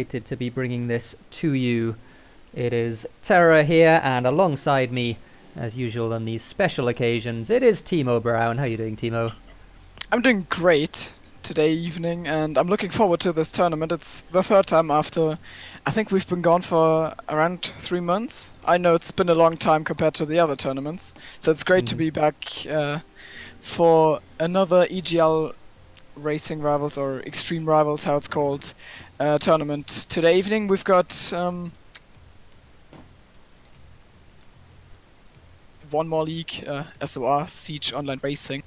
delighted to be bringing this to you. It is Terra here, and alongside me, as usual on these special occasions, it is Thimo Brown. How are you doing, Thimo? I'm doing great today evening, and I'm looking forward to this tournament. It's the third time after, I think we've been gone for around 3 months. I know it's been a long time compared to the other tournaments, so it's great to be back for another EGL Racing Rivals, or Extreme Rivals, how it's called, tournament. Today evening we've got one more league, SOR, Siege Online Racing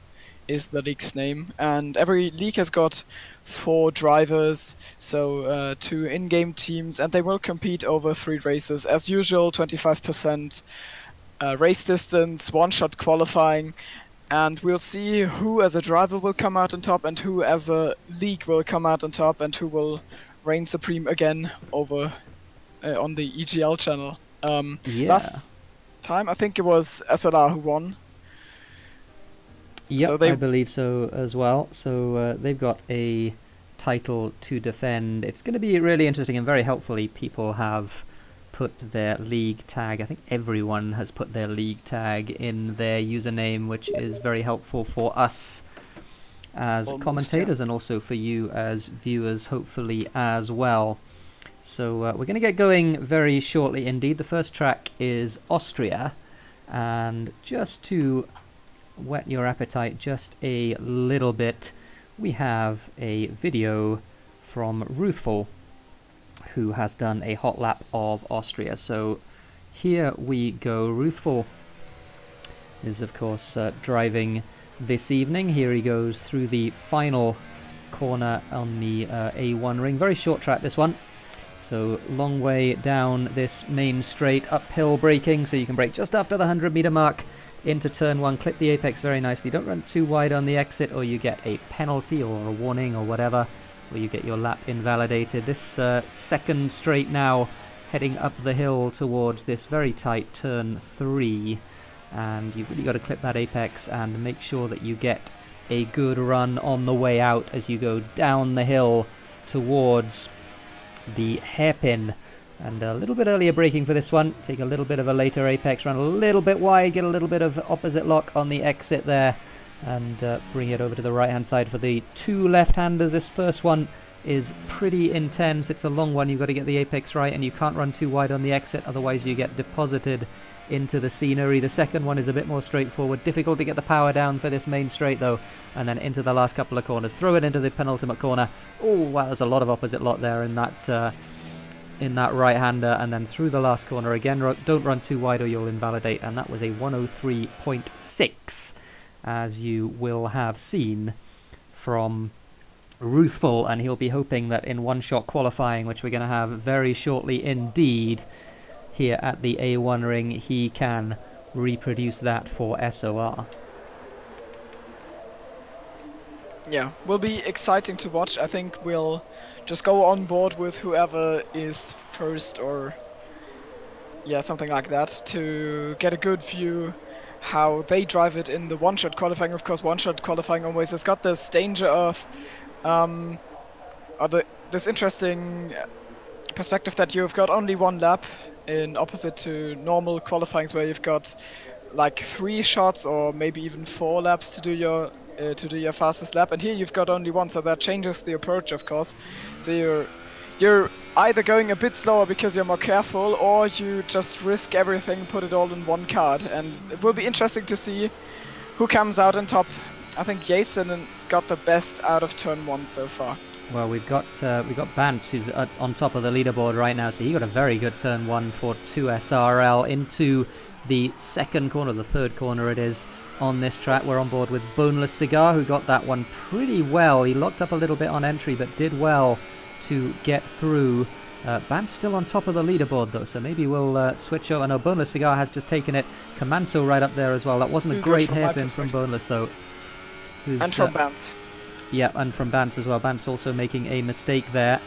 is the league's name, and every league has got 4 drivers, so 2 in-game teams, and they will compete over 3 races. As usual, 25% race distance, one-shot qualifying, and we'll see who as a driver will come out on top and who as a league will come out on top and who will reign supreme again over on the EGL channel. Last time I think it was SLR who won. Yep, so I believe so as well. So they've got a title to defend. It's going to be really interesting, and very helpfully people have put their league tag. I think everyone has put their league tag in their username, which is very helpful for us as commentators, and also for you as viewers, hopefully, as well. So we're going to get going very shortly indeed. The first track is Austria, and just to whet your appetite just a little bit, we have a video from Ruthful, who has done a hot lap of Austria. So here we go. Ruthful is of course driving this evening. Here he goes through the final corner on the A1 ring. Very short track, this one. So long way down this main straight, uphill braking, so you can brake just after the 100-meter mark into turn 1, clip the apex very nicely. Don't run too wide on the exit or you get a penalty or a warning or whatever, or you get your lap invalidated. This second straight now, heading up the hill towards this very tight turn 3, and you've really got to clip that apex and make sure that you get a good run on the way out as you go down the hill towards the hairpin. And a little bit earlier braking for this one. Take a little bit of a later apex, run a little bit wide, get a little bit of opposite lock on the exit there, and bring it over to the right-hand side for the 2 left-handers. This first one is pretty intense. It's a long one. You've got to get the apex right, and you can't run too wide on the exit, otherwise you get deposited into the scenery. The second one is a bit more straightforward. Difficult to get the power down for this main straight, though. And then into the last couple of corners. Throw it into the penultimate corner. Oh, wow, there's a lot of opposite lock there in that right-hander, and then through the last corner again. Don't run too wide or you'll invalidate, and that was a 103.6, as you will have seen from Ruthful, and he'll be hoping that in one-shot qualifying, which we're going to have very shortly indeed here at the A1 ring, he can reproduce that for SOR. Yeah, will be exciting to watch. I think we'll just go on board with whoever is first, or something like that, to get a good view how they drive it in the one-shot qualifying. Of course, one-shot qualifying always has got this danger of this interesting perspective that you've got only 1 lap, in opposite to normal qualifyings where you've got like 3 shots or maybe even 4 laps to do your fastest lap, and here you've got only 1, so that changes the approach, of course. So you're either going a bit slower because you're more careful, or you just risk everything, put it all in 1 card, and it will be interesting to see who comes out on top. I think Jason got the best out of turn 1 so far. Well, we've got Bantz, who's on top of the leaderboard right now, so he got a very good turn 1 for 2SRL into the second corner, the third corner it is on this track. We're on board with Boneless Cigar, who got that one pretty well. He locked up a little bit on entry, but did well to get through. Bantz still on top of the leaderboard, though, so maybe we'll switch over. No, Boneless Cigar has just taken it. Comanso right up there as well. That wasn't a great hairpin from Boneless, though. And from Bantz. Yeah, and from Bantz as well. Bantz also making a mistake there.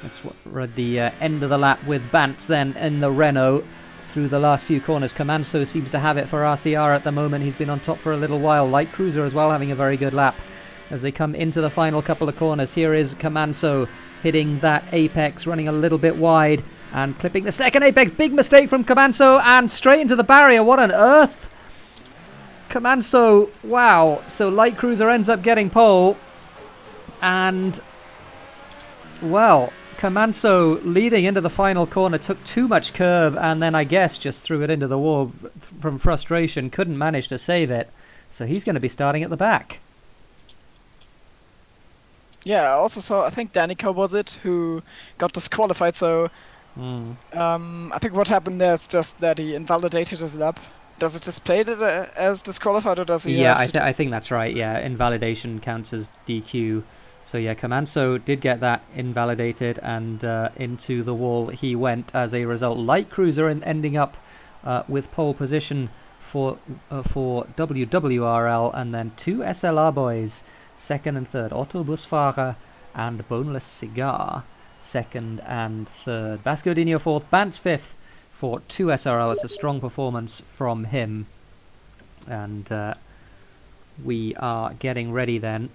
That's what the end of the lap with Bantz then in the Renault through the last few corners. Comanso seems to have it for RCR at the moment. He's been on top for a little while. Light Cruiser as well having a very good lap as they come into the final couple of corners. Here is Comanso hitting that apex, running a little bit wide, and clipping the second apex. Big mistake from Comanso, and straight into the barrier. What on earth? Comanso, wow. So Light Cruiser ends up getting pole, and, well, Comanso leading into the final corner took too much curb, and then I guess just threw it into the wall from frustration. Couldn't manage to save it. So he's going to be starting at the back. Yeah, I also saw, I think Danica was it, who got disqualified, so I think what happened there is just that he invalidated his lap. Does it display it as disqualified, or does he Yeah, I think that's right, yeah. Invalidation counts as DQ. So yeah, Comanso did get that invalidated, and into the wall he went as a result. Light Cruiser ending up with pole position for WWRL, and then 2 SLR boys, second and third. Autobusfahrer and Boneless Cigar, second and third. Bascodinho fourth, Bantz fifth for 2 SRL. It's a strong performance from him. And we are getting ready then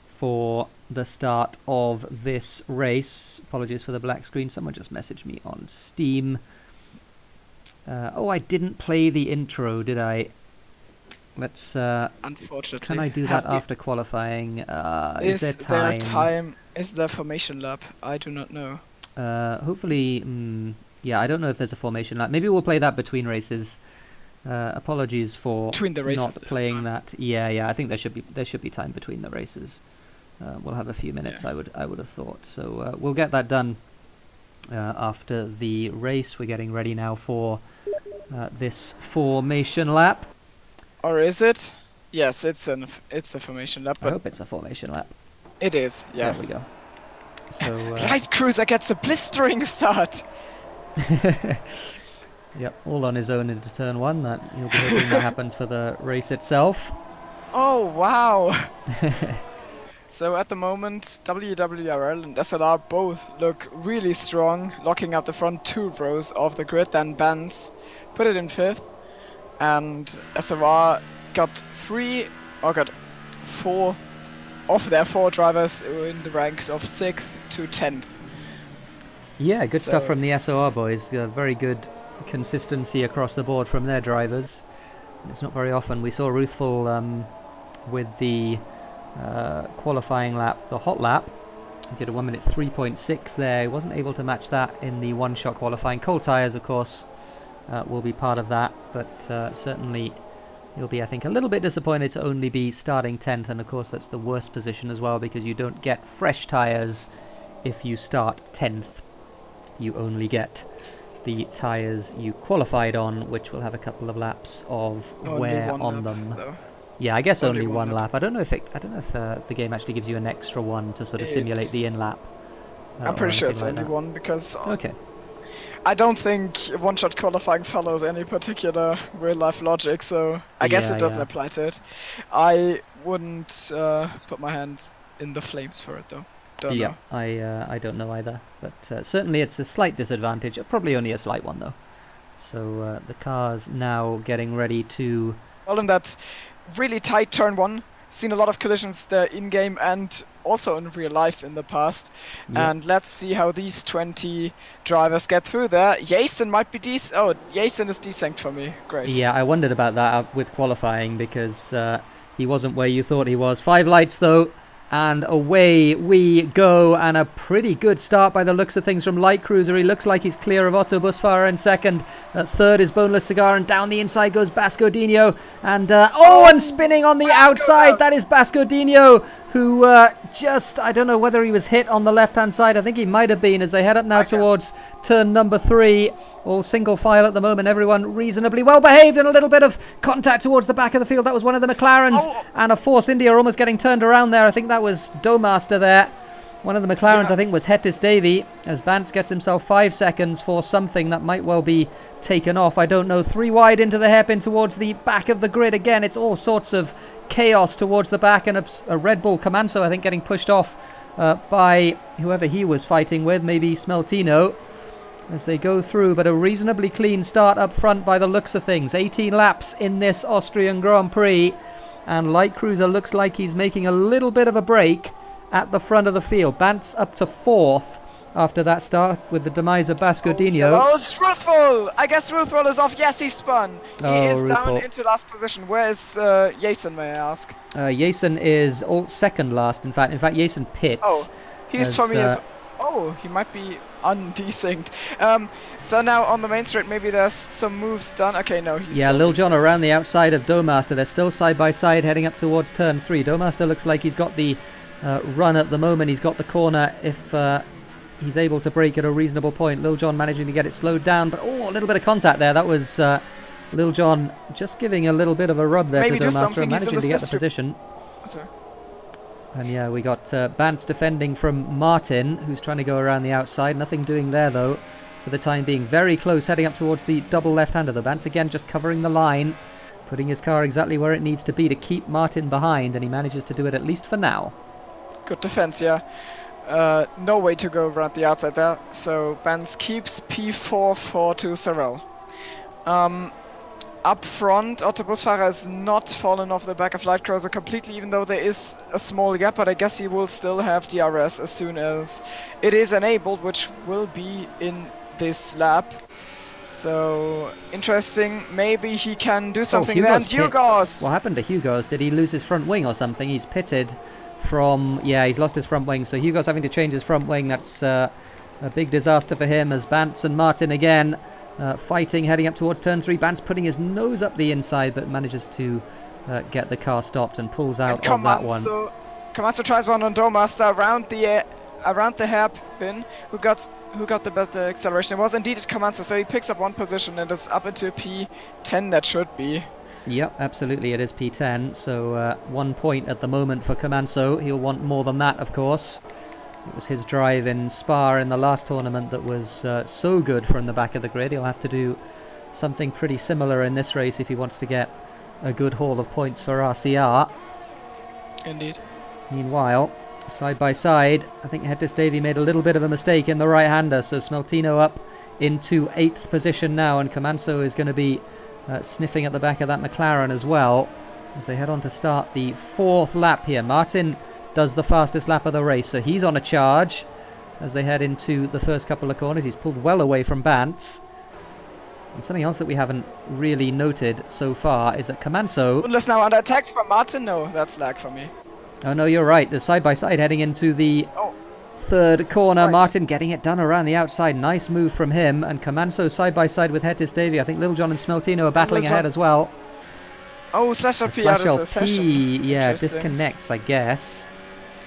for the start of this race. Apologies for the black screen. Someone just messaged me on Steam. Oh, I didn't play the intro, did I? Let's. Unfortunately. Can I do that after qualifying? Is there time? Is there formation lap? I do not know. Hopefully, yeah. I don't know if there's a formation lap. Maybe we'll play that between races. Apologies for between the races not playing that. Yeah. I think there should be time between the races. We'll have a few minutes. Yeah. I would have thought. So we'll get that done after the race. We're getting ready now for this formation lap. Or is it? Yes, it's a formation lap. But I hope it's a formation lap. It is. Yeah. There we go. So Light Cruiser gets a blistering start. Yep, all on his own into turn one. That he'll be hoping that happens for the race itself. Oh wow! So at the moment, WWRL and SLR both look really strong, locking up the front 2 rows of the grid. Then Benz put it in 5th, and SLR got 4 of their 4 drivers in the ranks of 6th to 10th. Yeah, good stuff from the SOR boys. Very good consistency across the board from their drivers. It's not very often. We saw Ruthful with the qualifying lap, the hot lap. He did a 1 minute 3.6 there. He wasn't able to match that in the one-shot qualifying. Cold tyres, of course, will be part of that, but certainly he'll be, I think, a little bit disappointed to only be starting 10th, and of course that's the worst position as well, because you don't get fresh tyres if you start 10th. You only get the tyres you qualified on, which will have a couple of laps of wear on them. Though. Yeah, I guess only one lap. I don't know if the game actually gives you an extra one to sort of simulate the in-lap. I'm pretty sure it's only one, because I don't think one-shot qualifying follows any particular real-life logic, so I guess it doesn't apply to it. I wouldn't put my hands in the flames for it, though. Don't know. I don't know either, but certainly it's a slight disadvantage. Probably only a slight one, though. So the car's now getting ready to... Well, in that really tight turn 1, seen a lot of collisions there in-game and also in real life in the past. Yep. And let's see how these 20 drivers get through there. Jason might be Jason is desynced for me. Great. Yeah, I wondered about that with qualifying, because he wasn't where you thought he was. 5 lights, though. And away we go, and a pretty good start by the looks of things from Light Cruiser. He looks like he's clear of Autobusfahrer in second. Third is Boneless Cigar, and down the inside goes Bascodinho. And and spinning on the outside, that is Bascodinho, who I don't know whether he was hit on the left-hand side. I think he might have been, as they head up now towards turn number 3. All single file at the moment, everyone reasonably well behaved, and a little bit of contact towards the back of the field. That was one of the McLarens, and a Force India almost getting turned around there. I think that was Doughmaster there. One of the McLarens, I think, was Hettis Davy, as Bantz gets himself 5 seconds for something that might well be taken off. I don't know. 3 wide into the hairpin towards the back of the grid. Again, it's all sorts of chaos towards the back, and a Red Bull Comanso, I think, getting pushed off by whoever he was fighting with, maybe Smeltino, as they go through. But a reasonably clean start up front by the looks of things. 18 laps in this Austrian Grand Prix, and Light Cruiser looks like he's making a little bit of a break, at the front of the field. Bantz up to 4th after that start with the demise of Bascodinho. Oh, it's Ruthful! I guess Ruthful is off. Yes, he spun. He is down Ruthful. into last position. Where is Jason, may I ask? Jason is second last, in fact. Jason pits. Oh, he's for me as... Oh, he might be undesynced. So now on the main straight, maybe there's some moves done. Okay, no, he's still Lil Jon desynced. around the outside of Doughmaster. They're still side by side heading up towards turn 3. Doughmaster looks like he's got the run at the moment. He's got the corner if he's able to brake at a reasonable point. Lil Jon managing to get it slowed down, but a little bit of contact there. That was Lil Jon just giving a little bit of a rub there to Doughmaster, managing to get the position. Sorry. And we got Bantz defending from Martin, who's trying to go around the outside. Nothing doing there, though, for the time being. Very close, heading up towards the double left-hander. The Bantz again just covering the line, putting his car exactly where it needs to be to keep Martin behind, and he manages to do it at least for now. Good defense, yeah. No way to go around the outside there. So Bantz keeps P4 for to Sorel. Up front, Otto Busfahrer has not fallen off the back of Lightcruiser completely, even though there is a small gap, but I guess he will still have DRS as soon as it is enabled, which will be in this lap. So, interesting. Maybe he can do something there. And Hugos! What happened to Hugos? Did he lose his front wing or something? He's pitted from... Yeah, he's lost his front wing. So Hugos having to change his front wing. That's a big disaster for him as Bantz and Martin again fighting, heading up towards turn 3. Bantz putting his nose up the inside, but manages to get the car stopped and pulls out of that one. Komatsu tries one on Doughmaster around the hairpin. Who got the best acceleration? It was indeed Komatsu, so he picks up one position and is up into P10. That should be. Yep, absolutely, it is P10. So 1 point at the moment for Komatsu. He'll want more than that, of course. It was his drive in Spa in the last tournament that was so good from the back of the grid. He'll have to do something pretty similar in this race if he wants to get a good haul of points for RCR. Indeed. Meanwhile, side by side, I think Hettis Davey made a little bit of a mistake in the right-hander, so Smeltino up into 8th position now, and Komatsu is going to be sniffing at the back of that McLaren as well as they head on to start the 4th lap here. Martin does the fastest lap of the race, so he's on a charge as they head into the first couple of corners. He's pulled well away from Bantz. And something else that we haven't really noted so far is that Komatsu... Unless now under attack from Martin? No, that's lag for me. Oh no, you're right. The side-by-side heading into the third corner. Right. Martin getting it done around the outside. Nice move from him. And Komatsu side-by-side with Hettis Davey. I think Lil Jon and Smeltino are battling ahead as well. Oh, /LP out of the session. Yeah, disconnects, I guess.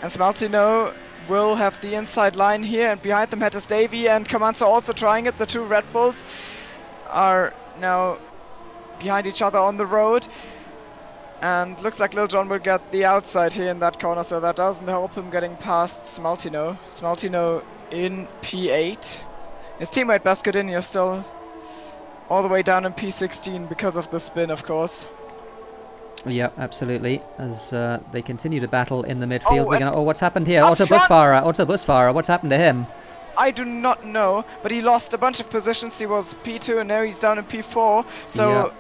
And Smeltino will have the inside line here, and behind them Hettis Davey and Komatsu also trying it. The two Red Bulls are now behind each other on the road. And looks like Lil Jon will get the outside here in that corner, so that doesn't help him getting past Smeltino. Smeltino in P8. His teammate Bascodinho still all the way down in P16 because of the spin, of course. Yeah, absolutely. As they continue to battle in the midfield. What's happened here? Otto Busfahrer, what's happened to him? I do not know, but he lost a bunch of positions. He was P2 and now he's down in P4. So. Yeah.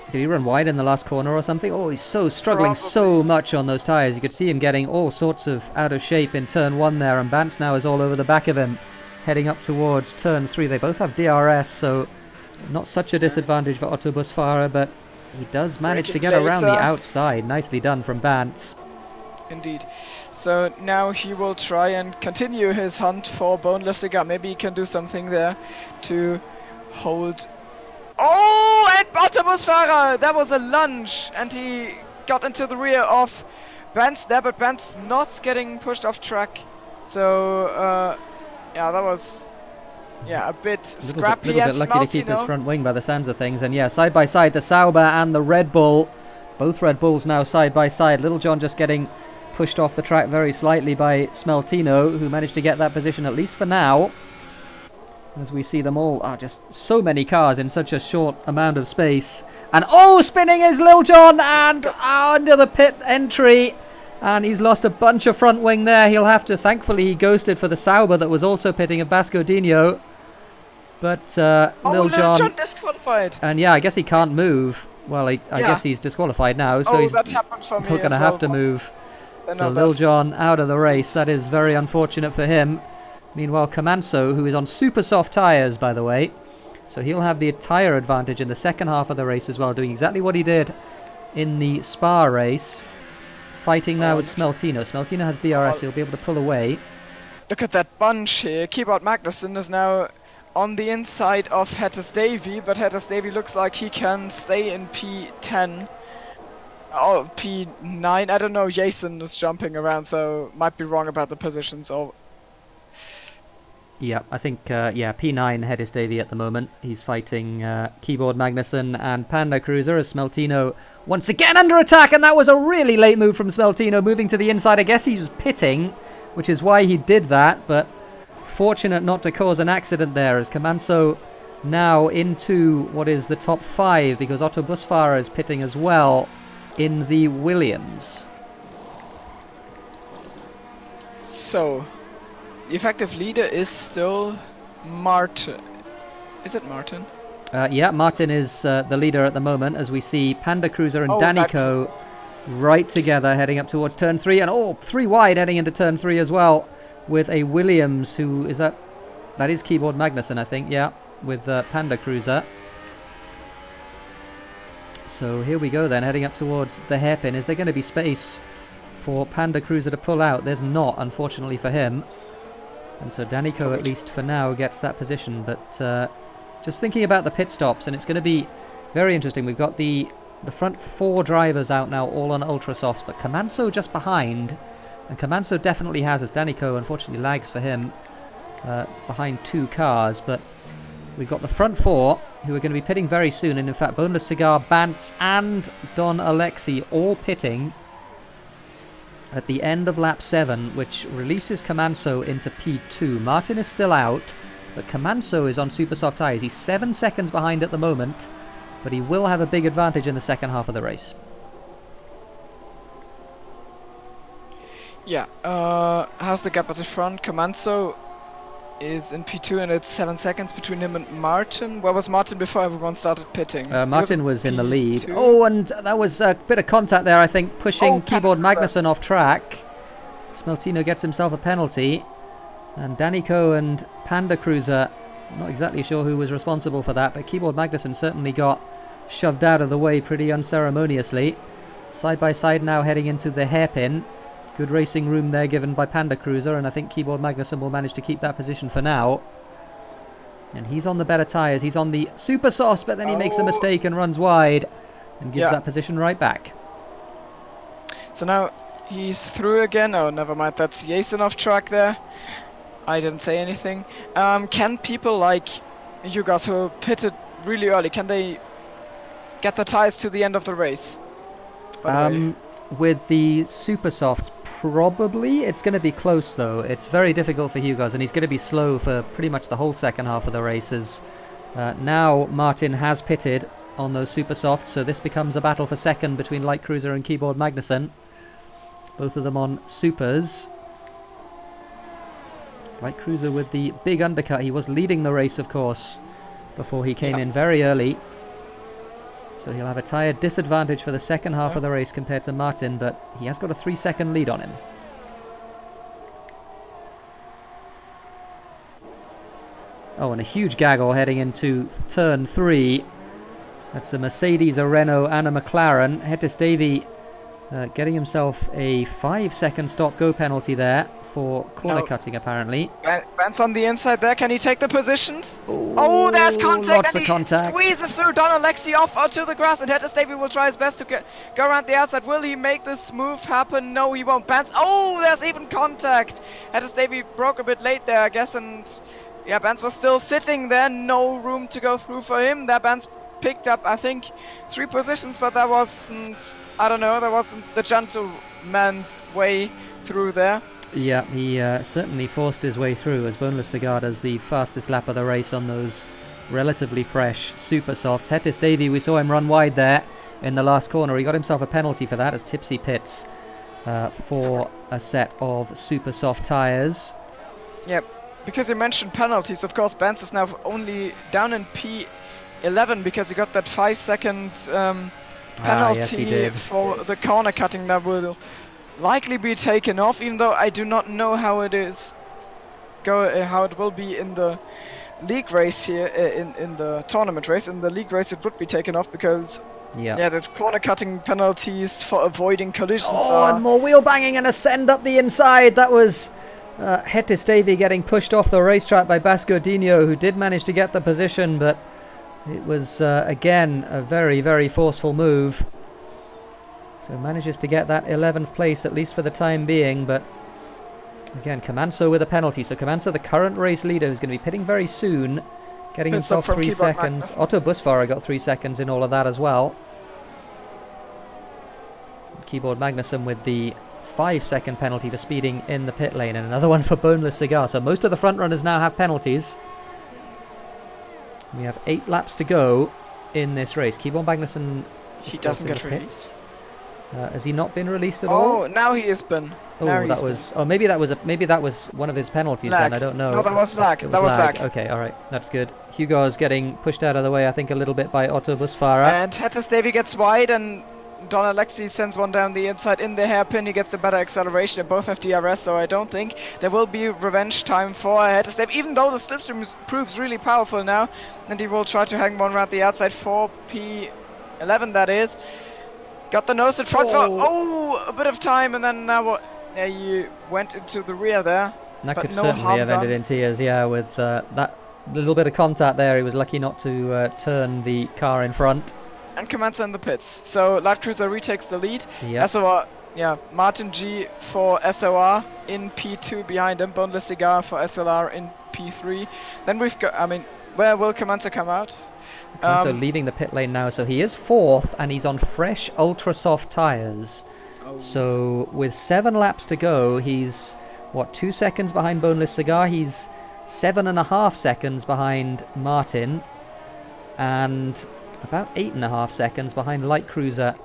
Did he run wide in the last corner or something? Oh, he's so struggling so much on those tyres. You could see him getting all sorts of out of shape in turn 1 there, and Bantz now is all over the back of him, heading up towards turn 3. They both have DRS, so not such a disadvantage for Otto Busfahrer, but he does manage to get around the outside. Nicely done from Bantz. Indeed. So now he will try and continue his hunt for Boneless Cigar. Maybe he can do something there to hold... Oh, and Otto Busfahrer! That was a lunge, and he got into the rear of Bantz there, but Bantz not getting pushed off track. So, yeah, that was a bit scrappy. A little bit lucky to keep his front wing by the sounds of things. And yeah, side by side, the Sauber and the Red Bull. Both Red Bulls now side by side. Lil Jon just getting pushed off the track very slightly by Smeltino, who managed to get that position at least for now. As we see them all, just so many cars in such a short amount of space. And spinning is Lil Jon and under the pit entry. And he's lost a bunch of front wing there. He'll have to, thankfully he ghosted for the Sauber that was also pitting of Bascodinho. But Lil Jon disqualified. And yeah, I guess he can't move. Well, I guess he's disqualified now. So he's that happened for me going to have to move So Lil Jon out of the race. That is very unfortunate for him. Meanwhile, Kamanso, who is on super soft tyres, by the way, so he'll have the tyre advantage in the second half of the race as well, doing exactly what he did in the Spa race. Fighting now with Smeltino. Smeltino has DRS, he'll be able to pull away. Look at that bunch here. Keyboard Magnussen is now on the inside of Hattis Davy, but Hattis Davy looks like he can stay in P10. Oh, P9, I don't know, Jason is jumping around, so might be wrong about the positions. Yeah, I think, P9 Hedis Davy at the moment. He's fighting Keyboard Magnussen and Panda Cruiser as Smeltino once again under attack, and that was a really late move from Smeltino, moving to the inside. I guess he was pitting, which is why he did that, but fortunate not to cause an accident there, as Kamanso now into what is the top 5, because Otto Busfahrer is pitting as well in the Williams. So, the effective leader is still Martin. Is it Martin? Yeah, Martin is the leader at the moment, as we see Panda Cruiser and Danico right together heading up towards turn 3, and 3 wide heading into turn 3 as well, with a Williams who is that is Keyboard Magnussen, I think, yeah, with Panda Cruiser. So here we go then, heading up towards the hairpin. Is there going to be space for Panda Cruiser to pull out? There's not, unfortunately for him. And so Danico, at least for now, gets that position. But just thinking about the pit stops, and it's going to be very interesting. We've got the front 4 drivers out now, all on ultra softs, but Kamanso just behind. And Kamanso definitely has, as Danico unfortunately lags for him behind 2 cars. But we've got the front 4 who are going to be pitting very soon. And in fact, Boneless Cigar, Bantz and Don Alexi all pitting at the end of lap 7, which releases Kamanso into P2. Martin is still out, but Kamanso is on super soft tyres. He's 7 seconds behind at the moment, but he will have a big advantage in the second half of the race. Yeah, how's the gap at the front? Kamanso is in P2 and it's 7 seconds between him and Martin. Where was Martin before everyone started pitting? Martin was in the lead. Oh, and that was a bit of contact there, I think, pushing Keyboard Magnussen off track. Smeltino gets himself a penalty. And Danico and Panda Cruiser, not exactly sure who was responsible for that, but Keyboard Magnussen certainly got shoved out of the way pretty unceremoniously. Side by side now heading into the hairpin. Good racing room there given by Panda Cruiser, and I think Keyboard Magnussen will manage to keep that position for now. And he's on the better tyres. He's on the super sauce, but then he makes a mistake and runs wide and gives that position right back. So now he's through again. Oh, never mind. That's Jason off track there. I didn't say anything. Can people like you guys who pitted really early, can they get the tyres to the end of the race? With the super soft, probably. It's going to be close though. It's very difficult for Hugos, and he's going to be slow for pretty much the whole second half of the races. Now Martin has pitted on those super softs, so this becomes a battle for second between Light Cruiser and Keyboard Magnussen. Both of them on supers. Light Cruiser with the big undercut. He was leading the race, of course, before he came in very early. So he'll have a tyre disadvantage for the second half of the race compared to Martin, but he has got a 3-second lead on him. Oh, and a huge gaggle heading into turn 3. That's a Mercedes, a Renault and a McLaren. Hedis Davy getting himself a 5-second stop-go penalty there for corner cutting, apparently. Vance on the inside there. Can he take the positions? Oh, there's contact. Lots of contact. Squeezes through Don Alexi off onto the grass, and Hedis Davy will try his best to go around the outside. Will he make this move happen? No, he won't. Vance. Oh, there's even contact. Hedis Davy broke a bit late there, I guess, and yeah, Vance was still sitting there. No room to go through for him. There, Vance picked up, I think, 3 positions, but that wasn't, I don't know, that wasn't the gentleman's way through there. Yeah, he certainly forced his way through, as Boneless Cigar does the fastest lap of the race on those relatively fresh super softs. Hedis Davy, we saw him run wide there in the last corner. He got himself a penalty for that as Tipsy pits for a set of super soft tyres. Yep, because you mentioned penalties, of course, Benz is now only down in P11 because he got that 5-second penalty yes, he did. for the corner cutting that will likely be taken off, even though I do not know how it is how it will be in the league race here, in the tournament race. In the league race it would be taken off because the corner cutting penalties for avoiding collisions and more wheel banging and ascend up the inside. That was Hettis Davy getting pushed off the racetrack by Bascodinho, who did manage to get the position, but it was again a very, very forceful move. So manages to get that 11th place, at least for the time being. But again, Comanso with a penalty. So Comanso, the current race leader, who's going to be pitting very soon, getting himself 3 seconds. Otto Busfara got 3 seconds in all of that as well. Keyboard Magnusson with the 5-second penalty for speeding in the pit lane, and another one for Boneless Cigar. So most of the front runners now have penalties. We have 8 laps to go in this race. Keyboard Magnusson, he doesn't get released. Has he not been released at all? Oh, now he has been. Maybe that was one of his penalties. Lag. Then I don't know. No, that was lag. That was lag. Okay, all right, that's good. Hugo's getting pushed out of the way, I think, a little bit by Otto Busfara. And Hettis Davy gets wide, and Don Alexi sends one down the inside in the hairpin. He gets the better acceleration. They both have DRS, so I don't think there will be revenge time for Hettis Davy, even though the slipstream proves really powerful now. And he will try to hang one around the outside. 4P11, that is. Got the nose in front for a bit of time, and then now he went into the rear there. That could certainly have ended in tears, with that little bit of contact there. He was lucky not to turn the car in front. And Comanso in the pits. So Light Cruiser retakes the lead. Yep. SOR, Martin G for SOR in P2 behind him. Boneless Cigar for SLR in P3. Then we've got, where will Comanso come out? Comanso leaving the pit lane now, so he is 4th, and he's on fresh ultra soft tyres. So with 7 laps to go, he's 2 seconds behind Boneless Cigar. He's 7.5 seconds behind Martin, and about 8.5 seconds behind Light Cruiser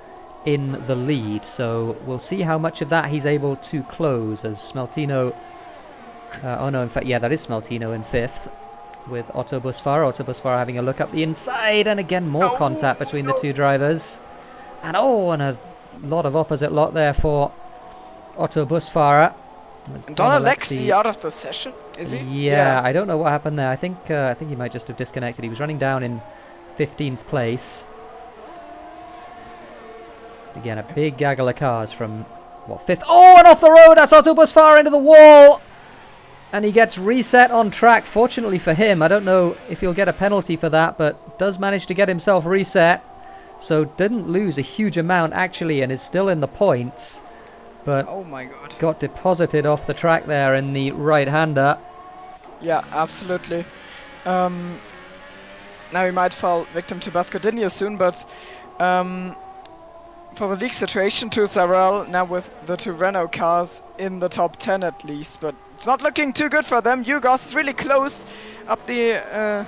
in the lead. So we'll see how much of that he's able to close, as Smeltino in fact that is Smeltino in 5th with Otto Busfara. Otto Busfara having a look up the inside, and again more contact between the two drivers, and a lot of opposite lot there for Otto Busfara. Don Alexi out of the session, is he? Yeah, I don't know what happened there. I think he might just have disconnected. He was running down in 15th place. Again, a big gaggle of cars from 5th. And off the road. That's Otto Busfara into the wall, and he gets reset on track. Fortunately for him, I don't know if he'll get a penalty for that, but does manage to get himself reset. So didn't lose a huge amount actually, and is still in the points. But oh my god, got deposited off the track there in the right-hander. Yeah, absolutely. Now he might fall victim to Bascodinho soon, but for the league situation, to Sarel now with the 2 Renault cars in the top 10 at least, but it's not looking too good for them. Yugos is really close up the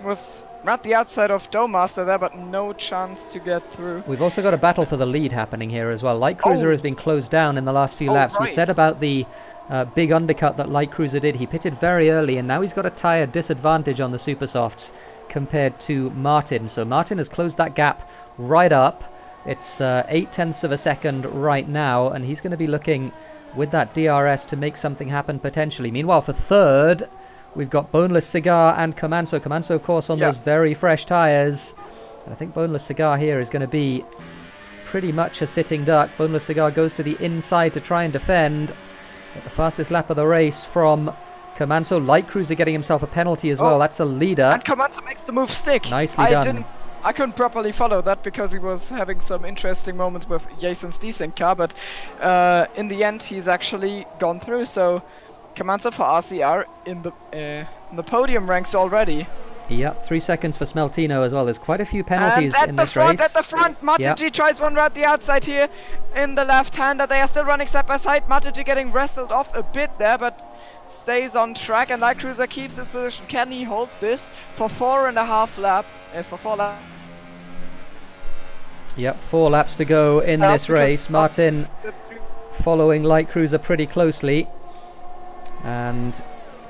was right the outside of Master there, but no chance to get through. We've also got a battle for the lead happening here as well. Light Cruiser has been closed down in the last few laps. Right. We said about the big undercut that Light Cruiser did. He pitted very early, and now he's got a tyre disadvantage on the Super Softs compared to Martin. So Martin has closed that gap right up. It's 0.8 of a second right now, and he's going to be looking with that DRS to make something happen potentially. Meanwhile, for 3rd, we've got Boneless Cigar and Comanso. Comanso, of course, on those very fresh tyres. And I think Boneless Cigar here is going to be pretty much a sitting duck. Boneless Cigar goes to the inside to try and defend. At the fastest lap of the race from Comanso. Light Cruiser getting himself a penalty as well. That's a leader. And Comanso makes the move stick. Nicely done. I couldn't properly follow that because he was having some interesting moments with Jason's decent car, but in the end he's actually gone through. So Comanso for RCR in the podium ranks already. Yep, 3 seconds for Smeltino as well. There's quite a few penalties in this race. At the front, Martin G tries one right the outside here in the left-hander. They are still running side by side. Martin G getting wrestled off a bit there, but stays on track, and Light Cruiser keeps his position. Can he hold this for 4.5 laps? For 4 laps. Yep, 4 laps to go in this race. Martin following Light Cruiser pretty closely. And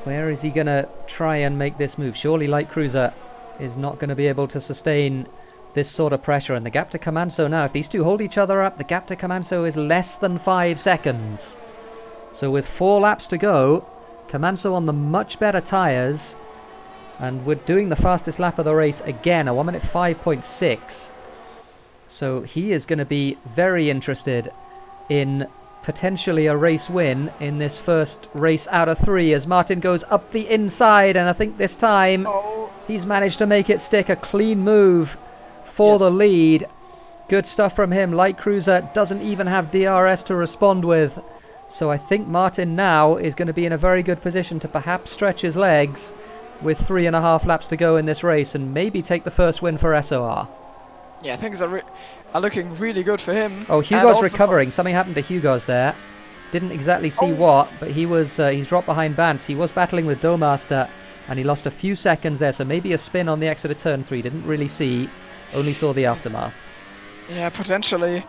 where is he going to try and make this move? Surely Light Cruiser is not going to be able to sustain this sort of pressure. And the gap to Kamanso now, if these two hold each other up, the gap to Kamanso is less than 5 seconds. So with 4 laps to go, Kamanso on the much better tyres, and we're doing the fastest lap of the race again, a 1 minute 5.6. So he is going to be very interested in potentially a race win in this first race out of 3 as Martin goes up the inside, and I think this time he's managed to make it stick. A clean move for the lead. Good stuff from him. Light Cruiser doesn't even have DRS to respond with. So I think Martin now is going to be in a very good position to perhaps stretch his legs with 3.5 laps to go in this race and maybe take the first win for SOR. Yeah, things are looking really good for him. Oh, Hugo's recovering. Something happened to Hugo's there. Didn't exactly see what, but he's dropped behind Bantz. He was battling with Doughmaster, and he lost a few seconds there, so maybe a spin on the exit of turn 3. Didn't really see, only saw the aftermath. Yeah, potentially.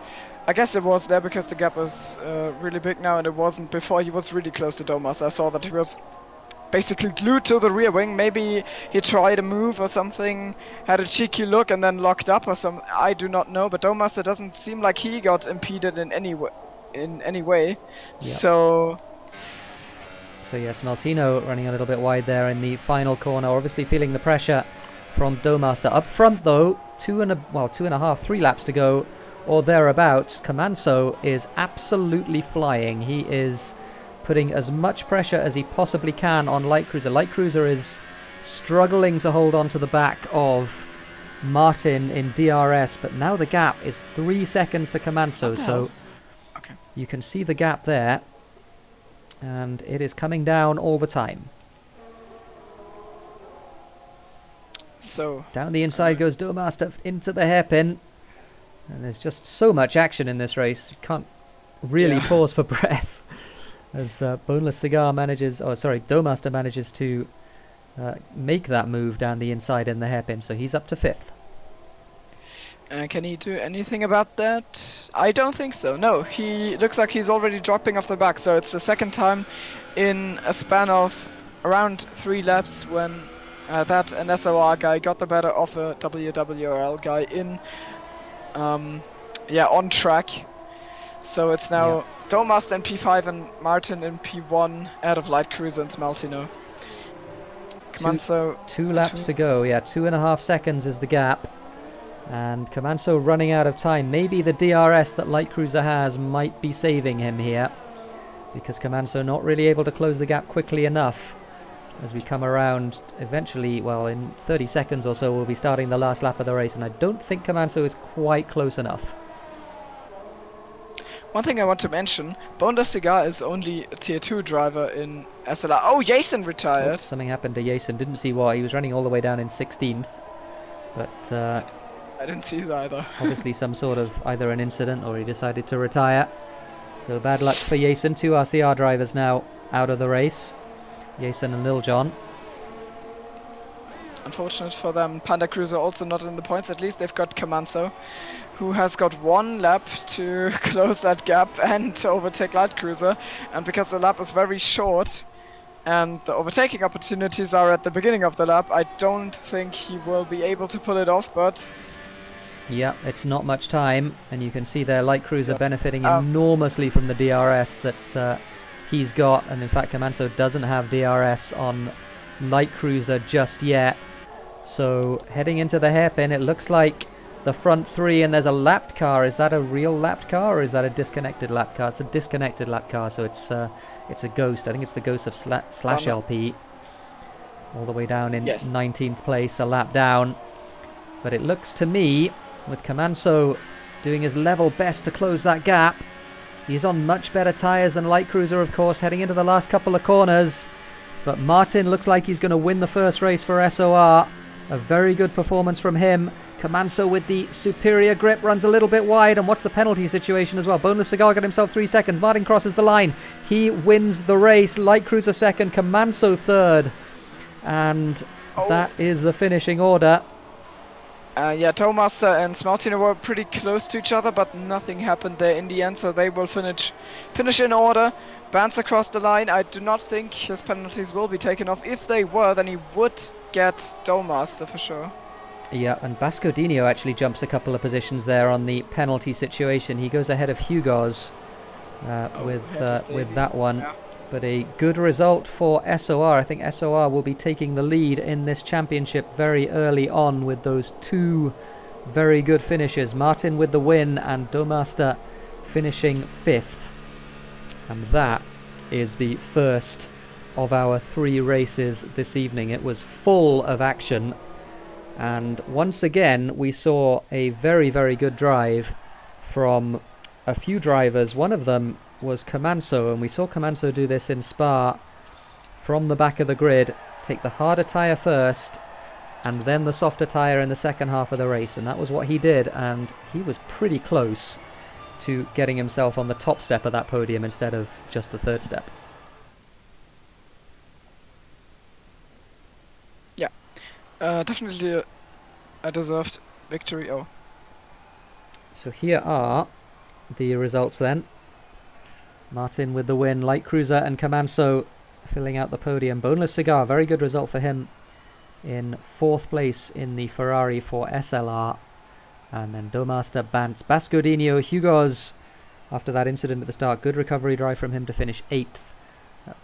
I guess it was there because the gap was really big now, and it wasn't before. He was really close to Doughmaster. I saw that he was basically glued to the rear wing. Maybe he tried a move or something, had a cheeky look and then locked up or something. I do not know, but Doughmaster doesn't seem like he got impeded in any way. Yep. So yes, Maltino running a little bit wide there in the final corner, obviously feeling the pressure from Doughmaster. Up front though, 2.5, 3 laps to go or thereabouts. Kamanso is absolutely flying. He is putting as much pressure as he possibly can on Light Cruiser. Light Cruiser is struggling to hold on to the back of Martin in DRS, but now the gap is 3 seconds to Kamanso, so you can see the gap there, and it is coming down all the time. So down the inside goes Doughmaster into the hairpin, and there's just so much action in this race. You can't really pause for breath. As Boneless Cigar Doughmaster manages to make that move down the inside in the hairpin, so he's up to 5th. Can he do anything about that? I don't think so. No, he looks like he's already dropping off the back, so it's the second time in a span of around 3 laps when that an SOR guy got the better of a WWRL guy in on track. So it's now Doughmaster in P5 and Martin in P1 out of Light Cruiser and Smaltino. Kamanso. 2 laps to go. Yeah, 2.5 seconds is the gap. And Kamanso running out of time. Maybe the DRS that Light Cruiser has might be saving him here, because Kamanso not really able to close the gap quickly enough. As we come around eventually, in 30 seconds or so, we'll be starting the last lap of the race, and I don't think Kamanso is quite close enough. One thing I want to mention, Boneless Cigar is only a tier 2 driver in SLR. Oh, Jason retired. Something happened to Jason, didn't see what. He was running all the way down in 16th. But I didn't see that either. Obviously some sort of either an incident or he decided to retire. So bad luck for Jason. 2 RCR drivers now out of the race. Jason and Lil Jon. Unfortunate for them. Panda Cruiser also not in the points. At least they've got Kamanso, who has got 1 lap to close that gap and to overtake Light Cruiser. And because the lap is very short and the overtaking opportunities are at the beginning of the lap, I don't think he will be able to pull it off, but... Yeah, it's not much time, and you can see there Light Cruiser benefiting enormously from the DRS that he's got, and in fact Kamanso doesn't have DRS on Light Cruiser just yet. So heading into the hairpin, it looks like the front 3, and there's a lapped car. Is that a real lapped car, or is that a disconnected lap car? It's a disconnected lap car, so it's a ghost. I think it's the ghost of Slash LP, all the way down in 19th place, a lap down. But it looks to me, with Kamanso doing his level best to close that gap, he's on much better tyres than Light Cruiser, of course, heading into the last couple of corners. But Martin looks like he's going to win the first race for SOR. A very good performance from him. Kamanso with the superior grip runs a little bit wide. And what's the penalty situation as well? Boneless Cigar got himself 3 seconds. Martin crosses the line. He wins the race. Light Cruiser second, Kamanso third. And that is the finishing order. Doughmaster and Smaltino were pretty close to each other, but nothing happened there in the end, so they will finish in order. Bantz across the line. I do not think his penalties will be taken off. If they were, then he would get Doughmaster for sure. Yeah, and Bascodino actually jumps a couple of positions there on the penalty situation. He goes ahead of Hugo's with that one. Yeah. But a good result for SOR. I think SOR will be taking the lead in this championship very early on with those two very good finishes. Martin with the win and Domasta finishing 5th. And that is the first of our 3 races this evening. It was full of action. And once again, we saw a very, very good drive from a few drivers. One of them was Comanso, and we saw Comanso do this in Spa from the back of the grid, take the harder tyre first, and then the softer tyre in the second half of the race. And that was what he did, and he was pretty close to getting himself on the top step of that podium instead of just the 3rd step. Definitely a deserved victory. Oh. So here are the results then. Martin with the win, Light Cruiser and Comanso filling out the podium. Boneless Cigar, very good result for him, in 4th place in the Ferrari for SLR. And then Domasta, Bantz, Bascodino, Hugo's, after that incident at the start, good recovery drive from him to finish 8th.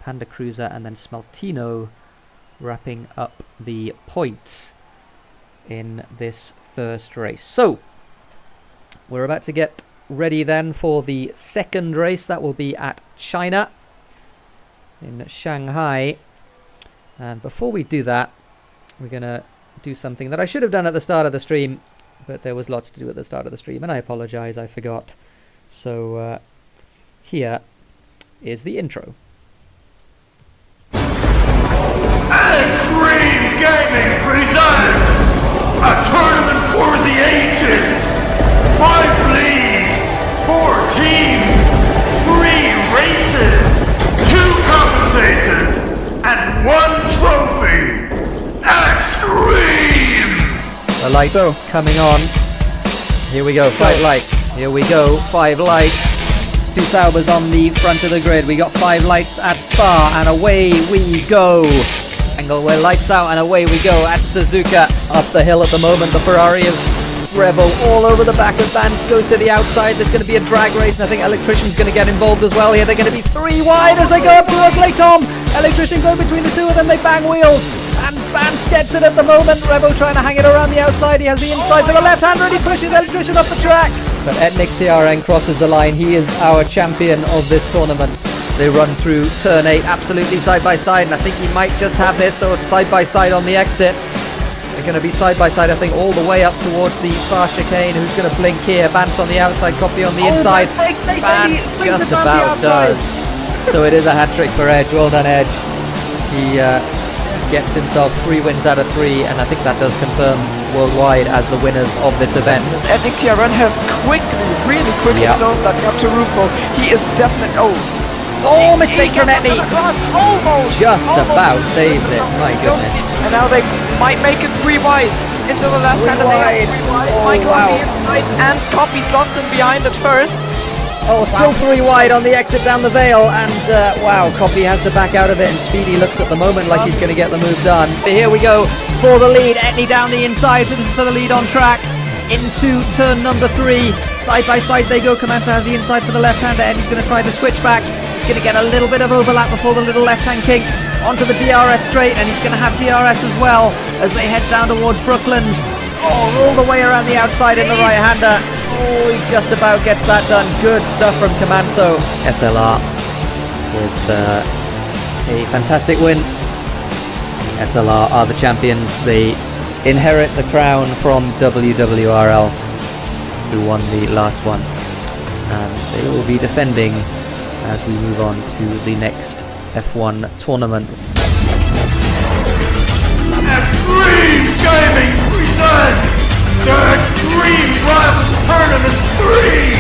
Panda Cruiser, and then Smaltino wrapping up the points in this first race. So we're about to get ready then for the second race. That will be at China in Shanghai. And before we do that, we're going to do something that I should have done at the start of the stream, but there was lots to do at the start of the stream, and I apologize, I forgot. So here is the intro. Extreme Gaming presents a tournament for the ages. 5 leagues, 4 teams, 3 races, 2 commentators, and 1 trophy. Extreme! The lights coming on. Here we go, 5 lights. Here we go, 5 lights. 2 Saubers on the front of the grid. We got 5 lights at Spa, and away we go. Angle where lights out, and away we go at Suzuka. Up the hill at the moment, the Ferrari of Revo all over the back of Band goes to the outside. There's going to be a drag race, and I think Electrician's going to get involved as well here. They're going to be 3 wide as they go up towards Lake Tom. Electrician going between the 2 of them, they bang wheels, and Bance gets it at the moment. Revo trying to hang it around the outside. He has the inside to the left-hander, and he pushes Electrician off the track. But Etnik TRN crosses the line. He is our champion of this tournament. They run through turn 8 absolutely side by side, and I think he might just have this, so it's side by side on the exit. They're going to be side by side, I think, all the way up towards the far chicane. Who's going to blink here? Bance on the outside, Copy on the inside. Bance just about does. So it is a hat-trick for Edge. Well done, Edge. He gets himself 3 wins out of 3, and I think that does confirm worldwide as the winners of this event. Etnik TRN has really quickly closed that gap to Rufo. He is definitely... Oh, mistake from Etnik. Almost. Just about saved it. My goodness. And now they might make it 3 wide into the left hand. Michael on the inside, and Copy slots him behind at first. Oh, still 3 wide on the exit down the Vale, and wow, Copy has to back out of it, and Speedy looks at the moment like he's going to get the move done. So here we go for the lead. Etnik down the inside. This is for the lead on track. Into turn number 3. Side by side they go. Comanso has the inside for the left-hander. Eddie's going to try the switchback. He's going to get a little bit of overlap before the little left-hand kink onto the DRS straight, and he's going to have DRS as well as they head down towards Brooklands. Oh, all the way around the outside in the right-hander. Oh, he just about gets that done. Good stuff from Comanso. SLR with a fantastic win. SLR are the champions. They inherit the crown from WWRL, who won the last one, and they will be defending as we move on to the next F1 tournament. Extreme Gaming presents the Extreme Rivals Tournament 3,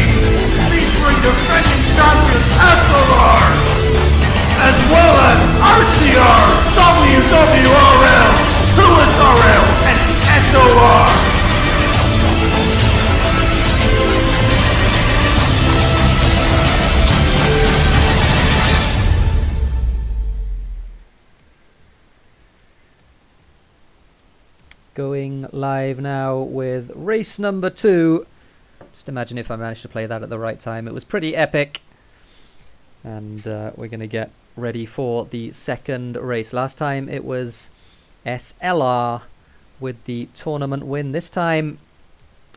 featuring defending champions SLR, as well as RCR, WWRL, 2SRL, and SOR. going live now with race number 2. Just imagine if I managed to play that at the right time. It was pretty epic. And we're going to get ready for the second race. Last time it was SLR with the tournament win. This time,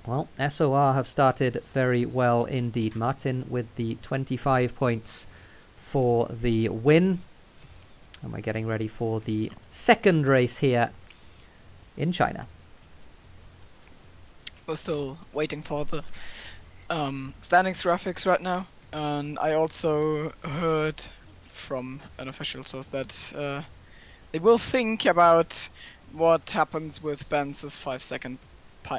well, SOR have started very well indeed. Martin with the 25 points for the win. And we're getting ready for the second race here in China. We're still waiting for the standings graphics right now. And I also heard from an official source that they will think about what happens with Benz's 5-second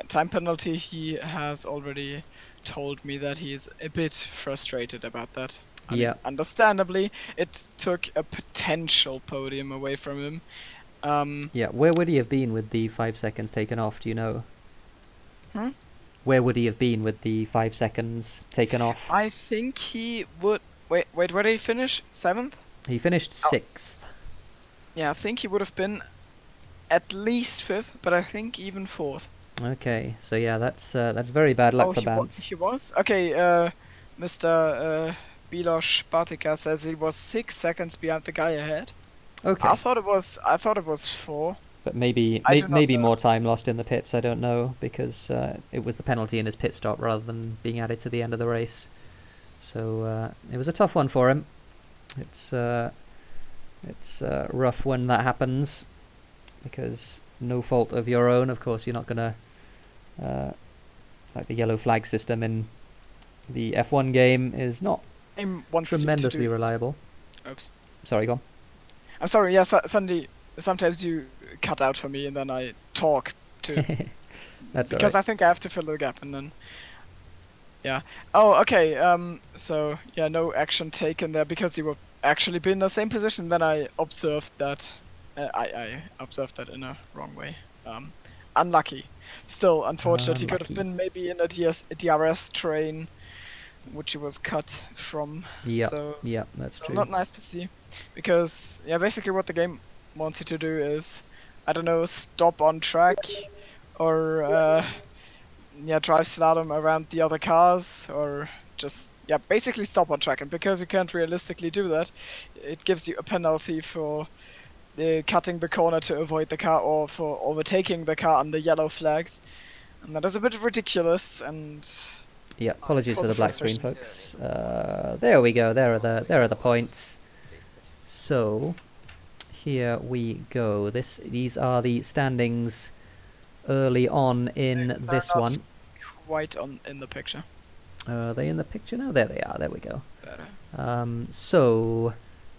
time penalty. He has already told me that he is a bit frustrated about that. I mean, understandably, it took a potential podium away from him. Yeah, where would he have been with the 5 seconds taken off, do you know? Where would he have been with the 5 seconds taken off? I think he would... Wait, where did he finish? 7th? He finished 6th. Yeah, I think he would have been at least 5th, but I think even 4th. Okay, so yeah, that's very bad luck for Bance. He was? Okay, Mr. Bilosh Bartika says he was 6 seconds behind the guy ahead. Okay. I thought it was 4. But maybe more time lost in the pits, I don't know, because it was the penalty in his pit stop rather than being added to the end of the race. So it was a tough one for him. It's rough when that happens, because no fault of your own. Of course, you're not going to... like the yellow flag system in the F1 game is not tremendously reliable. Oops. Sorry, go on. I'm sorry, yeah, sometimes you cut out for me and then I talk too. That's because right. I think I have to fill the gap and then... Yeah. Oh, okay, so, yeah, no action taken there because you were actually been in the same position. Then I observed that... I observed that in a wrong way. Unlucky. Still, unfortunate. He could have been maybe in a DRS train, which he was cut from. Yeah, so, yeah, that's true. Not nice to see. Because, yeah, basically what the game wants you to do is, I don't know, stop on track, or, drive slalom around the other cars, or just, basically stop on track. And because you can't realistically do that, it gives you a penalty for cutting the corner to avoid the car, or for overtaking the car under yellow flags. And that is a bit ridiculous, and... Yeah, apologies for the black screen, folks. There we go, there are the points. So, here we go. These are the standings early on in this one. Quite in the picture. Are they in the picture now? There they are, there we go. Better. So,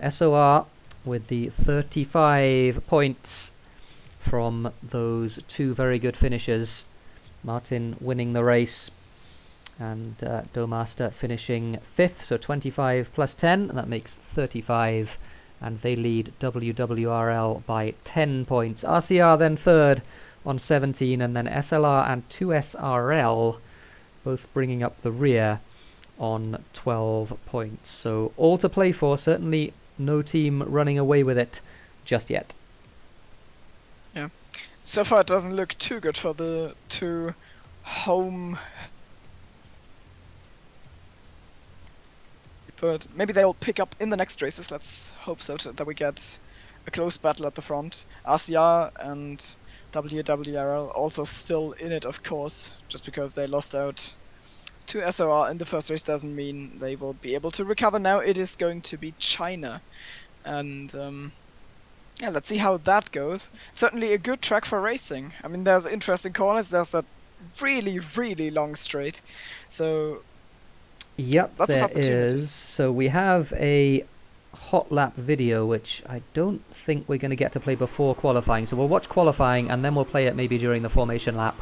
SOR with the 35 points from those 2 very good finishes. Martin winning the race, and Doughmaster finishing 5th, so 25 plus 10, and that makes 35, and they lead WWRL by 10 points. RCR then 3rd on 17, and then SLR and 2SRL both bringing up the rear on 12 points. So all to play for, certainly no team running away with it just yet. Yeah. So far it doesn't look too good for the 2 home... But maybe they'll pick up in the next races. Let's hope so, that we get a close battle at the front. RCR and WWRL also still in it, of course. Just because they lost out to SOR in the first race doesn't mean they will be able to recover. Now it is going to be China. And let's see how that goes. Certainly a good track for racing. I mean, there's interesting corners. There's that really, really long straight. So... Yep, there is. So we have a hot lap video, which I don't think we're going to get to play before qualifying. So we'll watch qualifying, and then we'll play it maybe during the formation lap.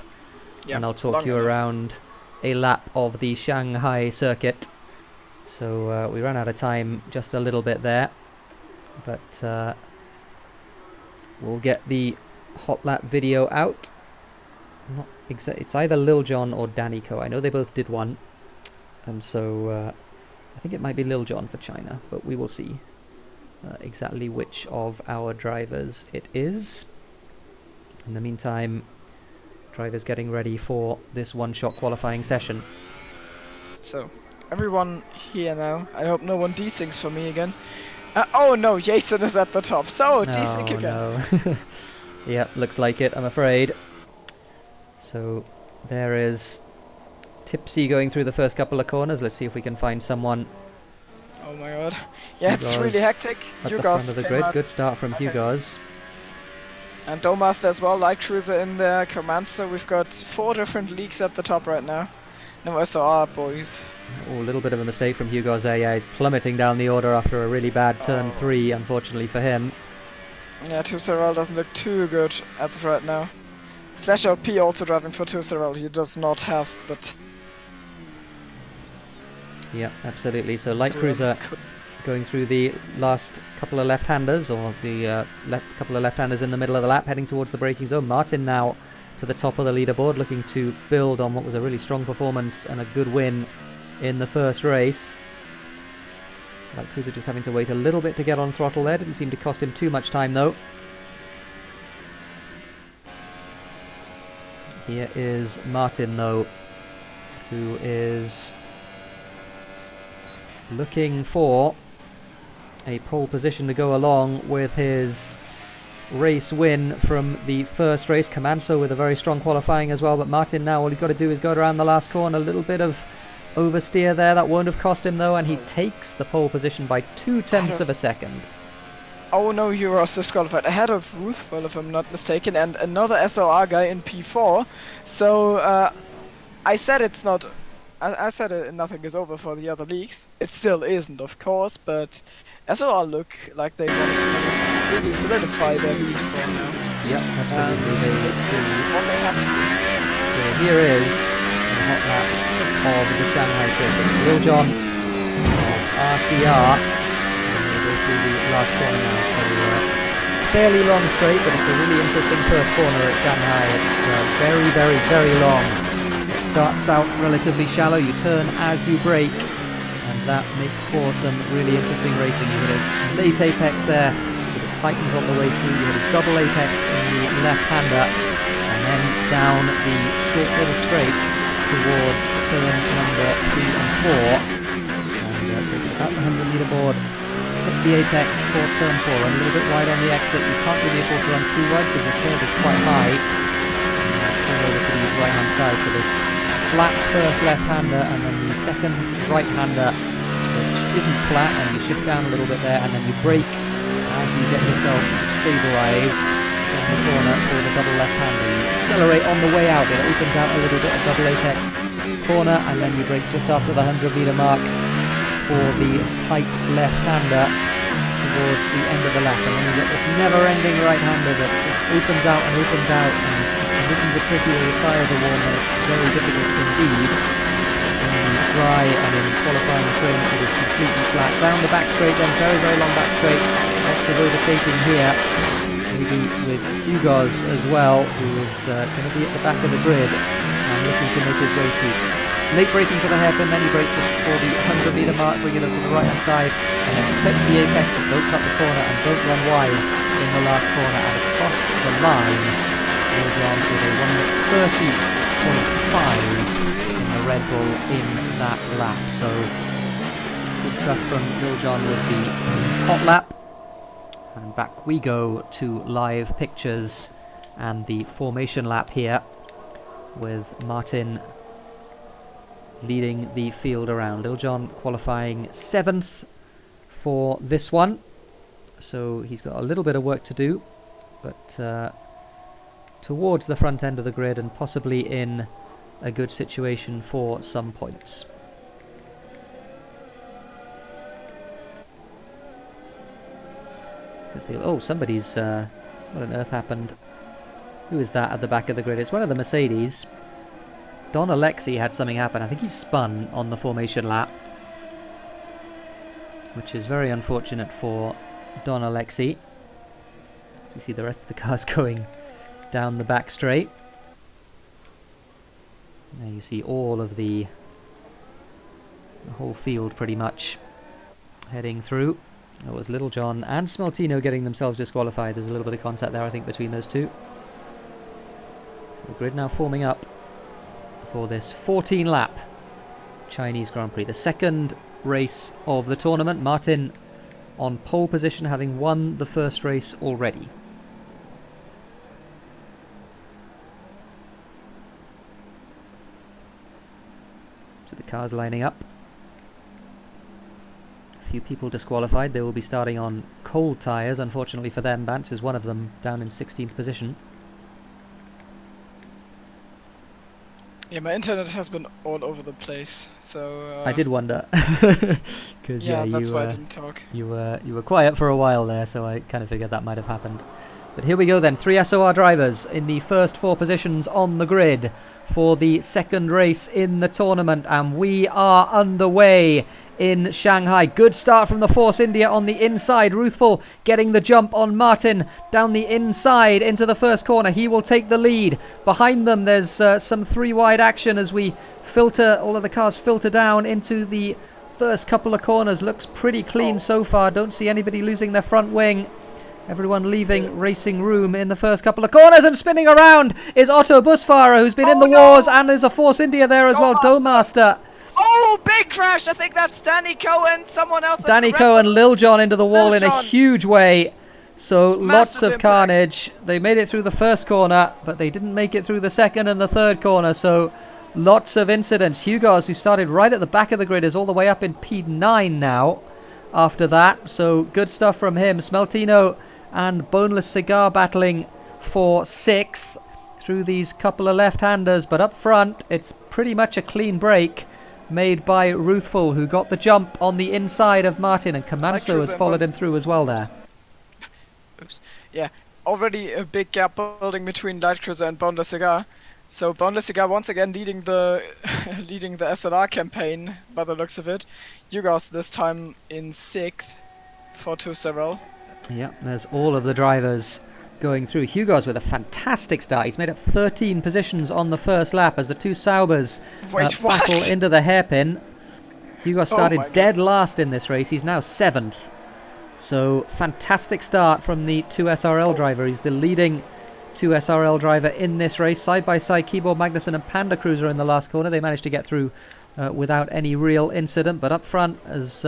Yep, and I'll talk you around a lap of the Shanghai circuit. So we ran out of time just a little bit there. But we'll get the hot lap video out. It's either Lil Jon or Danico. I know they both did one. And so I think it might be Lil Jon for China, but we will see exactly which of our drivers it is. In the meantime, drivers getting ready for this one-shot qualifying session. So, everyone here now. I hope no one desyncs for me again. Oh no, Jason is at the top. So, desync again. No. Yep, looks like it, I'm afraid. So, there is Tipsy going through the first couple of corners. Let's see if we can find someone. Oh my god. Yeah, it's really hectic. At the front of the grid. Good start from Hugo's. And Dommaster as well, Light Cruiser in there, Command. So we've got 4 different leagues at the top right now. No SOR, boys. Oh, a little bit of a mistake from Hugo's there. Yeah, he's plummeting down the order after a really bad turn 3, unfortunately for him. Yeah, 2-Sorel doesn't look too good as of right now. Slash LP also driving for 2-Sorel. He does not have the... Yeah, absolutely. So Light Cruiser going through the last couple of left-handers, or the couple of left-handers in the middle of the lap, heading towards the braking zone. Martin now to the top of the leaderboard, looking to build on what was a really strong performance and a good win in the first race. Light Cruiser just having to wait a little bit to get on throttle there. Didn't seem to cost him too much time though. Here is Martin though, who is looking for a pole position to go along with his race win from the first race. Comanso with a very strong qualifying as well, but Martin now all he's got to do is go around the last corner. A little bit of oversteer there, that won't have cost him though, and he takes the pole position by 0.2 of a second. Oh no, he was disqualified ahead of Ruthful if I'm not mistaken, and another SOR guy in P4. So I said it's not. I said nothing is over for the other leagues. It still isn't, of course, but SOR look like they want to really solidify their lead for now. Yep, absolutely. What they have to do. So here is the hot lap of the Shanghai circuit. It's Lil Jon of RCR. And we'll go through the last corner now. So fairly long straight, but it's a really interesting first corner at Shanghai. It's very, very, very long. Starts out relatively shallow, you turn as you brake, and that makes for some really interesting racing. You hit a late apex there, because it tightens on the way through. You hit a double apex in the left-hander, and then down the short little straight towards turn number 3 and 4. And about the 100-meter board, hit the apex for turn 4, run a little bit wide on the exit. You can't really afford to run too wide because the curve is quite high. Swing over to the right-hand side for this flat first left-hander, and then the second right-hander, which isn't flat, and you shift down a little bit there, and then you brake as you get yourself stabilized on the corner for the double left-hander. You accelerate on the way out, it opens out a little bit of double apex corner, and then you brake just after the 100-meter mark for the tight left-hander towards the end of the lap, and then you get this never-ending right-hander that just opens out and opens out, and conditions are tricky where your tyres are warm, and it's very difficult indeed in dry and in qualifying trim. It is completely flat. Down the back straight then, very, very long back straight. Lots of overtaking here, maybe with Hugo's as well, who is going to be at the back of the grid and looking to make his way through. Late braking to the hairpin, then you brake just before the 100-meter mark, bring it up to the right-hand side, and then clip the apex, but don't cut the corner and don't run wide in the last corner, and across the line, Lil Jon with a 1:30.5 in the Red Bull in that lap. So good stuff from Lil Jon with the hot lap. And back we go to live pictures and the formation lap here, with Martin leading the field around. Lil Jon qualifying 7th for this one, so he's got a little bit of work to do, but towards the front end of the grid and possibly in a good situation for some points. Oh, somebody's what on earth happened? Who is that at the back of the grid? It's one of the Mercedes. Don Alexi had something happen. I think he spun on the formation lap, which is very unfortunate for Don Alexi. You see the rest of the cars going down the back straight. There you see all of the whole field pretty much heading through. It was Lil Jon and Smeltino getting themselves disqualified. There's a little bit of contact there, I think, between those two. So the grid now forming up for this 14-lap Chinese Grand Prix. The second race of the tournament. Martin on pole position, having won the first race already. So the cars lining up. A few people disqualified. They will be starting on cold tyres, unfortunately for them. Bance is one of them, down in 16th position. Yeah, my internet has been all over the place, so... I did wonder. Cause, yeah, that's why I didn't talk. You were quiet for a while there, so I kind of figured that might have happened. But here we go then, 3 SOR drivers in the first 4 positions on the grid for the second race in the tournament, and we are underway in Shanghai. Good start from the Force India on the inside. Ruthful getting the jump on Martin down the inside into the first corner. He will take the lead. Behind them there's some 3-wide action as we filter, all of the cars filter down into the first couple of corners. Looks pretty clean so far. Don't see anybody losing their front wing. Everyone leaving racing room in the first couple of corners, and spinning around is Otto Busfahrer, who's been in the wars, and there's a Force India there as well. Doughmaster. Oh, big crash! I think that's Danny Cohen, someone else. Danny Cohen, Lil Jon into the wall in a huge way. So lots of impact. carnage. They made it through the first corner, but they didn't make it through the second and the third corner. So lots of incidents. Hugos, who started right at the back of the grid, is all the way up in P9 now after that. So good stuff from him. Smeltino and Boneless Cigar battling for 6th through these couple of left-handers. But up front, it's pretty much a clean break made by Ruthful, who got the jump on the inside of Martin, and Camanso has followed him through as well there. Oops. Yeah, already a big gap building between Light Cruiser and Boneless Cigar. So Boneless Cigar once again leading the leading the SLR campaign by the looks of it. Hugos this time in 6th for 2 several. Yeah, there's all of the drivers going through. Hugo's with a fantastic start. He's made up 13 positions on the first lap as the 2 Saubers battle into the hairpin. Hugo started dead last in this race. He's now 7th. So fantastic start from the 2 SRL driver. He's the leading 2 SRL driver in this race. Side by side, Keyboard Magnussen and Panda Cruiser in the last corner. They managed to get through without any real incident. But up front, as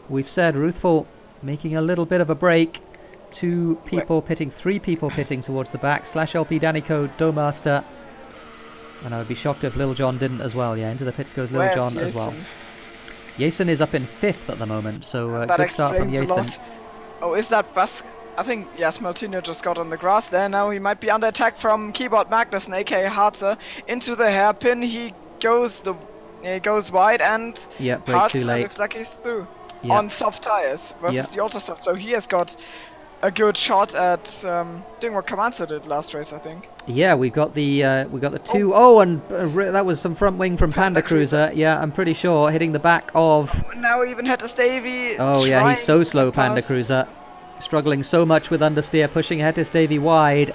we've said, Ruthful making a little bit of a break. 2 people pitting, 3 people pitting towards the back. /LP Danico, Doughmaster. And I would be shocked if Lil Jon didn't as well. Yeah, into the pits goes Lil Jon as well. Jason is up in 5th at the moment, so good start from Jason. Oh, is that Bas? I think, yes, Smeltino just got on the grass there. Now he might be under attack from Keyboard Magnussen, aka Harzer, into the hairpin. He goes wide, and brake too late. Looks like he's through on soft tires versus the ultra soft. So he has got a good shot at doing what Camanzo did last race, I think. Yeah, we got the 2. Oh, and that was some front wing from Panda Cruiser. Yeah, I'm pretty sure hitting the back of. Now we even had a Stavey. Oh yeah, he's so slow, Panda Cruiser, struggling so much with understeer, pushing ahead to Stavey wide.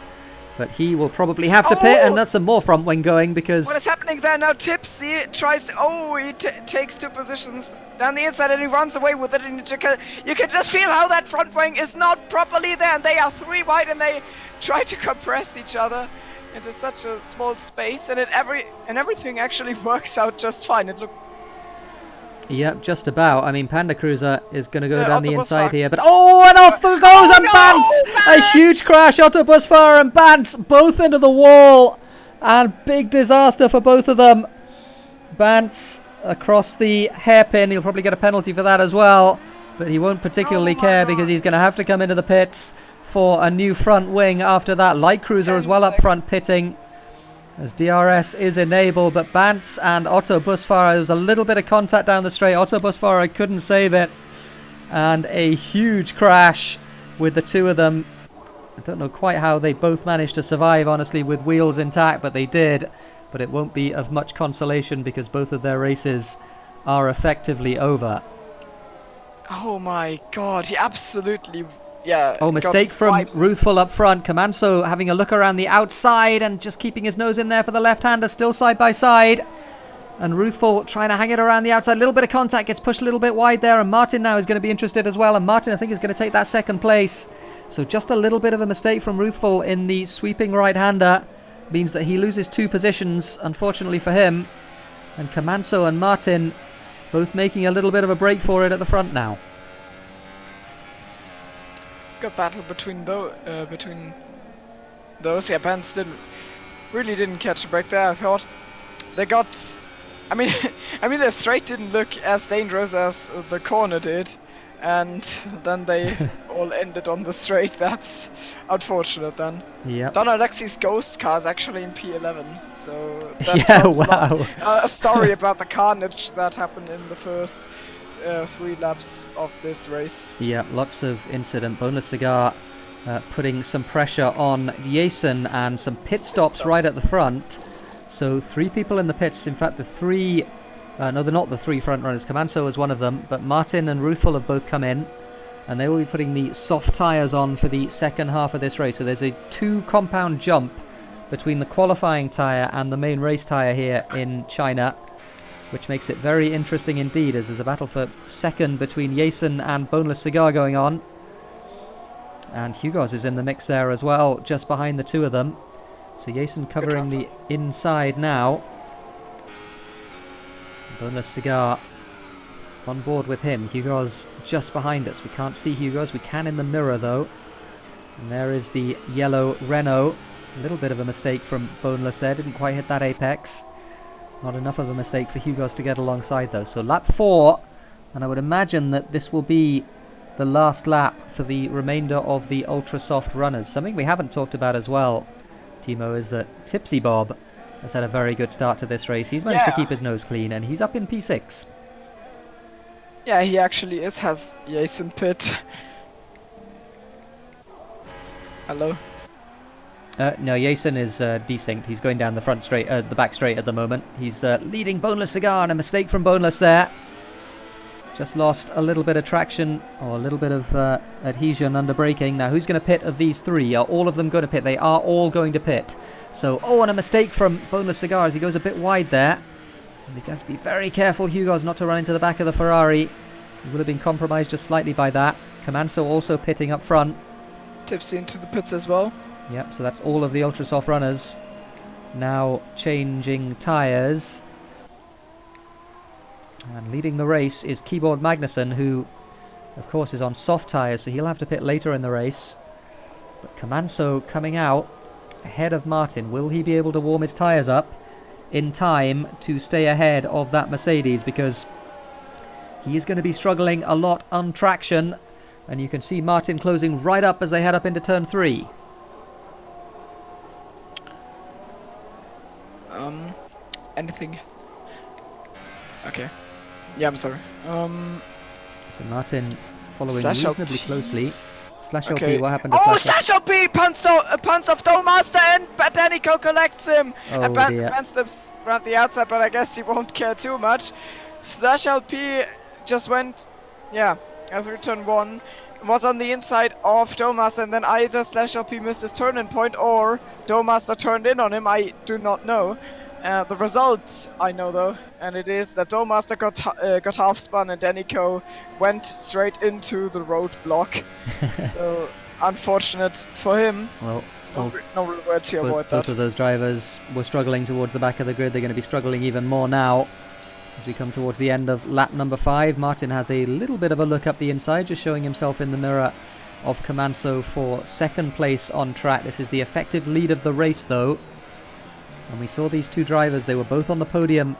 But he will probably have to pit, and that's some more front wing going because... What is happening there now? Tipsy tries... Oh, he takes 2 positions down the inside, and he runs away with it. And you can just feel how that front wing is not properly there, and they are 3 wide, and they try to compress each other into such a small space, and everything actually works out just fine. It looked... Yep, just about. I mean, Panda Cruiser is going to go down the inside here, but and off goes and Bance! A huge crash. Otto Busfahrer and Bance both into the wall, and big disaster for both of them. Bance across the hairpin. He'll probably get a penalty for that as well, but he won't particularly care because he's going to have to come into the pits for a new front wing after that. Light Cruiser as well up front pitting as DRS is enabled, but Bance and Otto Busfahrer, there was a little bit of contact down the straight. Otto Busfahrer couldn't save it, and a huge crash with the 2 of them. I don't know quite how they both managed to survive, honestly, with wheels intact, but they did. But it won't be of much consolation because both of their races are effectively over. Oh my god, he absolutely... Yeah, mistake from Ruthful up front. Camanso having a look around the outside and just keeping his nose in there for the left-hander, still side by side. And Ruthful trying to hang it around the outside. A little bit of contact, gets pushed a little bit wide there. And Martin now is going to be interested as well. And Martin, I think, is going to take that 2nd place. So just a little bit of a mistake from Ruthful in the sweeping right-hander. means that he loses 2 positions, unfortunately for him. And Kamanso and Martin both making a little bit of a break for it at the front now. Good battle between those. Yeah, Benz really didn't catch a break there. I thought they got. I mean, the straight didn't look as dangerous as the corner did, and then they all ended on the straight. That's unfortunate then. Yeah. Don Alexi's ghost car is actually in P11, so that Yeah, tells wow. a story about the carnage that happened in the first 3 laps of this race. Yeah, lots of incident. Boneless Cigar putting some pressure on Jason and some pit stops right at the front. So 3 people in the pits. In fact, the 3... no, they're not the 3 front runners. Kamanso is one of them, but Martin and Ruthful have both come in. And they will be putting the soft tyres on for the second half of this race. So there's a 2 compound jump between the qualifying tyre and the main race tyre here in China, which makes it very interesting indeed, as there's a battle for second between Jason and Boneless Cigar going on. And Hugos is in the mix there as well, just behind the 2 of them. So Jason covering the inside now. Boneless Cigar on board with him. Hugos just behind us. We can't see Hugos. We can in the mirror though. And there is the yellow Renault. A little bit of a mistake from Boneless there. Didn't quite hit that apex. Not enough of a mistake for Hugos to get alongside though. So lap 4. And I would imagine that this will be the last lap for the remainder of the ultra soft runners. Something we haven't talked about as well, Thimo, is that TipsyBob has had a very good start to this race. He's managed to keep his nose clean and he's up in P6. Yeah, he actually has Jason pit. Hello? No, Jason is desynced. He's going down the front straight, the back straight at the moment. He's leading Boneless Cigar, and a mistake from Boneless there. Just lost a little bit of traction, or a little bit of adhesion under braking. Now, who's going to pit of these 3? Are all of them going to pit? They are all going to pit. So, and a mistake from Boneless Cigar as he goes a bit wide there. And you have to be very careful, Hugos, not to run into the back of the Ferrari. He would have been compromised just slightly by that. Kamanso also pitting up front. Tipsy into the pits as well. Yep, so that's all of the ultra soft runners now changing tyres. And leading the race is Keyboard Magnussen, who of course is on soft tyres, so he'll have to pit later in the race. But Kamanso coming out ahead of Martin. Will he be able to warm his tyres up in time to stay ahead of that Mercedes? Because he is going to be struggling a lot on traction. And you can see Martin closing right up as they head up into turn 3. Anything? Okay. Yeah, I'm sorry. So Martin following Slash reasonably LP. closely. Slash Okay. LP, what happened to Oh, Slash Slash LP! Punts off Master and Danico collects him! Oh, and dear. Ben slips around the outside, but I guess he won't care too much. Slash LP just went, through turn 1. Was on the inside of Doughmaster, and then either Slash LP missed his turn-in point or Doughmaster turned in on him. I do not know. The result I know though, and it is that Doughmaster got half spun and Danico went straight into the roadblock. So unfortunate for him. Well, No real word to avoid both that. of those drivers were struggling towards the back of the grid. They're going to be struggling even more now as we come towards the end of lap number 5. Martin has a little bit of a look up the inside, just showing himself in the mirror of Kamanso for second place on track. This is the effective lead of the race though. And we saw these 2 drivers, they were both on the podium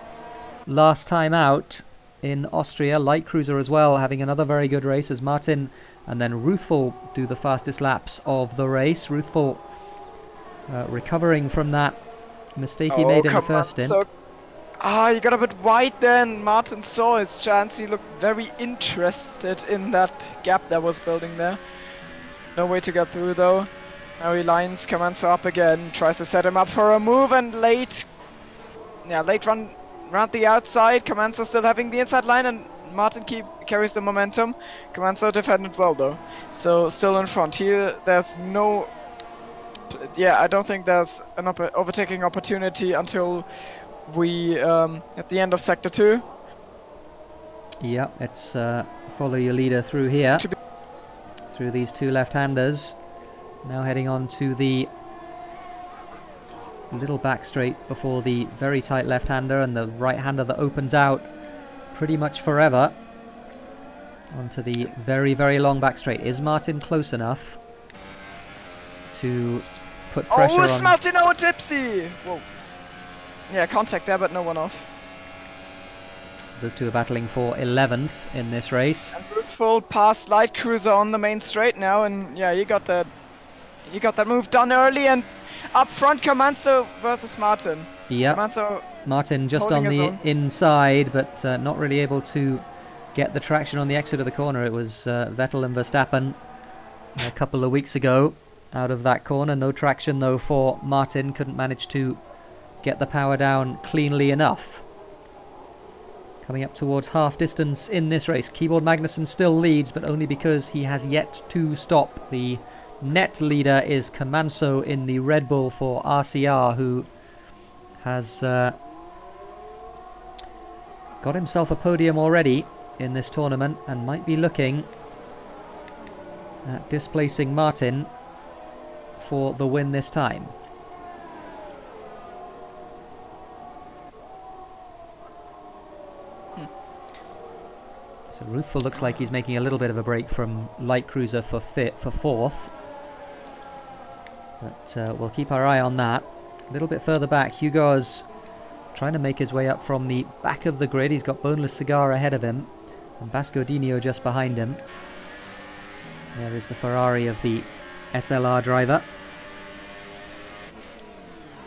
last time out in Austria. Light Cruiser as well, having another very good race as Martin and then Ruthful do the fastest laps of the race. Ruthful recovering from that mistake he made in the first stint. He got a bit wide then. Martin saw his chance. He looked very interested in that gap that was building there. No way to get through though. Now he lines Kamanso up again, tries to set him up for a move, and late run around the outside. Kamanso still having the inside line, and Martin carries the momentum. Kamanso defended well though, so still in front. Here there's no... I don't think there's an overtaking opportunity until we at the end of sector 2. Yeah, let's follow your leader through here, through these 2 left-handers. Now heading on to the little back straight before the very tight left-hander and the right-hander that opens out pretty much forever onto the very, very long back straight. Is Martin close enough to put pressure on? Oh, Martin, oh, Tipsy! Whoa. Yeah, contact there, but no one off. So those two are battling for 11th in this race. And Ruthful past Light Cruiser on the main straight now, and yeah, you got that move done early, and up front, Comanzo versus Martin. Yeah, Martin just on the inside, but not really able to get the traction on the exit of the corner. It was Vettel and Verstappen a couple of weeks ago out of that corner. No traction though for Martin. Couldn't manage to get the power down cleanly enough. Coming up towards half distance in this race. Keyboard Magnussen still leads, but only because he has yet to stop. The net leader is Comanzo in the Red Bull for RCR, who has got himself a podium already in this tournament and might be looking at displacing Martin for the win this time. So Ruthful looks like he's making a little bit of a break from Light Cruiser for fourth. But we'll keep our eye on that. A little bit further back, Hugo's trying to make his way up from the back of the grid. He's got Boneless Cigar ahead of him, and Bascodinho just behind him. There is the Ferrari of the SLR driver.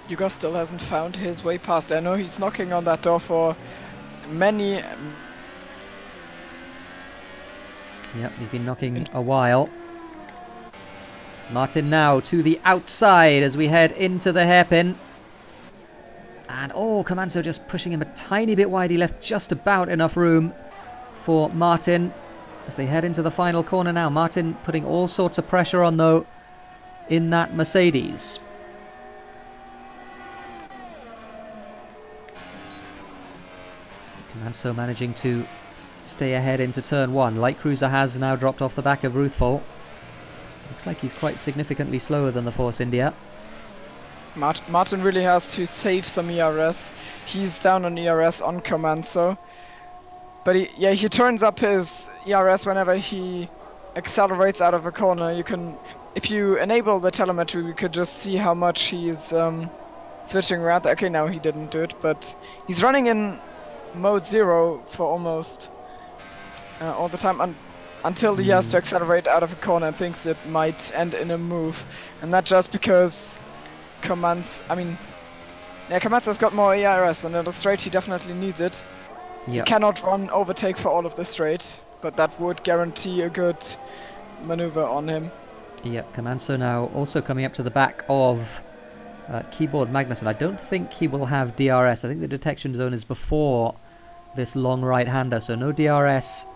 Hugo still hasn't found his way past. I know he's knocking on that door for many... Yep, he's been knocking a while. Martin now to the outside as we head into the hairpin. And oh, Comanzo just pushing him a tiny bit wide. He left just about enough room for Martin as they head into the final corner now. Martin putting all sorts of pressure on though in that Mercedes. Comanzo managing to stay ahead into turn one. Light Cruiser has now dropped off the back of Ruthful. Looks like he's quite significantly slower than the Force India. Martin really has to save some ERS. He's down on ERS on Comanzo. But he turns up his ERS whenever he accelerates out of a corner. You can, if you enable the telemetry, we could just see how much he's switching around. Okay, now he didn't do it, but he's running in mode 0 for almost all the time until he has to accelerate out of a corner and thinks it might end in a move. And not just because Comanzo's got more ERS, and in the straight he definitely needs it. Yep. He cannot run overtake for all of the straight, but that would guarantee a good maneuver on him. Yep, Comanzo now also coming up to the back of Keyboard Magnussen. I don't think he will have DRS. I think the detection zone is before this long right-hander, so no DRS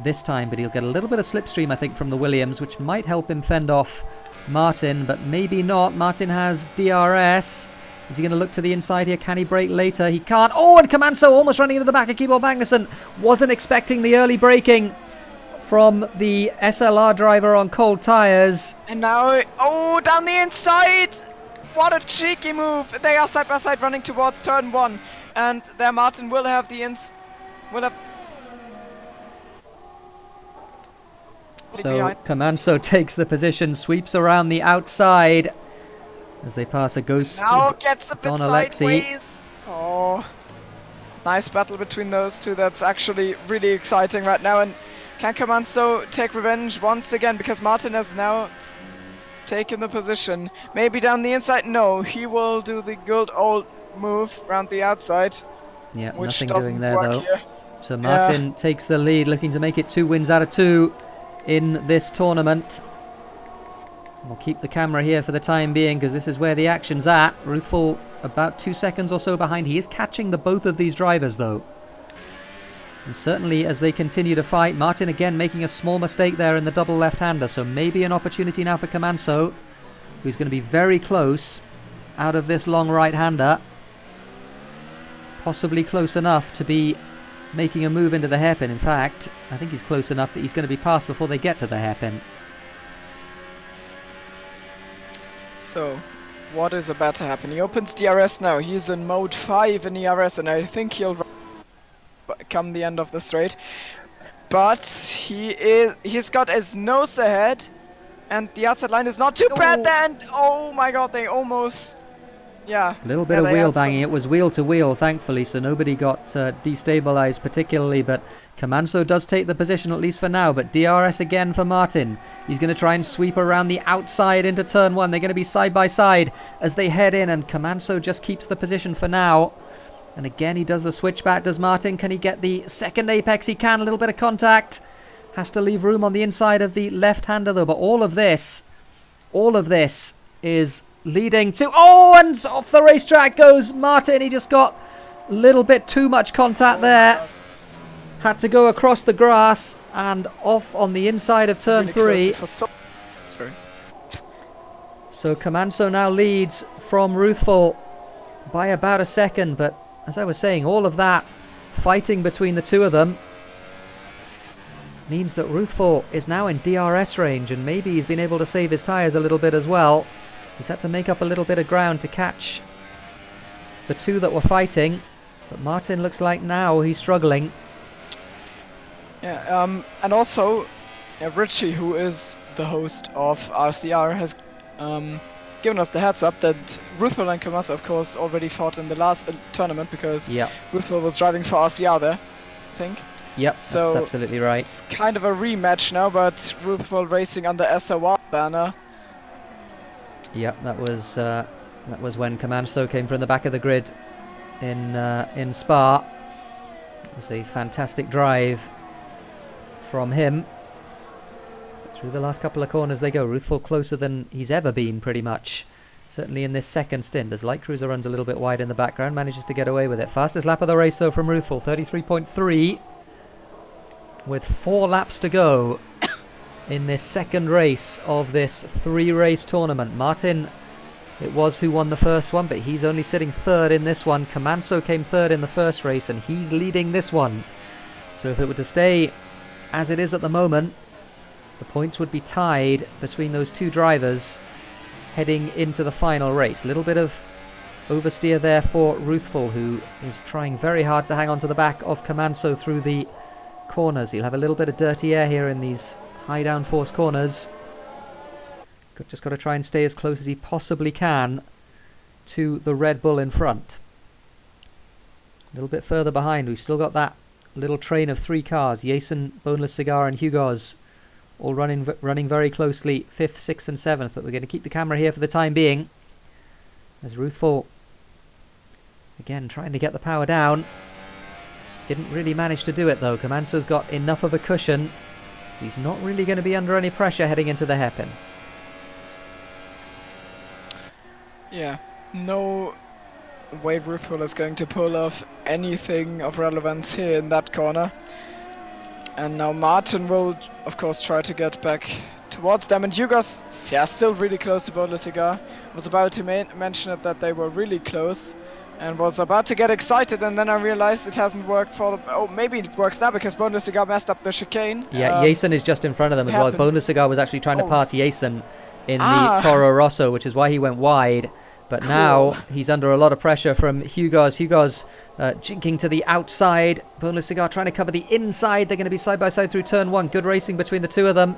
this time, but he'll get a little bit of slipstream, I think, from the Williams, which might help him fend off Martin, but maybe not. Martin has DRS. Is he going to look to the inside here? Can he brake later? He can't. Oh, and Comanzo almost running into the back of Keyboard Magnussen. Wasn't expecting the early braking from the SLR driver on cold tyres. And now, oh, down the inside! What a cheeky move! They are side by side running towards turn 1, and there Martin will have the So Comanzo takes the position, sweeps around the outside as they pass a ghost. Now gets a bit sideways. Oh, nice battle between those two. That's actually really exciting right now. And can Comanzo take revenge once again? Because Martin has now taken the position. Maybe down the inside. No, he will do the good old move around the outside. Yeah, which nothing doesn't doing there work though. Here. So Martin takes the lead, looking to make it 2 wins out of 2 in this tournament. We'll keep the camera here for the time being because this is where the action's at. Ruthful about 2 seconds or so behind. He is catching the both of these drivers though. And certainly as they continue to fight, Martin again making a small mistake there in the double left-hander. So maybe an opportunity now for Comanzo, who's going to be very close out of this long right-hander. Possibly close enough to be making a move into the hairpin. In fact, I think he's close enough that he's going to be passed before they get to the hairpin. So, what is about to happen. He opens DRS now. He's in mode 5 in ERS, and I think he'll come the end of the straight. But he's got his nose ahead, and the outside line is not too bad then. Oh my god, they almost... Yeah. A little bit of wheel banging. It was wheel to wheel, thankfully, so nobody got destabilized particularly, but Kamanso does take the position, at least for now, but DRS again for Martin. He's going to try and sweep around the outside into turn 1. They're going to be side by side as they head in, and Kamanso just keeps the position for now. And again, he does the switchback, does Martin. Can he get the second apex? He can. A little bit of contact. Has to leave room on the inside of the left-hander, though. But all of this is leading to... Oh, and off the racetrack goes Martin. He just got a little bit too much contact there. Had to go across the grass and off on the inside of turn 3. Sorry. So Kamanso now leads from Ruthful by about a second, but as I was saying, all of that fighting between the two of them means that Ruthful is now in DRS range, and maybe he's been able to save his tyres a little bit as well. He's had to make up a little bit of ground to catch the two that were fighting, but Martin looks like now he's struggling. Yeah, and also Richie, who is the host of RCR, has given us the heads up that Ruthful and Kamanso, of course, already fought in the last tournament, because Ruthful was driving for RCR there, I think. Yep, so that's absolutely right. It's kind of a rematch now, but Ruthful racing under SOR banner. Yep, that was when Kamanso came from the back of the grid in Spa. It was a fantastic drive from him. Through the last couple of corners they go. Ruthful closer than he's ever been, pretty much. Certainly in this second stint, as Light Cruiser runs a little bit wide in the background, manages to get away with it. Fastest lap of the race, though, from Ruthful, 33.3, with 4 laps to go in this second race of this 3-race tournament. Martin, it was who won the first one, but he's only sitting 3rd in this one. Kamanso came 3rd in the first race, and he's leading this one. So if it were to stay as it is at the moment, the points would be tied between those two drivers heading into the final race. A little bit of oversteer there for Ruthful, who is trying very hard to hang on to the back of Kamanso through the corners. He'll have a little bit of dirty air here in these high downforce corners. Just got to try and stay as close as he possibly can to the Red Bull in front. A little bit further behind, we've still got that little train of 3 cars. Jason, Boneless Cigar and Hugos all running very closely, 5th, 6th and 7th, but we're going to keep the camera here for the time being, as Ruthful again trying to get the power down. Didn't really manage to do it though. Kamanso's got enough of a cushion. He's not really going to be under any pressure heading into the hairpin. Yeah, no way Ruthful is going to pull off anything of relevance here in that corner. And now Martin will, of course, try to get back towards them. And Hugos, yeah, still really close to Bundesliga. Was about to mention it, that they were really close. And was about to get excited, and then I realized it hasn't worked for them. Oh, maybe it works now, because Bundesliga messed up the chicane. Yeah, Jason is just in front of them as well. Bundesliga was actually trying to pass Jason in the Toro Rosso, which is why he went wide. But now he's under a lot of pressure from Hugos. Hugos jinking to the outside. Bundesliga trying to cover the inside. They're going to be side by side through turn 1. Good racing between the two of them.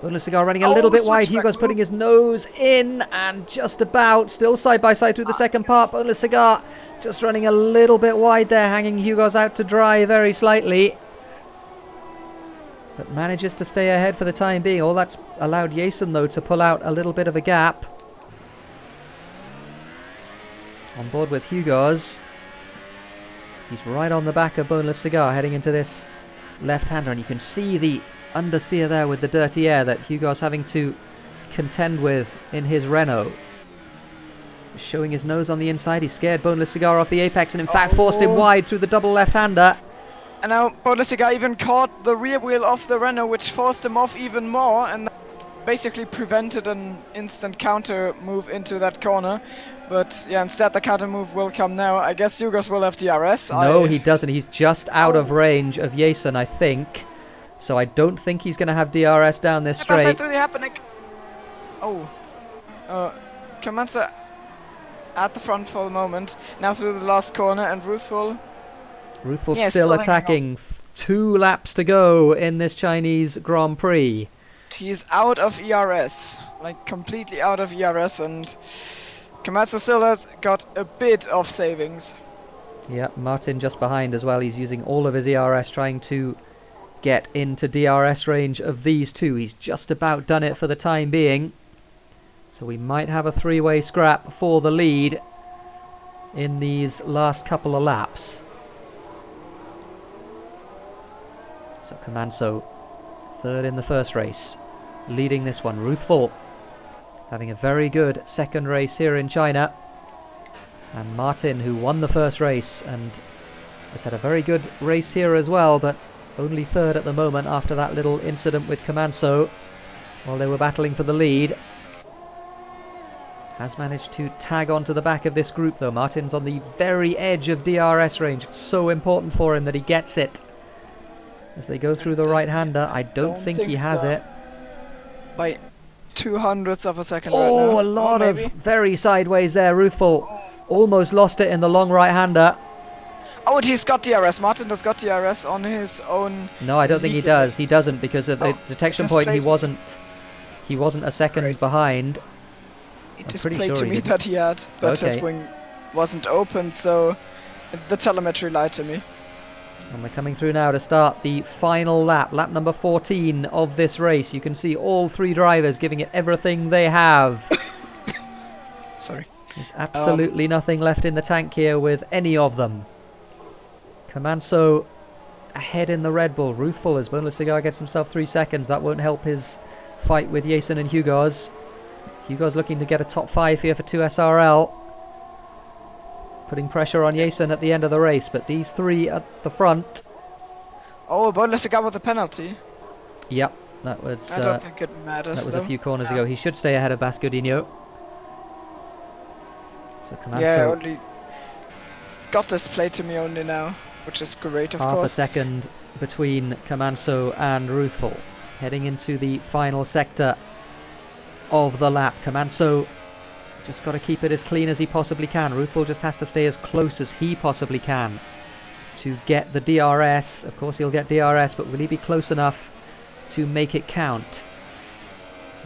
Bundesliga running a little bit wide. Hugos putting his nose in, and just about still side by side through the second part. Bundesliga just running a little bit wide there, hanging Hugos out to dry very slightly, but manages to stay ahead for the time being. All that's allowed Jason though to pull out a little bit of a gap. On board with Hugos. He's right on the back of Boneless Cigar heading into this left-hander, and you can see the understeer there with the dirty air that Hugos having to contend with in his Renault. Showing his nose on the inside. He scared Boneless Cigar off the apex, and in fact forced him wide through the double left-hander. And now Boneless Cigar even caught the rear wheel of the Renault, which forced him off even more, and basically prevented an instant counter move into that corner. But yeah, instead the counter move will come now. I guess Hugos will have DRS. No, he doesn't. He's just out of range of Jason, I think. So I don't think he's going to have DRS down this straight. Oh. Kamanso at the front for the moment. Now through the last corner, and Ruthful Ruthful Yeah, still still hanging on. attacking. 2 laps to go in this Chinese Grand Prix. He's out of ERS, like completely out of ERS, and Komatsu still has got a bit of savings. Yeah, Martin just behind as well. He's using all of his ERS trying to get into DRS range of these two. He's just about done it for the time being. So we might have a 3-way scrap for the lead in these last couple of laps. So Komatsu, third in the first race, leading this one. Ruthful having a very good second race here in China. And Martin, who won the first race and has had a very good race here as well, but only third at the moment after that little incident with Komatsu while they were battling for the lead. Has managed to tag onto the back of this group though. Martin's on the very edge of DRS range. It's so important for him that he gets it. As they go through the right-hander, I don't think he has so. it. By 200ths of a second right Oh, now. a lot of maybe? very sideways there. Ruthful almost lost it in the long right-hander. Oh, and he's got DRS. Martin has got DRS on his own. No, I don't think he legal does. race. He doesn't because at the Oh, detection it point he displays- wasn't a second Great. behind. It I'm displayed pretty sure to he me didn't. that he had, but his Okay. wing wasn't open, so the telemetry lied to me. And we're coming through now to start the final lap, lap number 14 of this race. You can see all 3 drivers giving it everything they have. Sorry. There's absolutely nothing left in the tank here with any of them. Komatsu ahead in the Red Bull. Ruthful as Boneless Cigar gets himself 3 seconds. That won't help his fight with Jason and Hugo's. Hugo's looking to get a top 5 here for 2SRL. Putting pressure on Jason at the end of the race, but these 3 at the front. Oh, Boneless Cigar with a penalty. Yep, that was I don't think it matters. that was a though. few corners Yeah. ago. He should stay ahead of Bascodino. So Komatsu Yeah, only got this play to me only now, which is great, of half a course. second between Komatsu and Ruthful. Heading into the final sector of the lap. Komatsu just got to keep it as clean as he possibly can. Ruthful just has to stay as close as he possibly can to get the DRS. Of course he'll get DRS, but will he be close enough to make it count?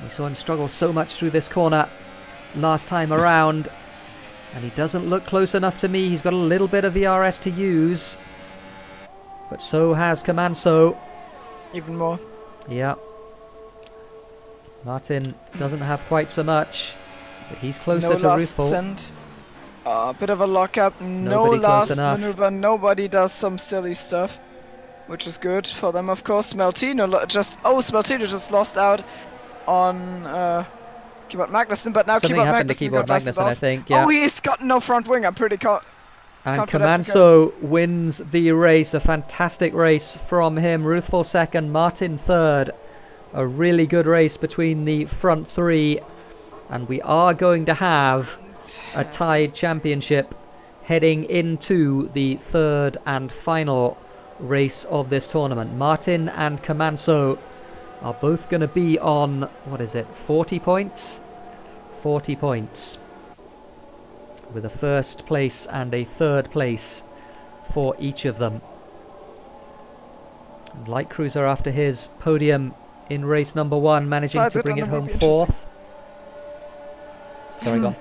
We saw him struggle so much through this corner last time around, and he doesn't look close enough to me. He's got a little bit of ERS to use, but so has Komatsu. Even more. Yeah. Martin doesn't have quite so much, but he's closer No to last Ruthful. descent. Bit of a lockup. No Nobody close last enough. maneuver. Nobody does some silly stuff, which is good for them, of course. Smeltino just lost out on Keyboard Magnussen, but now Something Keyboard happened to Magnussen Keyboard got just Magnussen, I above. think. Yeah. Oh, he's got no front wing. I'm pretty And confident Komatsu wins the race. A fantastic race from him. Ruthful second, Martin third. A really good race between the front 3. And we are going to have a tied championship heading into the third and final race of this tournament. Martin and Komatsu are both going to be on, what is it, 40 points? 40 points. With a first place and a third place for each of them. And Light Cruiser, after his podium in race number 1, managing Besides to it, bring and it it will home be interesting. 4th. Sorry, go on.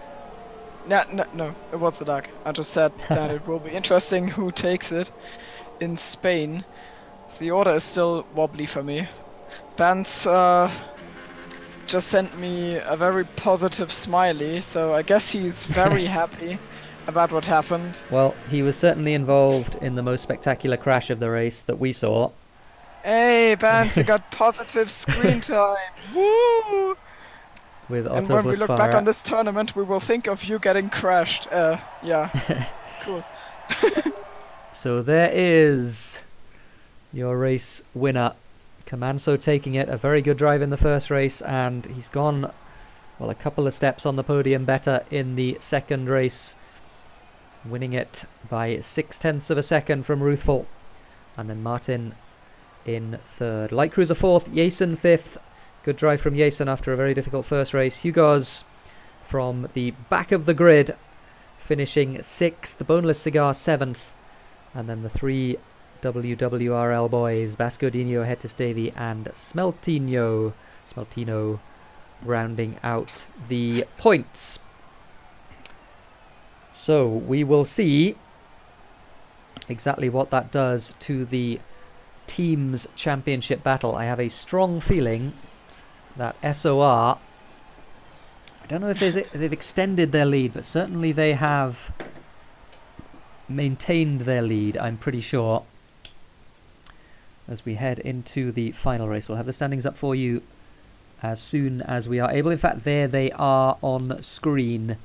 Yeah, no, it was the duck. I just said that it will be interesting who takes it in Spain. The order is still wobbly for me. Vance just sent me a very positive smiley, so I guess he's very happy about what happened. Well, he was certainly involved in the most spectacular crash of the race that we saw. Hey, Vance, you got positive screen time. Woo! With And Otto when we look back Busfahrer. on this tournament, we will think of you getting crashed. Yeah. Cool. So there is your race winner. Komatsu taking it. A very good drive in the first race, and he's gone, well, a couple of steps on the podium better in the second race, winning it by 0.6 of a second from Ruthful. And then Martin in third. Light Cruiser fourth, Jason fifth. Good drive from Jason after a very difficult first race. Hugo's from the back of the grid finishing 6th, the Boneless Cigar 7th, and then the 3 WWRL boys, Bascodinho, Hetastavy, and Smeltino rounding out the points. So we will see exactly what that does to the teams championship battle. I have a strong feeling that SOR, I don't know if they've extended their lead, but certainly they have maintained their lead, I'm pretty sure. As we head into the final race, we'll have the standings up for you as soon as we are able. In fact, there they are on screen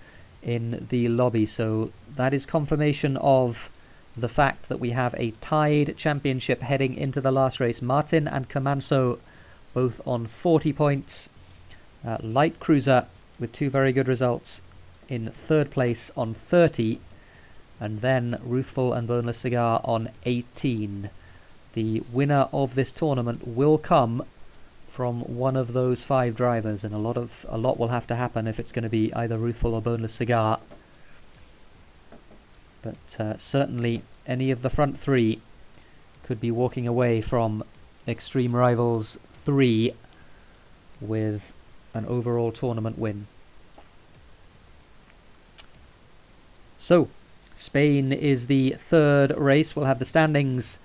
in the lobby. So that is confirmation of the fact that we have a tied championship heading into the last race. Martin and Camanso both on 40 points. Light Cruiser with 2 very good results in 3rd place on 30. And then Ruthful and Boneless Cigar on 18. The winner of this tournament will come from one of those 5 drivers, and a lot will have to happen if it's going to be either Ruthful or Boneless Cigar. But certainly any of the front 3 could be walking away from Extreme Rivals 3 with an overall tournament win. So, Spain is the 3rd race. We'll have the standings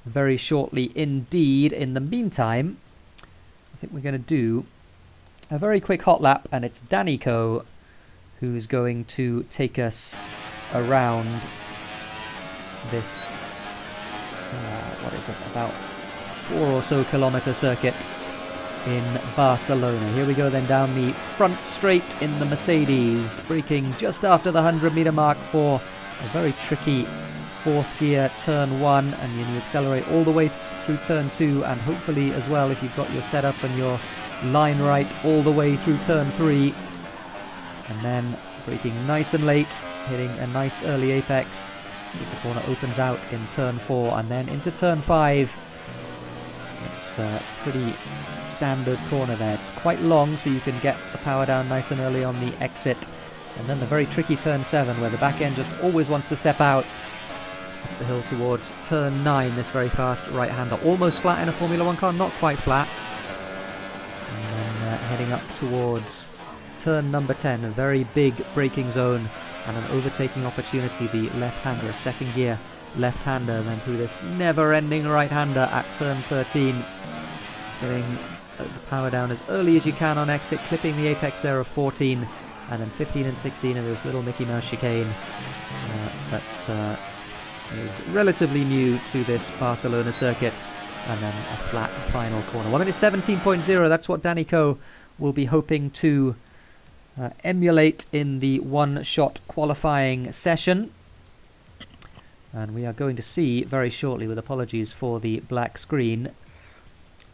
very shortly indeed. In the meantime, I think we're going to do a very quick hot lap, and it's Danico who's going to take us around this, what is it, about 4 or so kilometre circuit in Barcelona. Here we go then down the front straight in the Mercedes, braking just after the 100-metre mark for a very tricky 4th gear turn 1, and you accelerate all the way through turn 2, and hopefully as well, if you've got your setup and your line right, all the way through turn 3, and then braking nice and late, hitting a nice early apex as the corner opens out in turn 4, and then into turn 5. It's a pretty standard corner there. It's quite long, so you can get the power down nice and early on the exit, and then the very tricky turn 7 where the back end just always wants to step out up the hill towards turn 9, this very fast right-hander. Almost flat in a Formula 1 car, not quite flat. And then heading up towards turn number 10, a very big braking zone and an overtaking opportunity. The left-hander, a 2nd gear left-hander, then through this never-ending right-hander at turn 13. Getting the power down as early as you can on exit, clipping the apex there of 14, and then 15 and 16 of this little Mickey Mouse chicane that is relatively new to this Barcelona circuit, and then a flat final corner. 1 minute 17.0, that's what Danico will be hoping to emulate in the one-shot qualifying session. And we are going to see very shortly, with apologies for the black screen,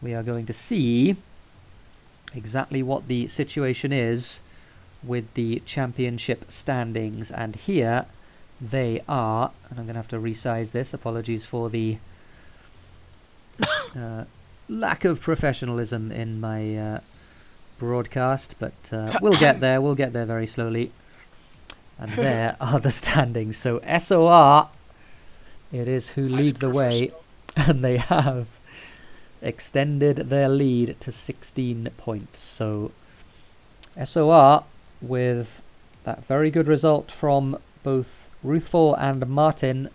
we are going to see exactly what the situation is with the championship standings. And here they are, and I'm going to have to resize this. Apologies for the lack of professionalism in my broadcast, but we'll get there. We'll get there very slowly. And there are the standings. So SOR, it is who lead the way, and they have extended their lead to 16 points. So SOR, with that very good result from both Ruthful and Martin,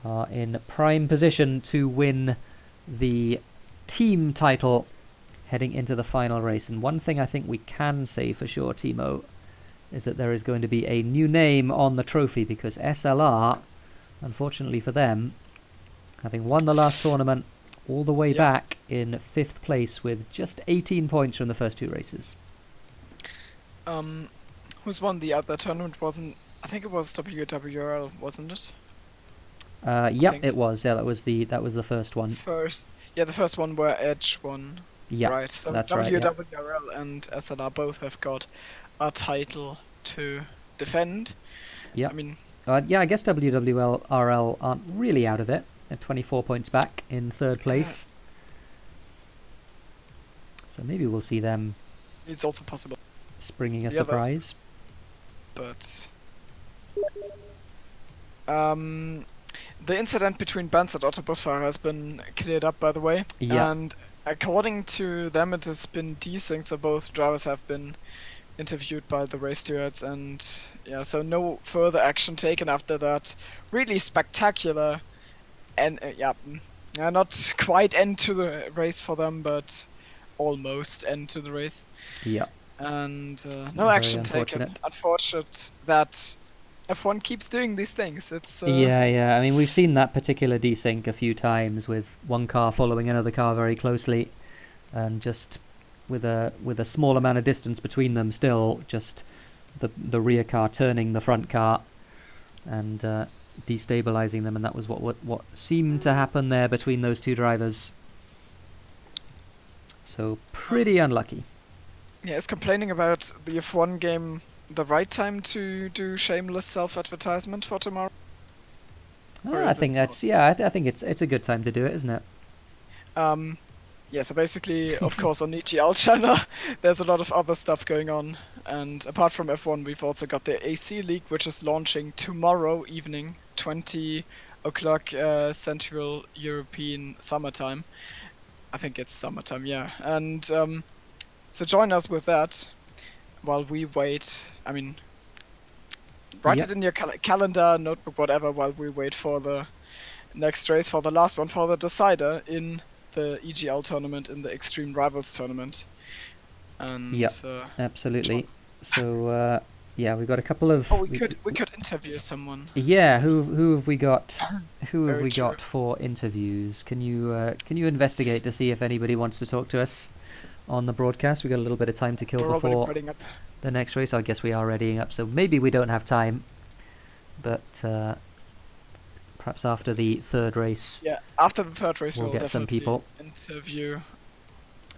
are in prime position to win the team title heading into the final race. And one thing I think we can say for sure, Thimo, is that there is going to be a new name on the trophy, because SLR, unfortunately for them, having won the last tournament all the way back in 5th place with just 18 points from the first 2 races. Who's won the other tournament? I think it was WWRL, wasn't it? Yep, it was. Yeah, that was the first one. The first one where Edge won. Yeah, right. So that's WWRL and SLR both have got a title to defend. Yeah. I mean, I guess WWRL aren't really out of it. They're 24 points back in 3rd place. So maybe we'll see them. It's also possible. Springing a surprise. but the incident between Benz and Otto Busfahrer has been cleared up, by the way. Yeah. And according to them, it has been desynced, so both drivers have been interviewed by the race stewards, and yeah, so no further action taken after that really spectacular and not quite end to the race for them, but almost end to the race. Yeah. And no Very action taken. unfortunate. Unfortunate that F1 keeps doing these things. It's Yeah. I mean, we've seen that particular desync a few times with one car following another car very closely, and just with a small amount of distance between them, still just the rear car turning the front car and destabilizing them, and that was what seemed to happen there between those two drivers. So pretty unlucky. Yeah, is complaining about the F1 game the right time to do shameless self-advertisement for tomorrow? I think that's I think it's a good time to do it, isn't it? Yeah, so basically, of course, on EGL channel, there's a lot of other stuff going on. And apart from F1, we've also got the AC League, which is launching tomorrow evening, 20 o'clock Central European summertime. I think it's summertime, yeah. And so join us with that while we wait. I mean, write it in your calendar, notebook, whatever, while we wait for the next race, for the last one, for the decider in the EGL tournament, in the Extreme Rivals tournament. And absolutely. So we've got a couple of. Oh, we could interview someone. Yeah, who have we got? Who have we got for interviews? Can you investigate to see if anybody wants to talk to us on the broadcast? We got a little bit of time to kill before the next race. I guess we are readying up, so maybe we don't have time, but perhaps after the third race. Yeah, after the third race, we'll get some people. Interview.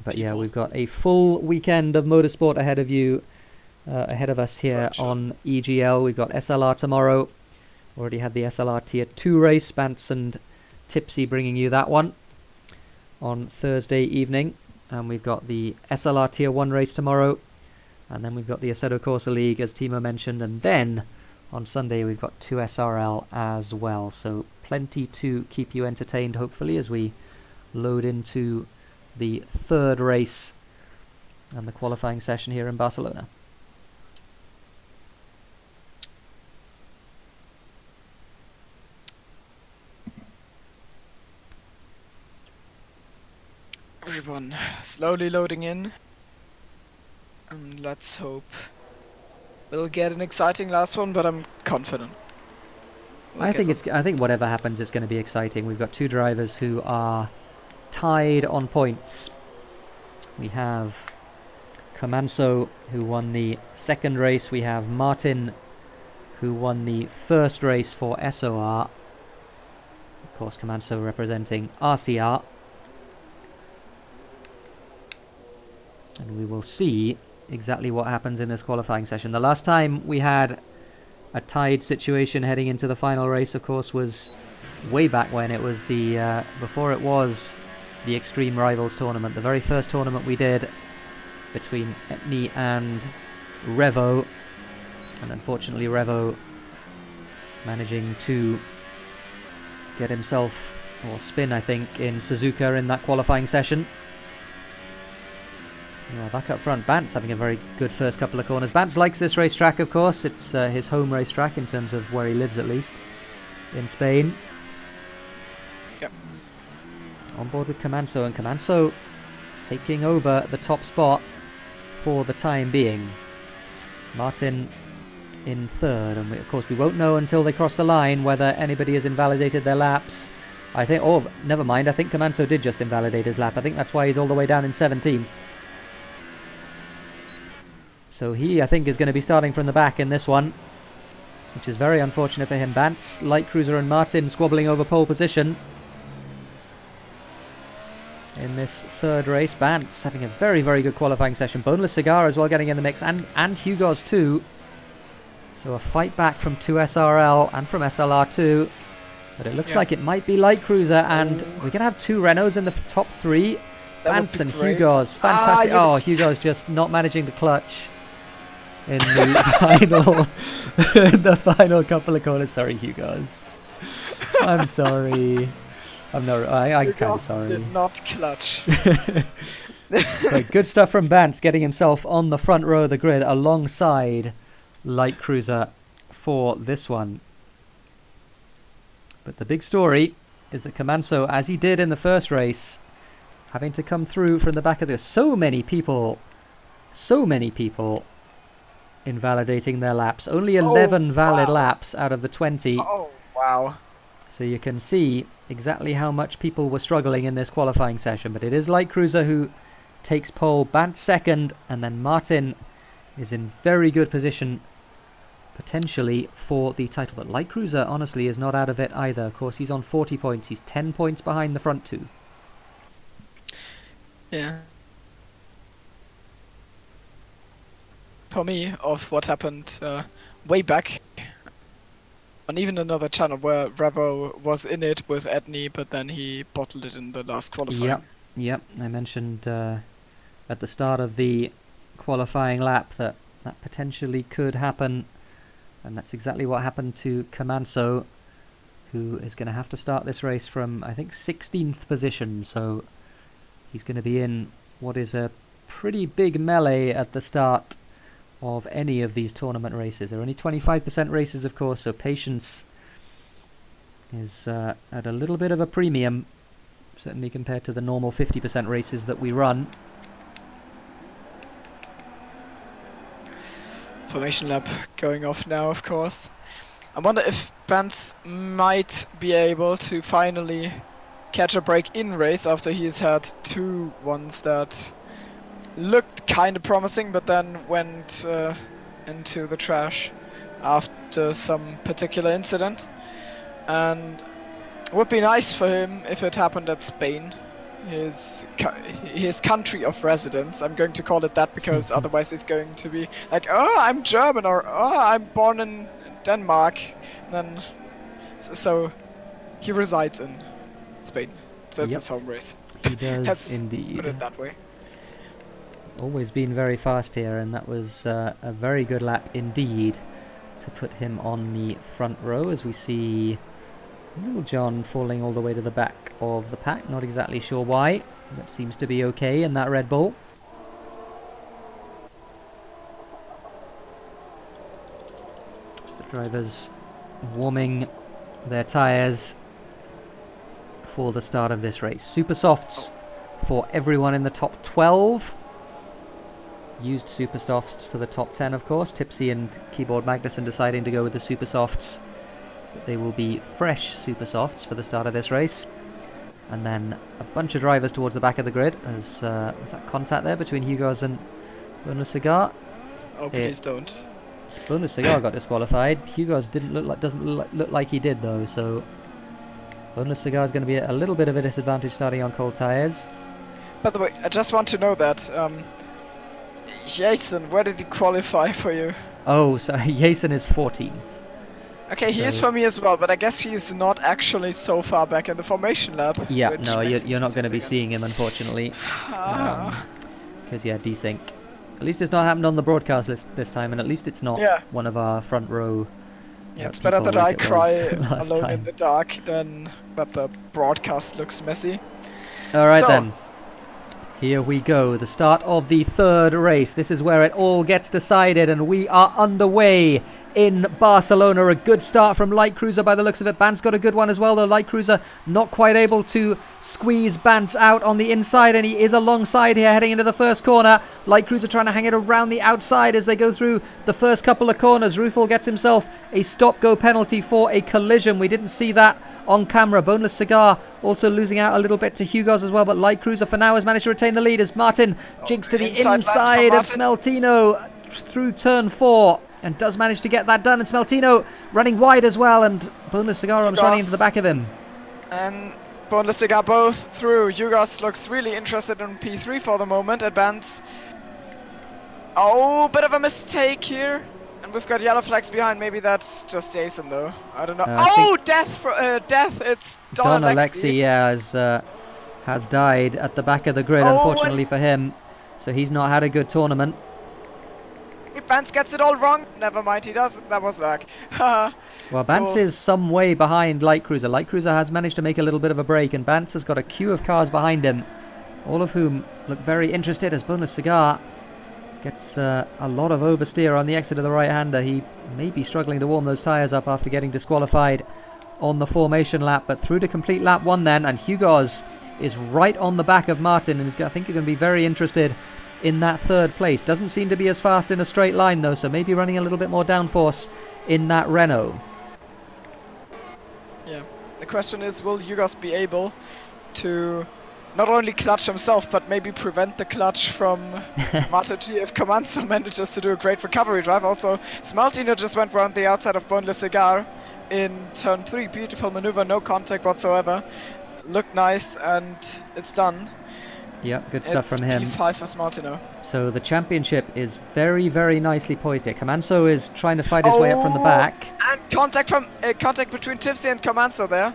But yeah, we've got a full weekend of motorsport ahead of us here on EGL. We've got SLR tomorrow. Already had the SLR Tier 2 race. Bants and Tipsy bringing you that one on Thursday evening. And we've got the SLR Tier 1 race tomorrow. And then we've got the Assetto Corsa League, as Thimo mentioned. And then on Sunday, we've got 2 SRL as well. So plenty to keep you entertained, hopefully, as we load into the third race and the qualifying session here in Barcelona. Everyone slowly loading in, and let's hope we'll get an exciting last one, but I'm confident. I think whatever happens, it's going to be exciting. We've got 2 drivers who are tied on points. We have Comanso, who won the second race. We have Martin, who won the first race for SOR. Of course, Comanso representing RCR. And we will see exactly what happens in this qualifying session. The last time we had a tied situation heading into the final race, of course, was way back when. It was the before it was the Extreme Rivals tournament, the very first tournament we did between Etni and Revo, and unfortunately Revo managing to get himself, or spin I think, in Suzuka in that qualifying session. Yeah, back up front, Bants having a very good first couple of corners. Bants likes this racetrack, of course. It's his home racetrack in terms of where he lives, at least, in Spain. Yep. On board with Comanso, and Comanso taking over the top spot for the time being. Martin in third, and of course we won't know until they cross the line whether anybody has invalidated their laps. I think, oh, never mind, I think Comanso did just invalidate his lap. I think that's why he's all the way down in 17th. So he, I think, is going to be starting from the back in this one, which is very unfortunate for him. Bants, Light Cruiser and Martin squabbling over pole position in this third race. Bants having a very, very good qualifying session. Boneless Cigar as well getting in the mix, and Hugo's too. So a fight back from 2SRL and from SLR2. But it looks like it might be Light Cruiser, and we're going to have 2 Renaults in the top 3. Bants and Hugo's. Fantastic. Hugo's just not managing to clutch. in the final, the final couple of corners. Sorry, Hugos. I'm sorry. I'm kind of sorry. Did not clutch. But good stuff from Bance, getting himself on the front row of the grid alongside Light Cruiser for this one. But the big story is that Kamanso, as he did in the first race, having to come through from the back of the... So many people invalidating their laps. Only 11 valid laps out of the 20. Oh, wow. So you can see exactly how much people were struggling in this qualifying session. But it is Light Cruiser who takes pole, Bant second, and then Martin is in very good position potentially for the title. But Light Cruiser honestly is not out of it either. Of course, he's on 40 points. He's 10 points behind the front two. Yeah. For me, of what happened way back on even another channel where Revo was in it with Edney, but then he bottled it in the last qualifying. Yep. I mentioned at the start of the qualifying lap that potentially could happen, and that's exactly what happened to Kamanso, who is going to have to start this race from, I think, 16th position. So he's going to be in what is a pretty big melee at the start of any of these tournament races. They're only 25% races, of course, so patience is at a little bit of a premium, certainly compared to the normal 50% races that we run. Formation lap going off now, of course. I wonder if Bance might be able to finally catch a break in race after he's had two ones that looked kind of promising, but then went into the trash after some particular incident. And it would be nice for him if it happened at Spain, his country of residence. I'm going to call it that because otherwise it's going to be like, oh, I'm German, or oh, I'm born in Denmark. And then, so he resides in Spain, so it's his home race. He does Let's indeed. put it that way. Always been very fast here, and that was a very good lap indeed to put him on the front row, as we see Little John falling all the way to the back of the pack. Not exactly sure why, but seems to be okay in that Red Bull. The drivers warming their tyres for the start of this race. Super softs for everyone in the top 12. Used super softs for the top 10, of course. Tipsy and Keyboard Magnuson deciding to go with the super softs. But they will be fresh super softs for the start of this race. And then a bunch of drivers towards the back of the grid. Was that contact there between Hugos and Bonus Cigar? Oh, please don't. Bonus Cigar got disqualified. Hugos doesn't look like he did though. So Bonus Cigar is going to be a little bit of a disadvantage starting on cold tyres. By the way, I just want to know that Jason, where did he qualify for you? Oh, sorry, Jason is 14th. Okay, he is for me as well, but I guess he's not actually so far back in the formation lab. Yeah, no, you're not going to be seeing him, unfortunately. Because, desync. At least it's not happened on the broadcast this time, and at least it's not one of our front row. Yeah, it's better that I cry alone in the dark than that the broadcast looks messy. Alright then. Here we go, the start of the third race. This is where it all gets decided, and we are underway in Barcelona. A good start from Light Cruiser by the looks of it. Bant's got a good one as well, though. Light Cruiser not quite able to squeeze Bant out on the inside, and he is alongside here heading into the first corner. Light Cruiser trying to hang it around the outside as they go through the first couple of corners. Ruthel gets himself a stop-go penalty for a collision. We didn't see that on camera. Boneless Cigar also losing out a little bit to Hugos as well, but Light Cruiser for now has managed to retain the lead as Martin jinks to the inside of Smeltino through turn 4 and does manage to get that done, and Smeltino running wide as well, and Boneless Cigar almost running into the back of him. And Boneless Cigar both through. Hugos looks really interested in P3 for the moment. Advance. Oh, bit of a mistake here. And we've got yellow flags behind. Maybe that's just Jason, though. I don't know. Death! It's Don Alexi, has died at the back of the grid, unfortunately for him. So he's not had a good tournament. He Bance gets it all wrong. Never mind, he does. That was lag. Well, Bance is some way behind Light Cruiser. Light Cruiser has managed to make a little bit of a break, and Bance has got a queue of cars behind him, all of whom look very interested as Bonus Cigar gets a lot of oversteer on the exit of the right-hander. He may be struggling to warm those tyres up after getting disqualified on the formation lap, but through to complete lap 1 then, and Hugos is right on the back of Martin, and I think he's going to be very interested in that 3rd place. Doesn't seem to be as fast in a straight line though, so maybe running a little bit more downforce in that Renault. Yeah, the question is, will Hugos be able to not only clutch himself, but maybe prevent the clutch from Martin G if Comanzo manages to do a great recovery drive. Also, Smaltino just went round the outside of Boneless Cigar in turn 3. Beautiful maneuver, no contact whatsoever. Looked nice, and it's done. Yep, good stuff from him. P5 for Smaltino. So the championship is very, very nicely poised here. Comanzo is trying to fight his way up from the back. And contact between Tipsy and Comanzo there.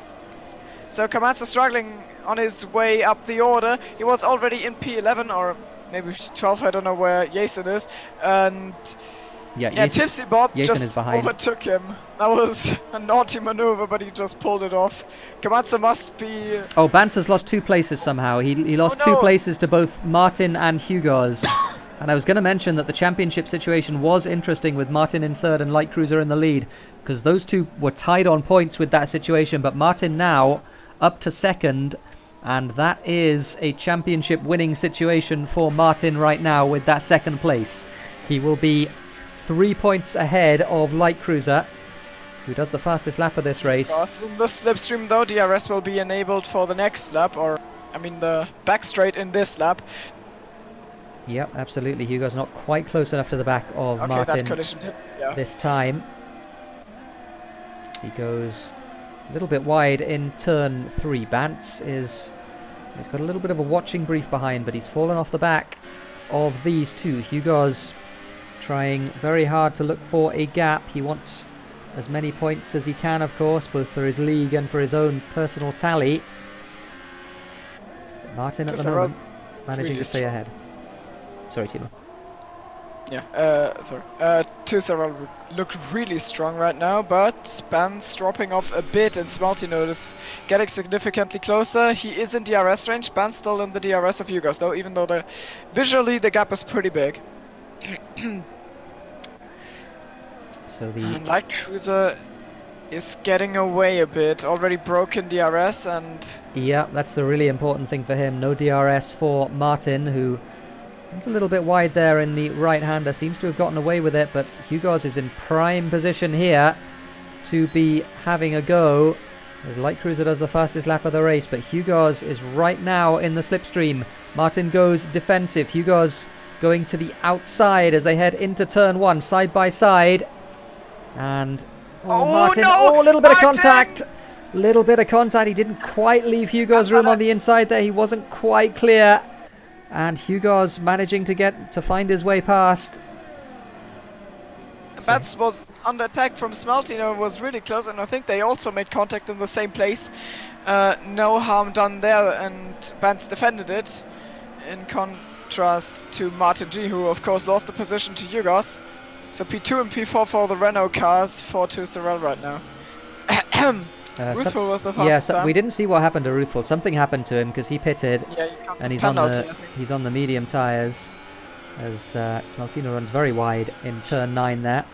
So Comanzo struggling on his way up the order. He was already in P11 or maybe 12. I don't know where Jason is. And yeah, TipsyBob just overtook him. That was a naughty maneuver, but he just pulled it off. Comanzo must be... Oh, Banter's lost 2 places somehow. He lost 2 places to both Martin and Hugos. And I was going to mention that the championship situation was interesting with Martin in 3rd and Light Cruiser in the lead, because those 2 were tied on points with that situation, but Martin now up to 2nd, and that is a championship winning situation for Martin right now with that 2nd place. He will be 3 points ahead of Light Cruiser, who does the fastest lap of this race. In the slipstream though, DRS will be enabled for the next lap, or I mean the back straight in this lap. Yep, absolutely. Hugo's not quite close enough to the back of Martin this time. He goes a little bit wide in turn 3. Bance he's got a little bit of a watching brief behind, but he's fallen off the back of these 2. Hugo's trying very hard to look for a gap. He wants as many points as he can, of course, both for his league and for his own personal tally. But Martin at the moment managing to stay ahead. Sorry, Timo. Yeah, sorry. Tusarel look really strong right now, but Spans dropping off a bit, and Smaltino is getting significantly closer. He is in DRS range. Spans still in the DRS of Hugos, though, even though visually the gap is pretty big. So the Light Cruiser is getting away a bit. Already broken DRS, and yeah, that's the really important thing for him. No DRS for Martin, who is a little bit wide there in the right-hander. Seems to have gotten away with it, but Hugos is in prime position here to be having a go, as Light Cruiser does the fastest lap of the race. But Hugos is right now in the slipstream. Martin goes defensive. Hugos going to the outside as they head into turn 1, side by side. And Martin, a little bit of contact. Little bit of contact. He didn't quite leave Hugo's room on the inside there. He wasn't quite clear. And Hugo's managing to find his way past. Bats was under attack from Smaltino, was really close, and I think they also made contact in the same place. No harm done there, and Bats defended it. In contrast to Martin G, who of course lost the position to Hugos. So P2 and P4 for the Renault cars for Tusarel right now. Ruthful was the fastest time. We didn't see what happened to Ruthful. Something happened to him because he pitted, and he's on the medium tyres as Smaltino runs very wide in turn 9 there.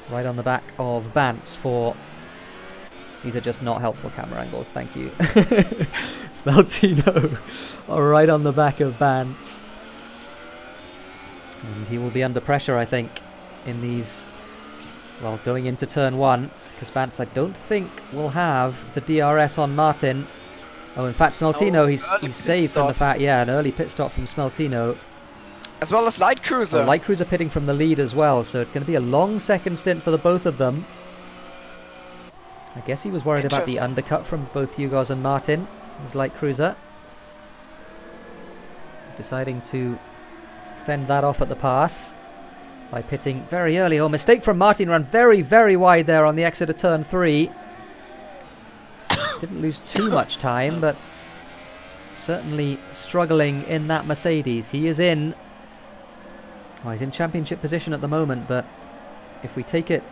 Right on the back of Bance for... These are just not helpful camera angles, thank you. Smaltino right on the back of Bance. And he will be under pressure, I think, in these... Well, going into turn 1. Because Bance, I don't think, will have the DRS on Martin. Oh, in fact, Smaltino, he's saved from the fact... Yeah, an early pit stop from Smaltino. As well as Light Cruiser. Oh, Light Cruiser pitting from the lead as well, so it's going to be a long second stint for the both of them. I guess he was worried about the undercut from both Hugos and Martin, as Light Cruiser. Deciding to fend that off at the pass by pitting very early. Oh, mistake from Martin, ran very, very wide there on the exit of turn 3. Didn't lose too much time, but certainly struggling in that Mercedes. He is in Well, he's in championship position at the moment, but if we take it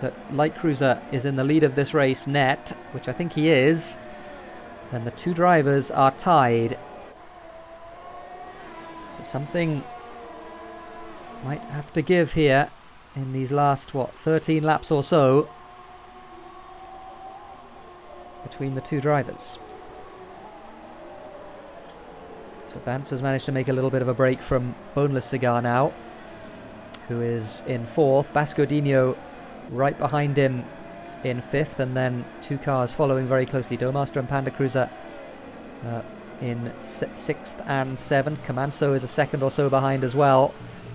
that Light Cruiser is in the lead of this race net, which I think he is, then the two drivers are tied. So something might have to give here in these last, 13 laps or so between the two drivers. So Bance has managed to make a little bit of a break from Boneless Cigar now, who is in 4th. Bascodino right behind him in 5th, and then two cars following very closely. Doughmaster and Panda Cruiser in 6th and 7th. Camanso is a second or so behind as well,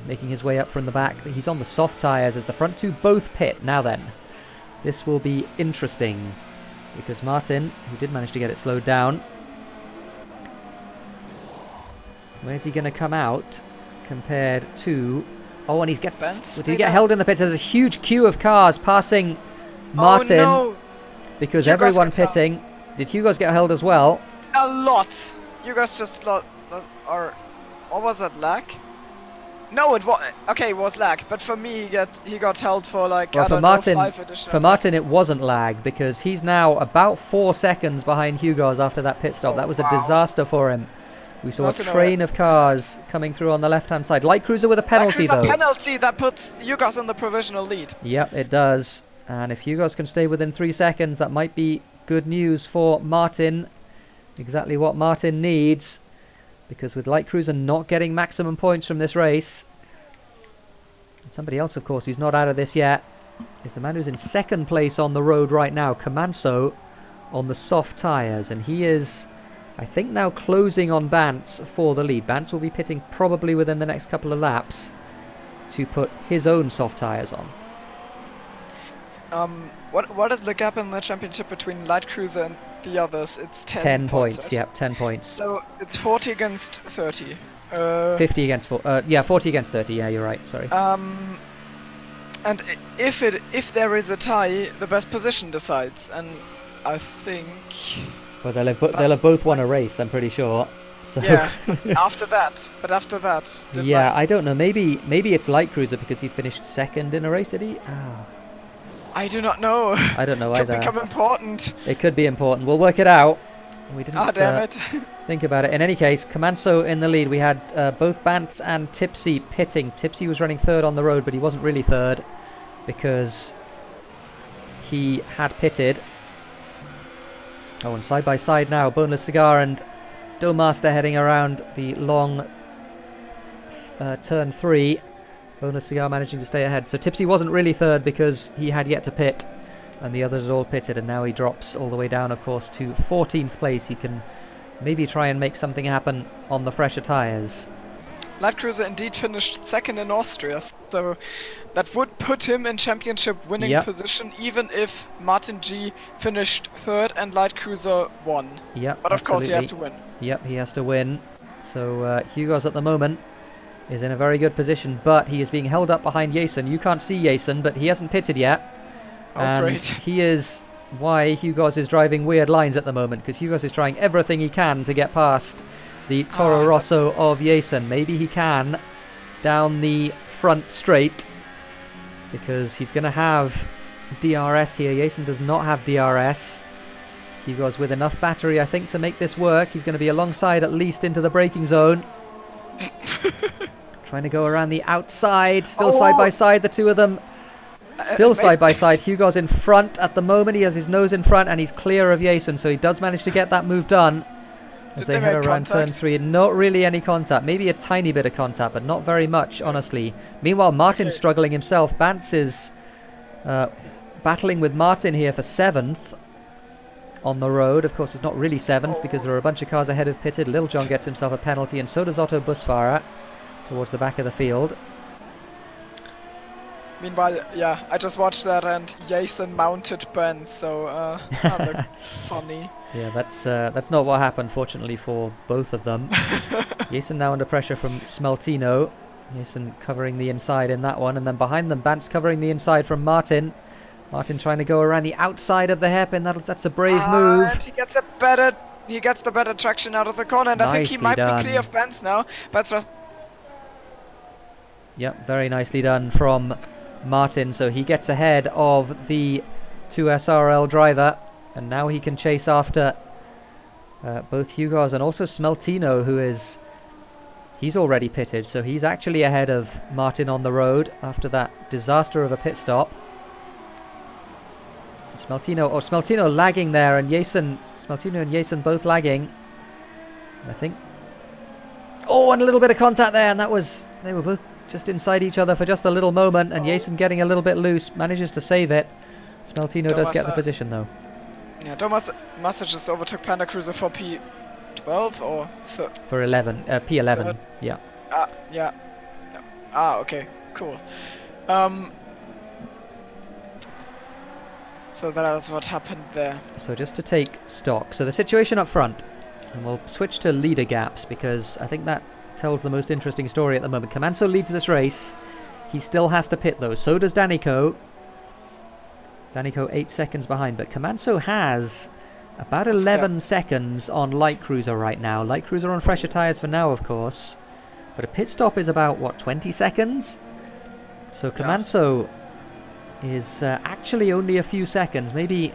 making his way up from the back. He's on the soft tyres as the front two both pit. Now then, this will be interesting, because Martin, who did manage to get it slowed down, where's he going to come out compared to... Oh, and he gets... Did he get held in the pits? There's a huge queue of cars passing Martin. Oh, no. Because Hugos everyone gets pitting. Held. Did Hugos get held as well? A lot. Hugos just... Or was that lag? No, it was... Okay, it was lag. But for me, he got held for like, well, I don't know, 5 additional For Martin, seconds. it wasn't lag, because he's now about 4 seconds behind Hugos after that pit stop. That was a disaster for him. We saw a train of cars coming through on the left-hand side. Light Cruiser with a penalty, though. A penalty that puts Hugos in the provisional lead. Yep, it does. And if Hugos can stay within 3 seconds, that might be good news for Martin. Exactly what Martin needs. Because with Light Cruiser not getting maximum points from this race, and somebody else, of course, who's not out of this yet, is the man who's in 2nd place on the road right now, Camanso, on the soft tyres. And he is... I think now closing on Bance for the lead. Bance will be pitting probably within the next couple of laps to put his own soft tyres on. What is the gap in the championship between Light Cruiser and the others? It's 10 points. Right? Yep, 10 points. So it's 40 against 30. 50 against 4. Yeah, 40 against 30. Yeah, you're right. Sorry. And if there is a tie, the best position decides. And I think... Well, they'll have both won a race, I'm pretty sure. So yeah, after that. Yeah, I don't know. Maybe it's Light Cruiser because he finished 2nd in a race, did he? Oh. I do not know. I don't know Could either. become important. It could be important. We'll work it out. We didn't damn it. think about it. In any case, Camanso in the lead. We had both Bance and Tipsy pitting. Tipsy was running 3rd on the road, but he wasn't really 3rd because he had pitted. Oh, and side by side now, Boneless Cigar and Doughmaster heading around the long turn 3. Boneless Cigar managing to stay ahead. So Tipsy wasn't really 3rd because he had yet to pit, and the others all pitted, and now he drops all the way down, of course, to 14th place. He can maybe try and make something happen on the fresher tyres. Light Cruiser indeed finished 2nd in Austria, so that would put him in championship winning position, even if Martin G finished 3rd and Light Cruiser won. Yep, but of course he has to win. Yep, he has to win. So Hugos at the moment is in a very good position, but he is being held up behind Jason. You can't see Jason, but he hasn't pitted yet. Oh, great. He is why Hugos is driving weird lines at the moment, because Hugos is trying everything he can to get past the Toro Rosso of Jason. Maybe he can down the front straight, because he's going to have DRS here. Jason does not have DRS. Hugos with enough battery, I think, to make this work. He's going to be alongside at least into the braking zone. Trying to go around the outside. Still side by side, the two of them. Still side by side. Hugos in front at the moment. He has his nose in front and he's clear of Jason, so he does manage to get that move done. As they head around turn 3, not really any contact. Maybe a tiny bit of contact, but not very much, honestly. Meanwhile, Martin's struggling himself. Bance is battling with Martin here for 7th on the road. Of course, it's not really 7th because there are a bunch of cars ahead of pitted. Lil Jon gets himself a penalty, and so does Otto Busfahrer towards the back of the field. Meanwhile, yeah, I just watched that and Jason mounted Ben, so that looked funny. Yeah, that's not what happened, fortunately, for both of them. Jason now under pressure from Smeltino. Jason covering the inside in that one, and then behind them, Bance covering the inside from Martin. Martin trying to go around the outside of the hairpin. That's a brave move. And he gets the better traction out of the corner, and I think he might be clear of Bance now. But Yep, very nicely done from Martin. So he gets ahead of the 2SRL driver, and now he can chase after both Hugos and also Smeltino, who is... He's already pitted, so he's actually ahead of Martin on the road after that disaster of a pit stop. Smeltino lagging there, and Smeltino and Jason both lagging. I think. Oh, and a little bit of contact there, and they were both just inside each other for just a little moment, and Jason getting a little bit loose, manages to save it. Smeltino does get the position though. Yeah, Thomas just overtook Panda Cruiser for P12 or for 11, P11. Yeah. Yeah. Okay, cool. So that is what happened there. So just to take stock, so the situation up front, and we'll switch to leader gaps because I think that tells the most interesting story at the moment. Kamanso leads this race. He still has to pit though. So does Danico. Danico 8 seconds behind, but Kamanso has about 11 seconds on Light Cruiser right now. Light Cruiser on fresher tyres for now, of course. But a pit stop is about, what, 20 seconds? So Kamanso is actually only a few seconds, maybe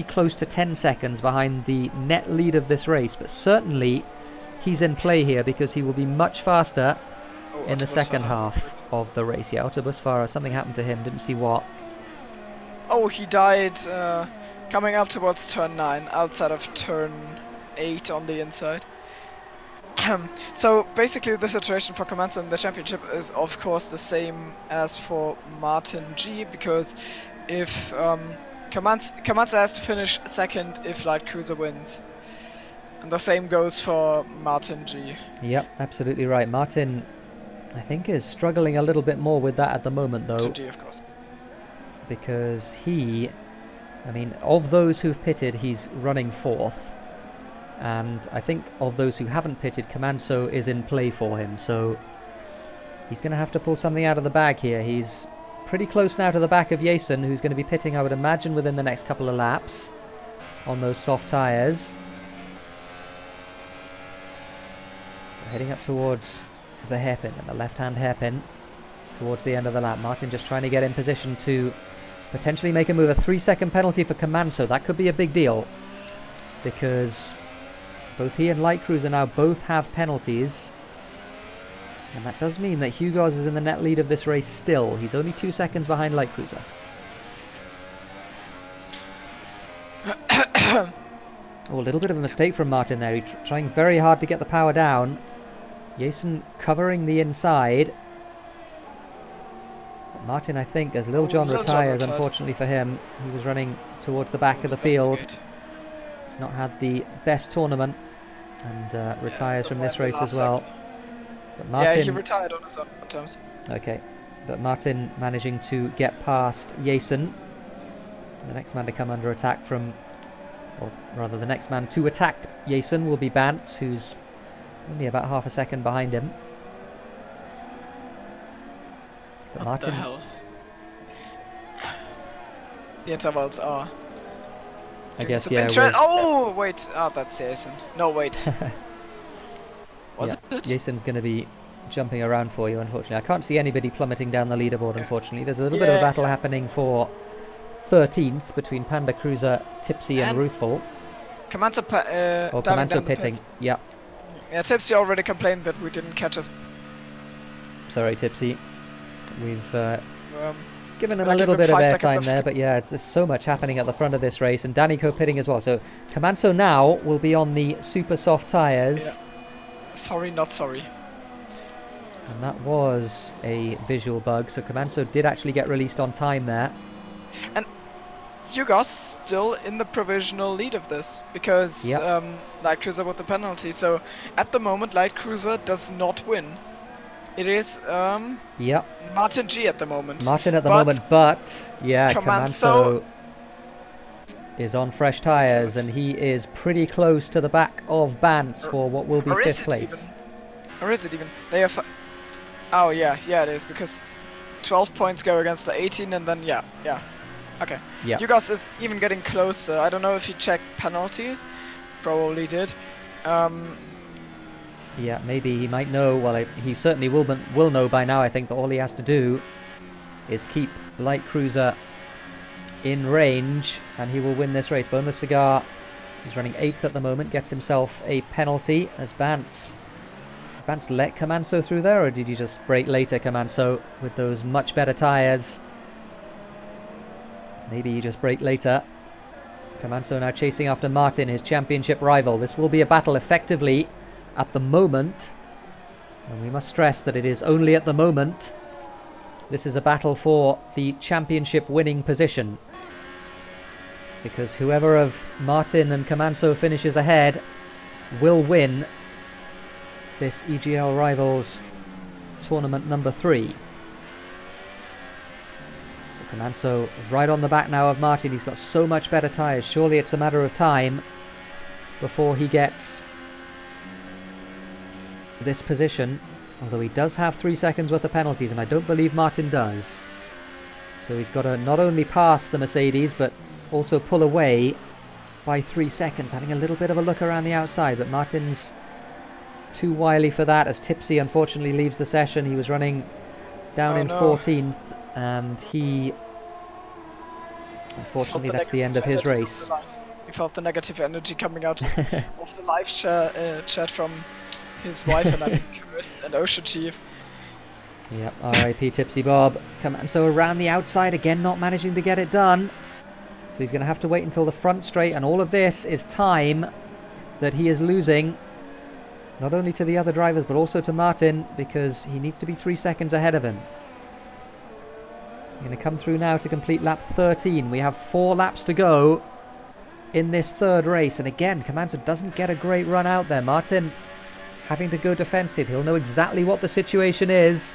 close to 10 seconds behind the net lead of this race. But certainly he's in play here because he will be much faster in the second half of the race. Yeah, Autobusfahrer, something happened to him, didn't see what. Oh, he died coming up towards turn 9, outside of turn 8 on the inside. So basically the situation for Kamanso in the championship is of course the same as for Martin G, because if Kamanso has to finish second if Light Cruiser wins. And the same goes for Martin G. Yep, absolutely right. Martin, I think, is struggling a little bit more with that at the moment though. Martin G, of course. Because of those who've pitted, he's running 4th. And I think of those who haven't pitted, Kamanso is in play for him. So he's going to have to pull something out of the bag here. He's pretty close now to the back of Jason, who's going to be pitting, I would imagine, within the next couple of laps on those soft tyres. So heading up towards the hairpin, and the left-hand hairpin towards the end of the lap. Martin just trying to get in position to potentially make a move. A 3-second penalty for Kamanso. That could be a big deal because both he and Light Cruiser now both have penalties. And that does mean that Hugos is in the net lead of this race still. He's only 2 seconds behind Light Cruiser. Oh, a little bit of a mistake from Martin there. He's trying very hard to get the power down. Jason covering the inside. Martin, I think, as Lil Jon retires, unfortunately for him, he was running towards the back of the field. He's not had the best tournament and retires from this race as well. But Martin, he retired on his own terms. Okay, but Martin managing to get past Jason. The next man to come under attack from, or rather the next man to attack Jason will be Bantz, who's only about half a second behind him. But What the hell? The intervals are... I guess, yeah. Oh, wait. Oh, that's Jason. No, wait. Was it? Jason's going to be jumping around for you, unfortunately. I can't see anybody plummeting down the leaderboard, unfortunately. There's a little bit of a battle happening for 13th between Panda Cruiser, Tipsy and Ruthful. Kamanso pitting. Yeah. Yeah, Tipsy already complained that we didn't catch us. Sorry, Tipsy. We've given him a little bit of airtime there, but yeah, there's so much happening at the front of this race, and Danico pitting as well. So Kamanso now will be on the super soft tyres. Yeah. Sorry, not sorry. And that was a visual bug, so Kamanso did actually get released on time there. And Hugos still in the provisional lead of this, because Light Cruiser with the penalty. So at the moment, Light Cruiser does not win. It is Martin G at the moment. Martin at the moment, but yeah, Kamanso is on fresh tyres, and he is pretty close to the back of Bantz for what will be 5th place. Or is it even? They are. Oh yeah, it is, because 12 points go against the 18, and then okay. Yeah. Hugos is even getting closer. I don't know if he checked penalties. Probably did. Yeah, maybe he might know. Well, he certainly will know by now, I think, that all he has to do is keep Light Cruiser in range, and he will win this race. Boneless Cigar, he's running 8th at the moment, gets himself a penalty as Bance let Comanso through there, or did you just brake later, Comanso, with those much better tyres? Maybe you just brake later. Comanso now chasing after Martin, his championship rival. This will be a battle effectively at the moment, and we must stress that it is only at the moment. This is a battle for the championship winning position, because whoever of Martin and Comanso finishes ahead will win this EGL Rivals tournament number 3. So Comanso right on the back now of Martin. He's got so much better tyres. Surely it's a matter of time before he gets this position, although he does have 3 seconds worth of penalties, and I don't believe Martin does. So he's got to not only pass the Mercedes but also pull away by 3 seconds, having a little bit of a look around the outside, but Martin's too wily for that, as Tipsy unfortunately leaves the session. He was running down in 14th, and he unfortunately that's the end of his race. He felt the negative energy coming out of the live chat from his wife and I think CEST and OceanChief. Yep, R.I.P. TipsyBob. So around the outside again, not managing to get it done. So he's going to have to wait until the front straight, and all of this is time that he is losing, not only to the other drivers but also to Martin, because he needs to be 3 seconds ahead of him. Going to come through now to complete lap 13. We have 4 laps to go in this third race, and again Comanso doesn't get a great run out there. Martin having to go defensive. He'll know exactly what the situation is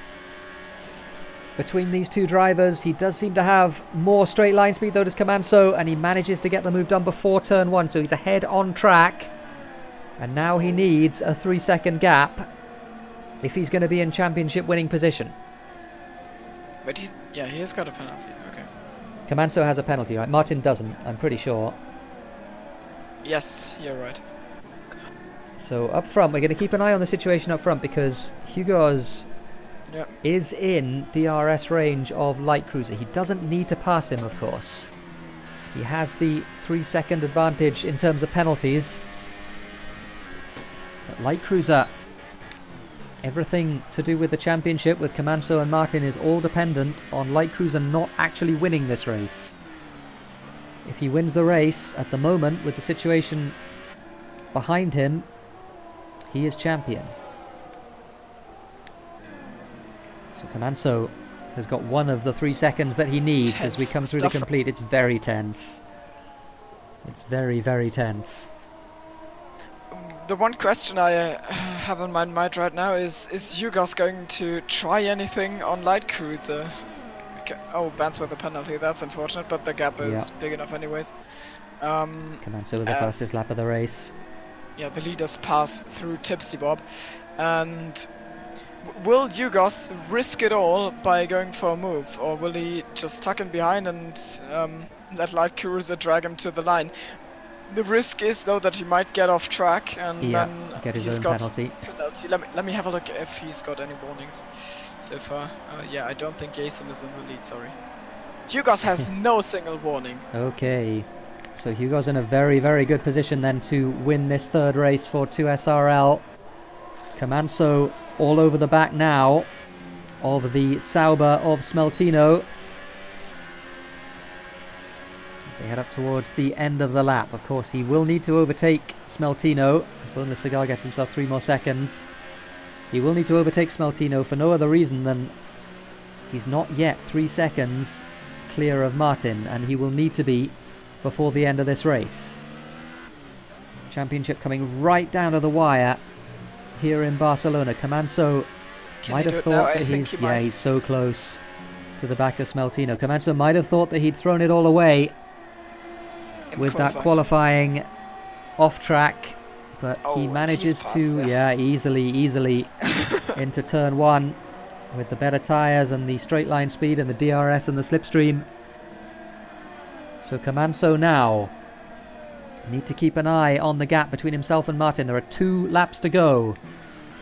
between these two drivers. He does seem to have more straight line speed though, does Comanso, and he manages to get the move done before turn 1, so he's ahead on track. And now he needs a 3-second gap if he's going to be in championship winning position. But he has got a penalty. Okay. Comanso has a penalty, right? Martin doesn't, I'm pretty sure. Yes, you're right. So up front, we're going to keep an eye on the situation up front, because Hugo's is in DRS range of Light Cruiser. He doesn't need to pass him, of course. He has the 3-second advantage in terms of penalties. But Light Cruiser, everything to do with the championship with Comanso and Martin is all dependent on Light Cruiser not actually winning this race. If he wins the race at the moment with the situation behind him, he is champion. So Comanso has got one of the 3 seconds that he needs as we come through the complete. It's very tense. It's very, very tense. The one question I have on my mind right now is Hugo's going to try anything on Light Cruiser? Oh, bans with a penalty. That's unfortunate, but the gap is big enough anyways. Comanso with the fastest lap of the race. Yeah, the leaders pass through TipsyBob. And will Hugos risk it all by going for a move, or will he just tuck in behind and let Light Cruiser drag him to the line? The risk is though that he might get off track and then get his he's own got penalty. Let me have a look if he's got any warnings so far. Yeah, I don't think Jason is in the lead, sorry. Hugos has no single warning. Okay, so Hugo's in a very, very good position then to win this third race for 2SRL. Comanso all over the back now of the Sauber of Smeltino. They head up towards the end of the lap. Of course, he will need to overtake Smeltino, as Boneless Cigar gets himself 3 more seconds. He will need to overtake Smeltino for no other reason than he's not yet 3 seconds clear of Martin, and he will need to be before the end of this race. Championship coming right down to the wire here in Barcelona. Comanso might have thought that he's so close to the back of Smeltino. Comanso might have thought that he'd thrown it all away with that qualifying off track, but he manages to easily into turn 1 with the better tyres and the straight line speed and the DRS and the slipstream. So Comanso now need to keep an eye on the gap between himself and Martin. There are 2 laps to go.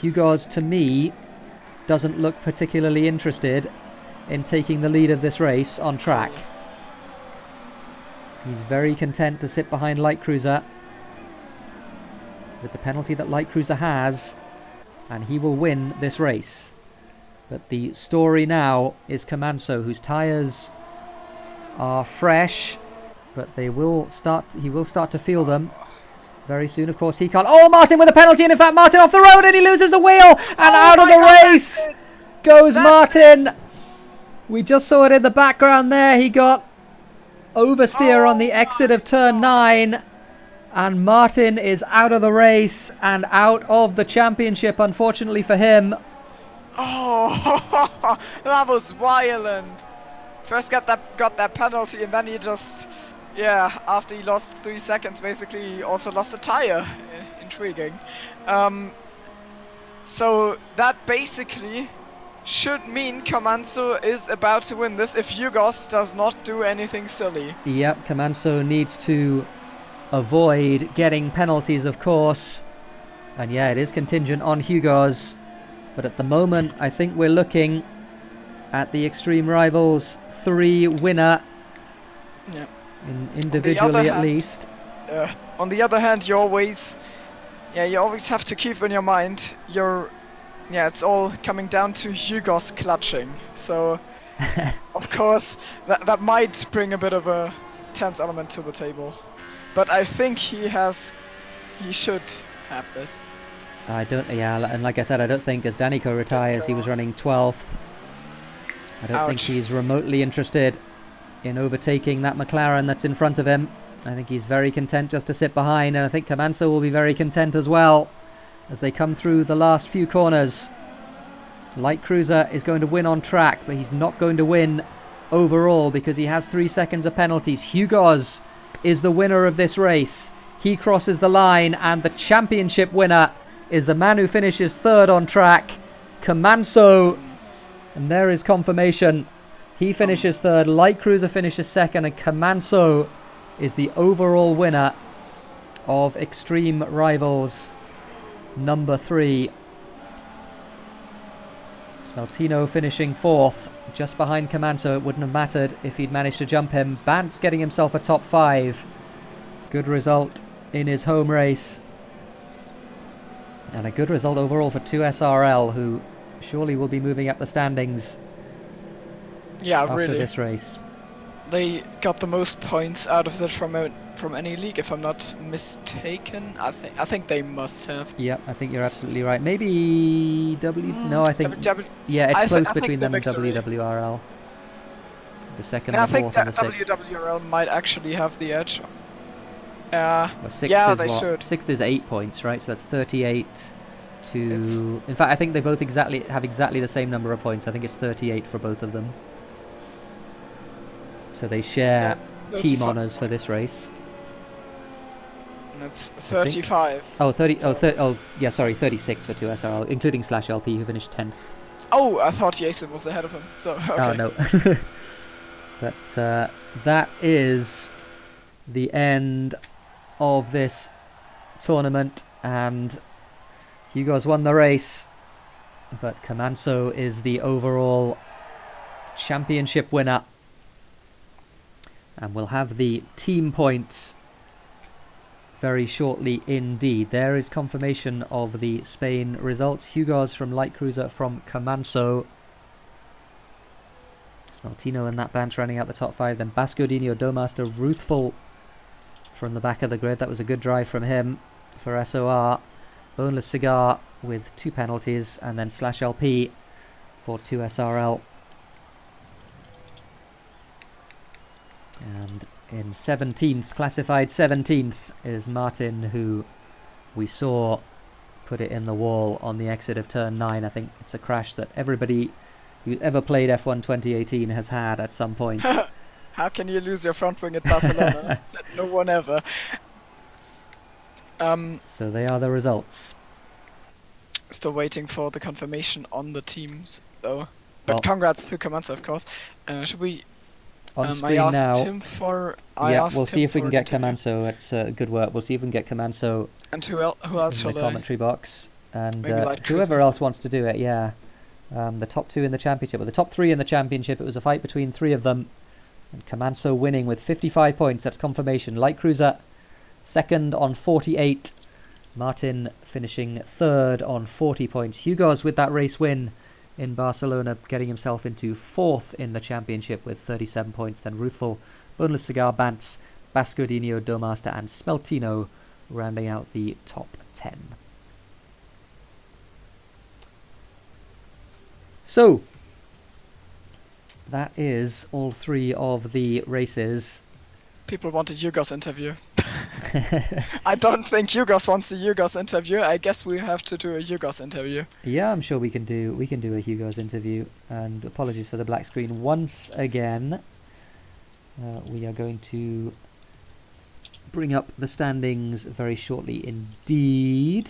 Hugo's, to me, doesn't look particularly interested in taking the lead of this race on track. He's very content to sit behind Light Cruiser with the penalty that Light Cruiser has, and he will win this race. But the story now is Kamanso, whose tyres are fresh, but he will start to feel them very soon. Of course, he can't. Oh, Martin with a penalty, and in fact, Martin off the road, and he loses a wheel, and out of the race goes Martin. We just saw it in the background there. He got oversteer on the exit of turn 9, and Martin is out of the race and out of the championship, unfortunately for him. Oh, that was violent. First got that penalty, and then he just, after he lost 3 seconds, basically he also lost a tire. Intriguing. So that basically should mean Kamanso is about to win this if Hugos does not do anything silly. Yep, Kamanso needs to avoid getting penalties, of course. And yeah, it is contingent on Hugos. But at the moment, I think we're looking at the Extreme Rivals 3 winner. Yeah. Individually at least. On the other hand, you always have to keep in your mind it's all coming down to Hugo's clutching. So, of course, that might bring a bit of a tense element to the table. But I think he should have this. And like I said, I don't think as Danico retires, he was running 12th. I don't think he's remotely interested in overtaking that McLaren that's in front of him. I think he's very content just to sit behind, and I think Kamanso will be very content as well as they come through the last few corners. Light Cruiser is going to win on track, but he's not going to win overall because he has 3 seconds of penalties. Hugos is the winner of this race. He crosses the line, and the championship winner is the man who finishes 3rd on track, Kamanso. And there is confirmation. He finishes 3rd, Light Cruiser finishes 2nd, and Kamanso is the overall winner of Extreme Rivals number 3. Smeltino finishing 4th, just behind Kamanso. It wouldn't have mattered if he'd managed to jump him. Bantz getting himself a top 5. Good result in his home race. And a good result overall for 2SRL, who surely will be moving up the standings after this race. They got the most points out of that from any league, if I'm not mistaken. I think they must have. Yep, I think you're absolutely right. Maybe no, I think it's close between them and WWRL. The 2nd and the 4th and the 6th. WWRL might actually have the edge. Well, 6th is they should. 6th is 8 points, right? So that's 38 to... In fact, I think they both have exactly the same number of points. I think it's 38 for both of them. So they share team honours for this race. And that's 35. 36 for 2SRL, including /LP, who finished 10th. Oh, I thought Jason was ahead of him. So, okay. Oh, no. But that is the end of this tournament, and Hugo's won the race, but Kamanso is the overall championship winner, and we'll have the team points very shortly indeed. There is confirmation of the Spain results. Hugo's from Light Cruiser from Kamanso. Smeltino and that Bantz running out the top 5. Then Bascodino, Doughmaster, Ruthful from the back of the grid. That was a good drive from him for SOR. Boneless Cigar with 2 penalties, and then /LP for 2SRL. And in 17th, classified 17th, is Martin, who we saw put it in the wall on the exit of turn 9. I think it's a crash that everybody who ever played F1 2018 has had at some point. How can you lose your front wing at Barcelona? No one ever. So they are the results. Still waiting for the confirmation on the teams, though. But congrats to Kamanso, of course. Should we... On screen now. We'll see if we can get Kamanso. It's good work. We'll see if we can get Kamanso and who else in the commentary box. And Maybe Light whoever Cruiser. else wants to do it, yeah. The top 2 in the championship, or the top 3 in the championship, it was a fight between 3 of them. And Comanso winning with 55 points, that's confirmation. Light Cruiser second on 48. Martin finishing third on 40 points. Hugo's with that race win in Barcelona, getting himself into 4th in the championship with 37 points. Then Ruthful, Boneless Cigar, Bantz, Bascodinho, Doughmaster and Smeltino rounding out the top 10. So, that is all 3 of the races. People wanted Hugo's interview. I don't think Hugo's wants a Hugo's interview. I guess we have to do a Hugo's interview. Yeah, I'm sure we can do a Hugo's interview. And apologies for the black screen once again. We are going to bring up the standings very shortly indeed.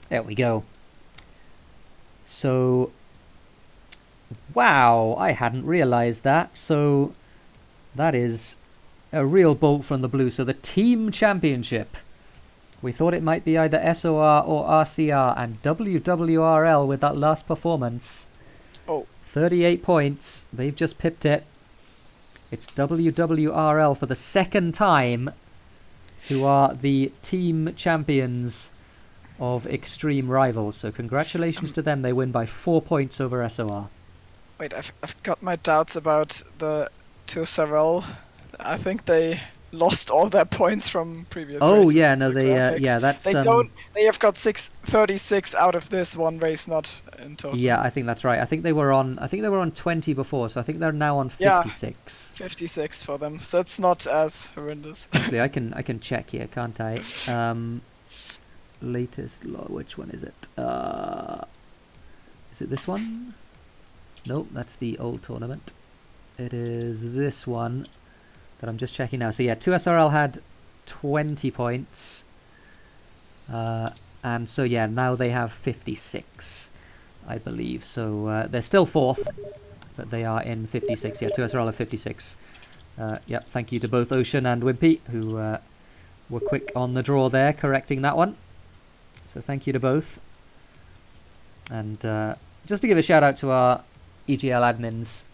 There we go. So, wow, I hadn't realised that. So, that is a real bolt from the blue. So the team championship, we thought it might be either SOR or RCR, and WWRL with that last performance. 38 points. They've just pipped it. It's WWRL for the second time, who are the team champions of Extreme Rivals. So congratulations to them. They win by 4 points over SOR. Wait, I've got my doubts about the 2SRL. I think they lost all their points from previous races. Oh yeah, no, they that's They have got 36 out of this one race, not in total. Yeah, I think that's right. I think they were on 20 before, so I think they're now on 56. 56 for them. So it's not as horrendous. Actually, I can check here, can't I? Latest law, which one is it? Is it this one? Nope, that's the old tournament. It is this one that I'm just checking now. So yeah, 2SRL had 20 points. And so yeah, now they have 56, I believe. So they're still 4th, but they are in 56. Yeah, 2SRL have 56. Yep, thank you to both Ocean and Wimpy, who were quick on the draw there, correcting that one. So thank you to both. And just to give a shout out to our EGL admins,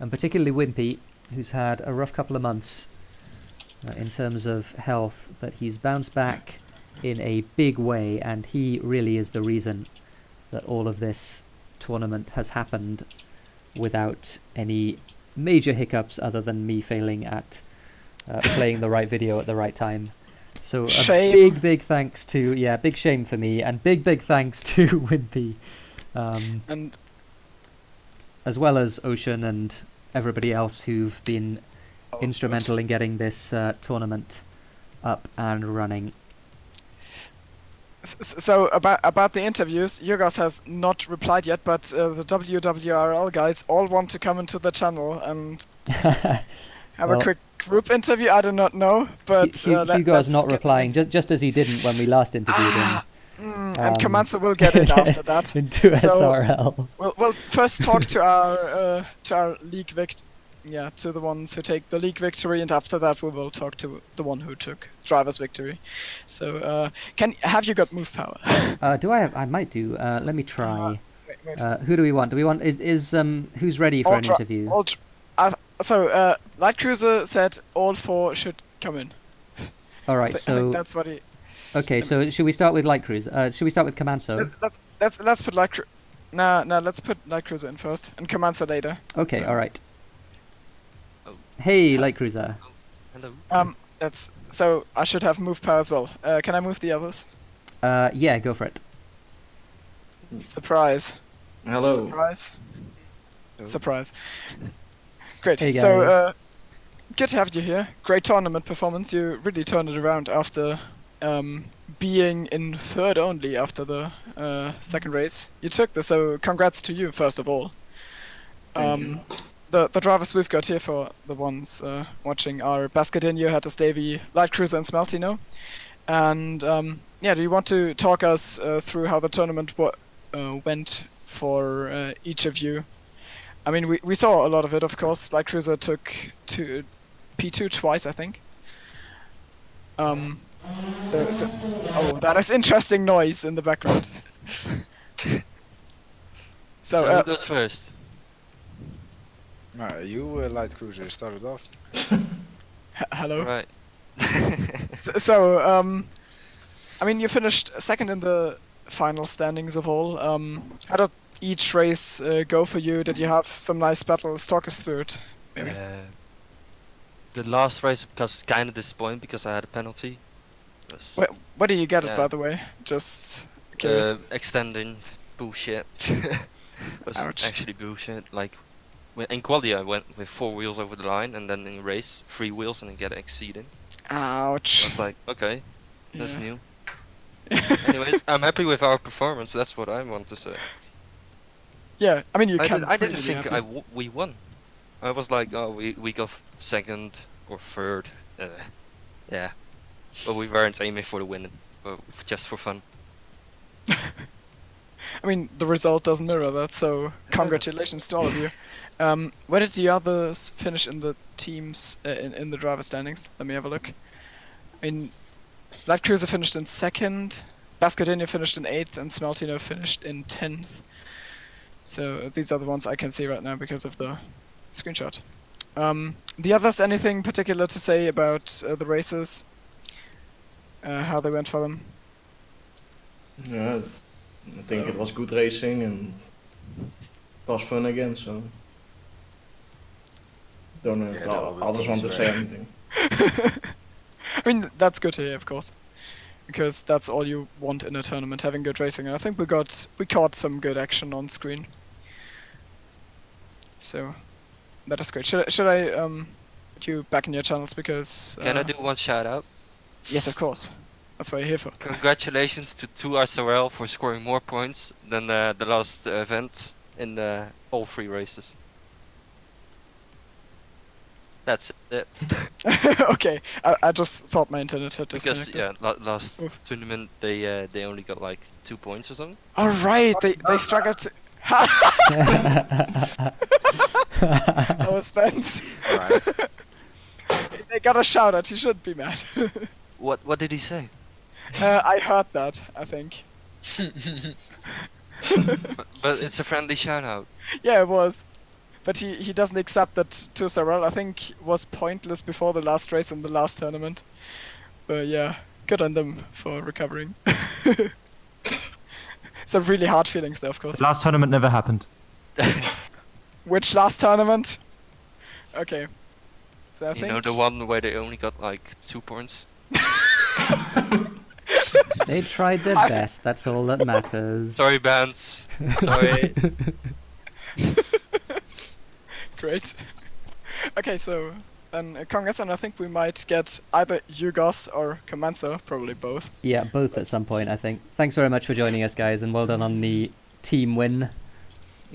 and particularly Wimpy, who's had a rough couple of months in terms of health, but he's bounced back in a big way, and he really is the reason that all of this tournament has happened without any major hiccups other than me failing at playing the right video at the right time. So a big thanks to, big shame for me, and big thanks to Wimpy. And as well as Ocean and everybody else who've been instrumental in getting this tournament up and running. So about the interviews, Yurgos has not replied yet, but the WWRL guys all want to come into the channel and have a quick group interview. I do not know, but Hugo's not replying, just as he didn't when we last interviewed him. And Comanso will get in after that. Into SRL. We'll first talk to our league to the ones who take the league victory, and after that we will talk to the one who took driver's victory. So have you got move power? Do I have? I might do. Let me try. Wait. Who do we want? Do we want is who's ready for an interview? So Light Cruiser said all 4 should come in. All right. I think that's what he. Okay, so should we start with Light Cruiser? Should we start with Comanso? Let's put Light Cruiser. No, let's put Light Cruiser in first and Comanso later. Okay, all right. Hey, Light Cruiser. Hello. So I should have move power as well. Can I move the others? Yeah, go for it. Surprise. Hello. Surprise. Hello. Surprise. Great. Hey, so good to have you here. Great tournament performance. You really turned it around after being in 3rd only after the 2nd race. You took this, so congrats to you first of all. The drivers we've got here for the ones watching are Bascadinho, Hatter Stavey, Light Cruiser and Smeltino. And do you want to talk us through how the tournament went for each of you? I mean, we saw a lot of it, of course. Light Cruiser took P2 twice, I think. Oh, that is interesting noise in the background. So who goes first? No, you light cruiser started off. Hello. Right. I mean, you finished second in the final standings of all. How did each race go for you? Did you have some nice battles? Talk us through it, maybe. The last race was kind of disappointing because I had a penalty. Where do you get it, by the way? Just curious. Extending bullshit. Was Ouch. actually bullshit. Like in quali, I went with 4 wheels over the line, and then in race 3 wheels and then get exceeding. Ouch. I was like, okay, that's Yeah. new. Anyways, I'm happy with our performance. That's what I want to say. Yeah, I mean, you I can. didn't think we won. I was like, oh, we got second or third. Yeah, but we weren't aiming for the win, but just for fun. I mean, the result doesn't mirror that, so congratulations to all of you. Where did the others finish in the teams, in the driver standings? Let me have a look. I mean, Light Cruiser finished in 2nd, Bascadinho finished in 8th, and Smeltino finished in 10th. So these are the ones I can see right now because of the screenshot. The others, anything particular to say about the races? How they went for them? Yeah, I think it was good racing and it was fun again, so don't know if others want to say anything. I mean, that's good to hear, of course, because that's all you want in a tournament, having good racing. And I think we caught some good action on screen. So that is great. Should I put you back in your channels because? Can I do one shout out? Yes, of course. That's what you're here for. Congratulations to 2RSRL for scoring more points than the last event in all 3 races. That's it. Okay, I just thought my internet had Because disconnected. last tournament they only got like 2 points or something. All right, they struggled to. That was Spence. Right. They got a shout out. You shouldn't be mad. What did he say? I heard that. I think. But it's a friendly shout out. Yeah, it was. But he doesn't accept that 2SRL, I think, was pointless before the last race in the last tournament. But yeah, good on them for recovering. Some really hard feelings there, of course. The last tournament never happened. Which last tournament? Okay. So I You think... know, the one where they only got like 2 points? They tried their best, that's all that matters. Sorry, bands. Sorry. Great. Okay, so then congrats, and I think we might get either Yugos or Comanzo, probably both. Yeah, both at some point, I think. Thanks very much for joining us, guys, and well done on the team win.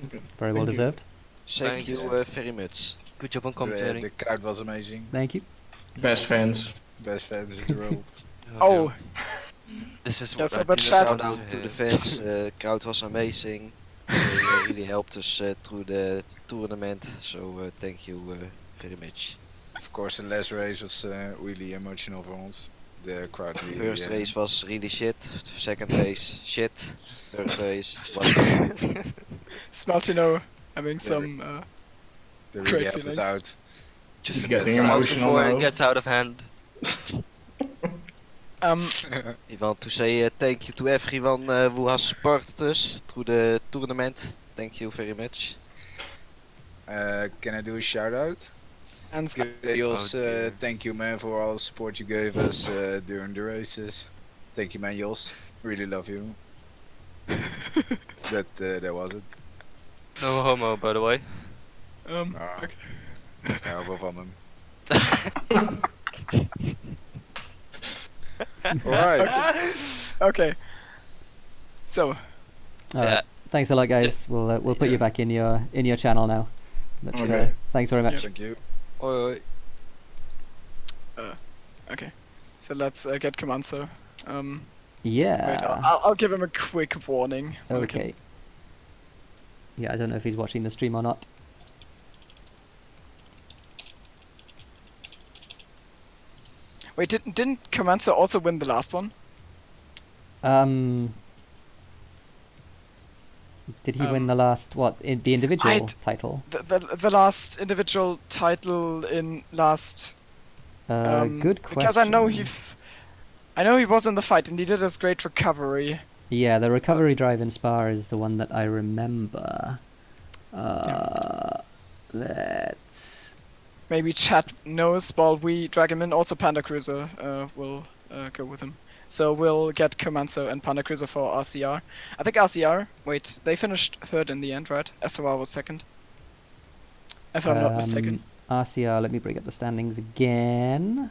Okay. Very well deserved. Thank you very much. Good job on The commentating. crowd was amazing. Thank you. Best fans. Best fans in the world. Oh, This is Yeah, what so I but do shout Shout want out to to the hear. fans. Crowd was amazing. They really helped us through the tournament. So thank you very much. Of course, the last race was really emotional for us. The crowd really... First race was really shit. Second race shit. Third race was Smeltino having some... they great really helped us feelings. out. Just Getting get out emotional before now. it gets out of hand. We want to say thank you to everyone who has supported us through the tournament. Thank you very much. Can I do a shout out? and Jos, Oh, dear. thank you man for all the support you gave us during the races. Thank you man, Jos. Really love you. That was it. No homo, by the way. Ah, okay. ik hou wel van hem. Alright. Okay. So, Alright. Thanks a lot, guys. We'll put you back in your channel now. But, Okay. thanks very much. Thank you. Hoi hoi. okay. So let's get Comanzo. Wait, Yeah. I'll give him a quick warning. Okay. Yeah, I don't know if he's watching the stream or not. Wait, didn't Comanzo also win the last one? Did he win the last the individual I'd- title? The last individual title in last. Good question. Because I know I know he was in the fight and he did his great recovery. Yeah, the recovery drive in Spa is the one that I remember. Let's. Maybe chat knows while we drag him in. Also, Panda Cruiser will go with him. So we'll get Comanzo and Panda Cruiser for RCR. I think RCR. Wait, they finished third in the end, right? SOR was second. If I'm not mistaken. RCR. Let me bring up the standings again.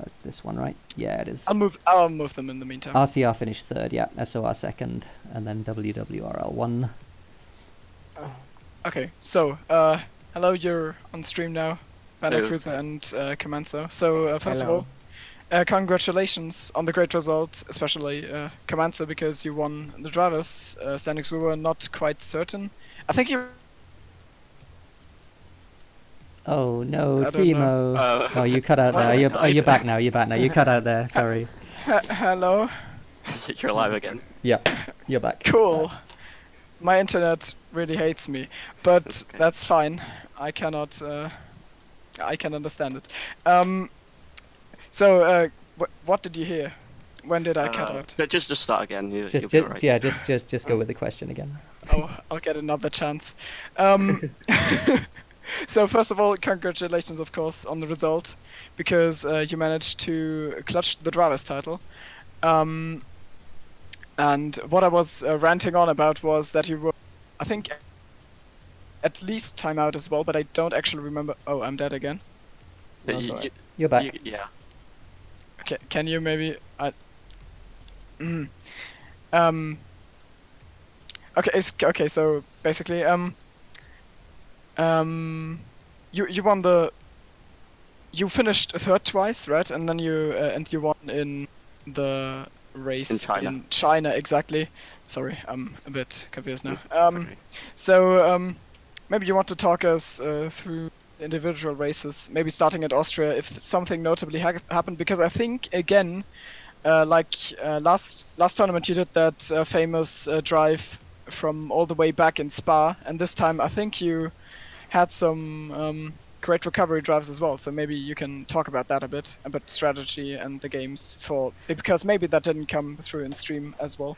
It's this one, right? Yeah, it is. I'll move them in the meantime. RCR finished third. Yeah, SOR second, and then WWRL won. Okay, so hello, you're on stream now, Panda Hello. Cruiser and Comanzo. So first Hello. of all, congratulations on the great result, especially Comanzo, because you won the drivers' standings. We were not quite certain. I think you. Oh no, I don't know. Thimo! Oh, you cut out What? there. You're Died. back now. You're back now. You cut out there. Sorry. Hello. You're alive again. Yeah, you're back. Cool. My internet really hates me, but That's okay. that's fine. I cannot. I can understand it. So, what did you hear? When did I cut out? But just start again. You'll Just, be alright. yeah, just go with the question again. Oh, I'll get another chance. So first of all, congratulations, of course, on the result, because you managed to clutch the driver's title. And what I was ranting on about was that you were, I think, at least timeout as well, but I don't actually remember. Oh, I'm dead again. But That's you- alright. you- You're back. yeah. Okay, can you maybe? Okay, so basically, you won the. You finished third twice, right? And then you won in the race In China. China, exactly. Sorry, I'm a bit confused now. It's okay. So maybe you want to talk us through individual races, maybe starting at Austria, if something notably happened, because I think again, last tournament you did that famous drive from all the way back in Spa, and this time I think you had some great recovery drives as well. So maybe you can talk about that a bit, about strategy and the games because maybe that didn't come through in stream as well.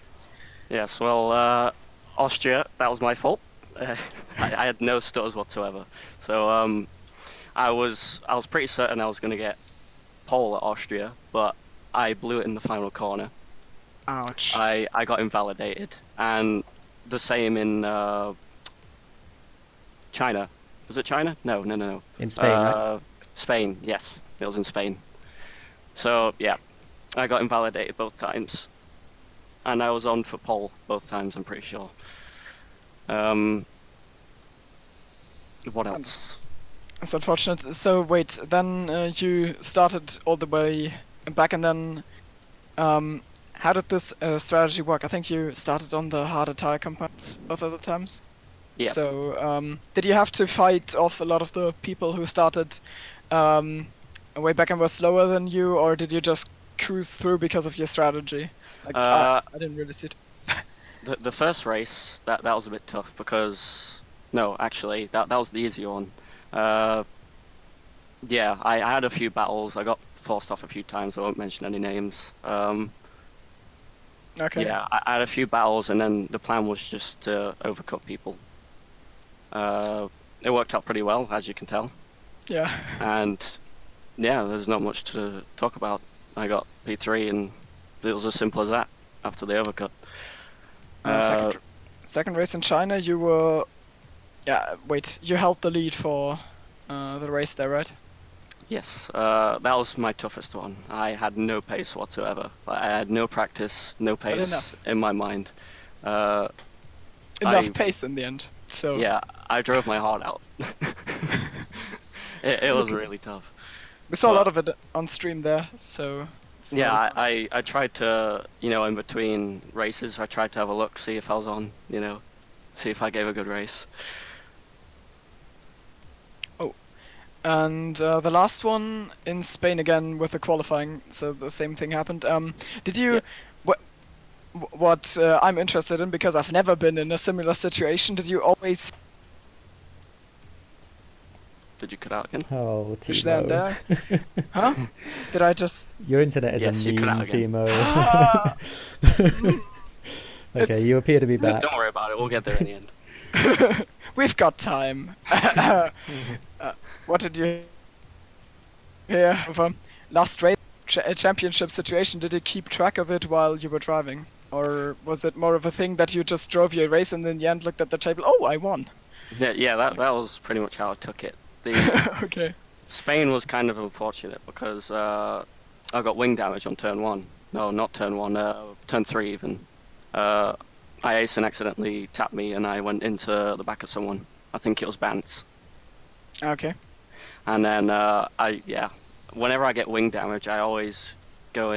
Yes, well, Austria, that was my fault. I had no stutters whatsoever. So I was pretty certain I was going to get pole at Austria, but I blew it in the final corner. Ouch. I got invalidated, and the same in China. Was it China? No. In Spain, right? Spain, yes, it was in Spain. So yeah, I got invalidated both times, and I was on for pole both times. I'm pretty sure. What else? It's unfortunate. So wait, then you started all the way back, and then how did this strategy work? I think you started on the harder tire compounds both of the times. Yeah. So did you have to fight off a lot of the people who started way back and were slower than you, or did you just cruise through because of your strategy? Like, I didn't really see it. The first race that was a bit tough because no, actually that was the easier one. Yeah, I had a few battles. I got forced off a few times. I won't mention any names. Okay. Yeah, I had a few battles, and then the plan was just to overcut people. It worked out pretty well, as you can tell. Yeah. And yeah, there's not much to talk about. I got P3, and it was as simple as that after the overcut. Second race in China, you were. Yeah, wait, you held the lead for the race there, right? Yes, that was my toughest one. I had no pace whatsoever. I had no practice, no pace enough. in my mind. Enough pace in the end. So. Yeah, I drove my heart out. it was really tough. We saw a But- lot of it on stream there, so. it's not Yeah, as- I tried to, in between races, I tried to have a look, see if I was on, see if I gave a good race. And the last one in Spain again with the qualifying, so the same thing happened. Did you? What I'm interested in, because I've never been in a similar situation. Did you always Did you cut out again? Oh, push there and Thimo. there? Huh? Did I just? Your internet is Yes, a you cut meme, out again. Timo. Okay, It's- you appear to be Don't back. worry about it. We'll get there in the end. We've got time. What did you hear of last race championship situation? Did you keep track of it while you were driving, or was it more of a thing that you just drove your race and in the end looked at the table? Oh, I won. Yeah, that was pretty much how I took it. The Okay. Spain was kind of unfortunate because I got wing damage on turn 1. No, not turn 1, turn 3 even. Iason accidentally tapped me and I went into the back of someone. I think it was Bance. Okay. And then whenever I get wing damage, I always try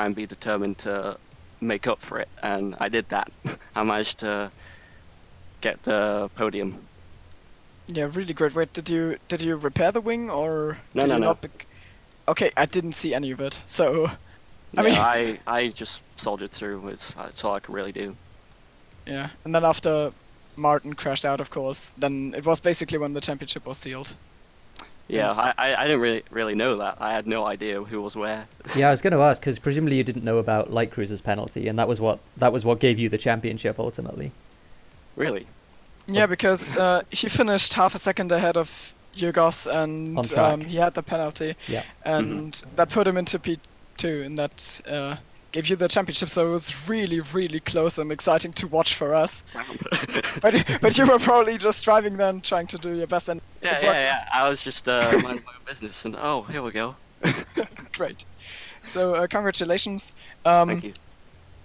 and be determined to make up for it, and I did that. I managed to get the podium. Yeah, really great. Wait, did you repair the wing or No, did no, you no. not Okay, I didn't see any of it. So I mean, I just soldiered through. That's all I could really do. yeah. And then after Martin crashed out, of course, then it was basically when the championship was sealed. Yeah, Yes. I didn't really know that. I had no idea who was where. Yeah, I was going to ask because presumably you didn't know about Light Cruiser's penalty, and that was what gave you the championship ultimately. Really? Yeah, because he finished half a second ahead of Yugos, On and track. he had the penalty, Yeah. and that put him into P2, and that gave you the championship. So it was really, really close and exciting to watch for us. But you were probably just driving then, trying to do your best, and Yeah. I was just minding my own business, and oh, here we go. great. So congratulations. Thank you.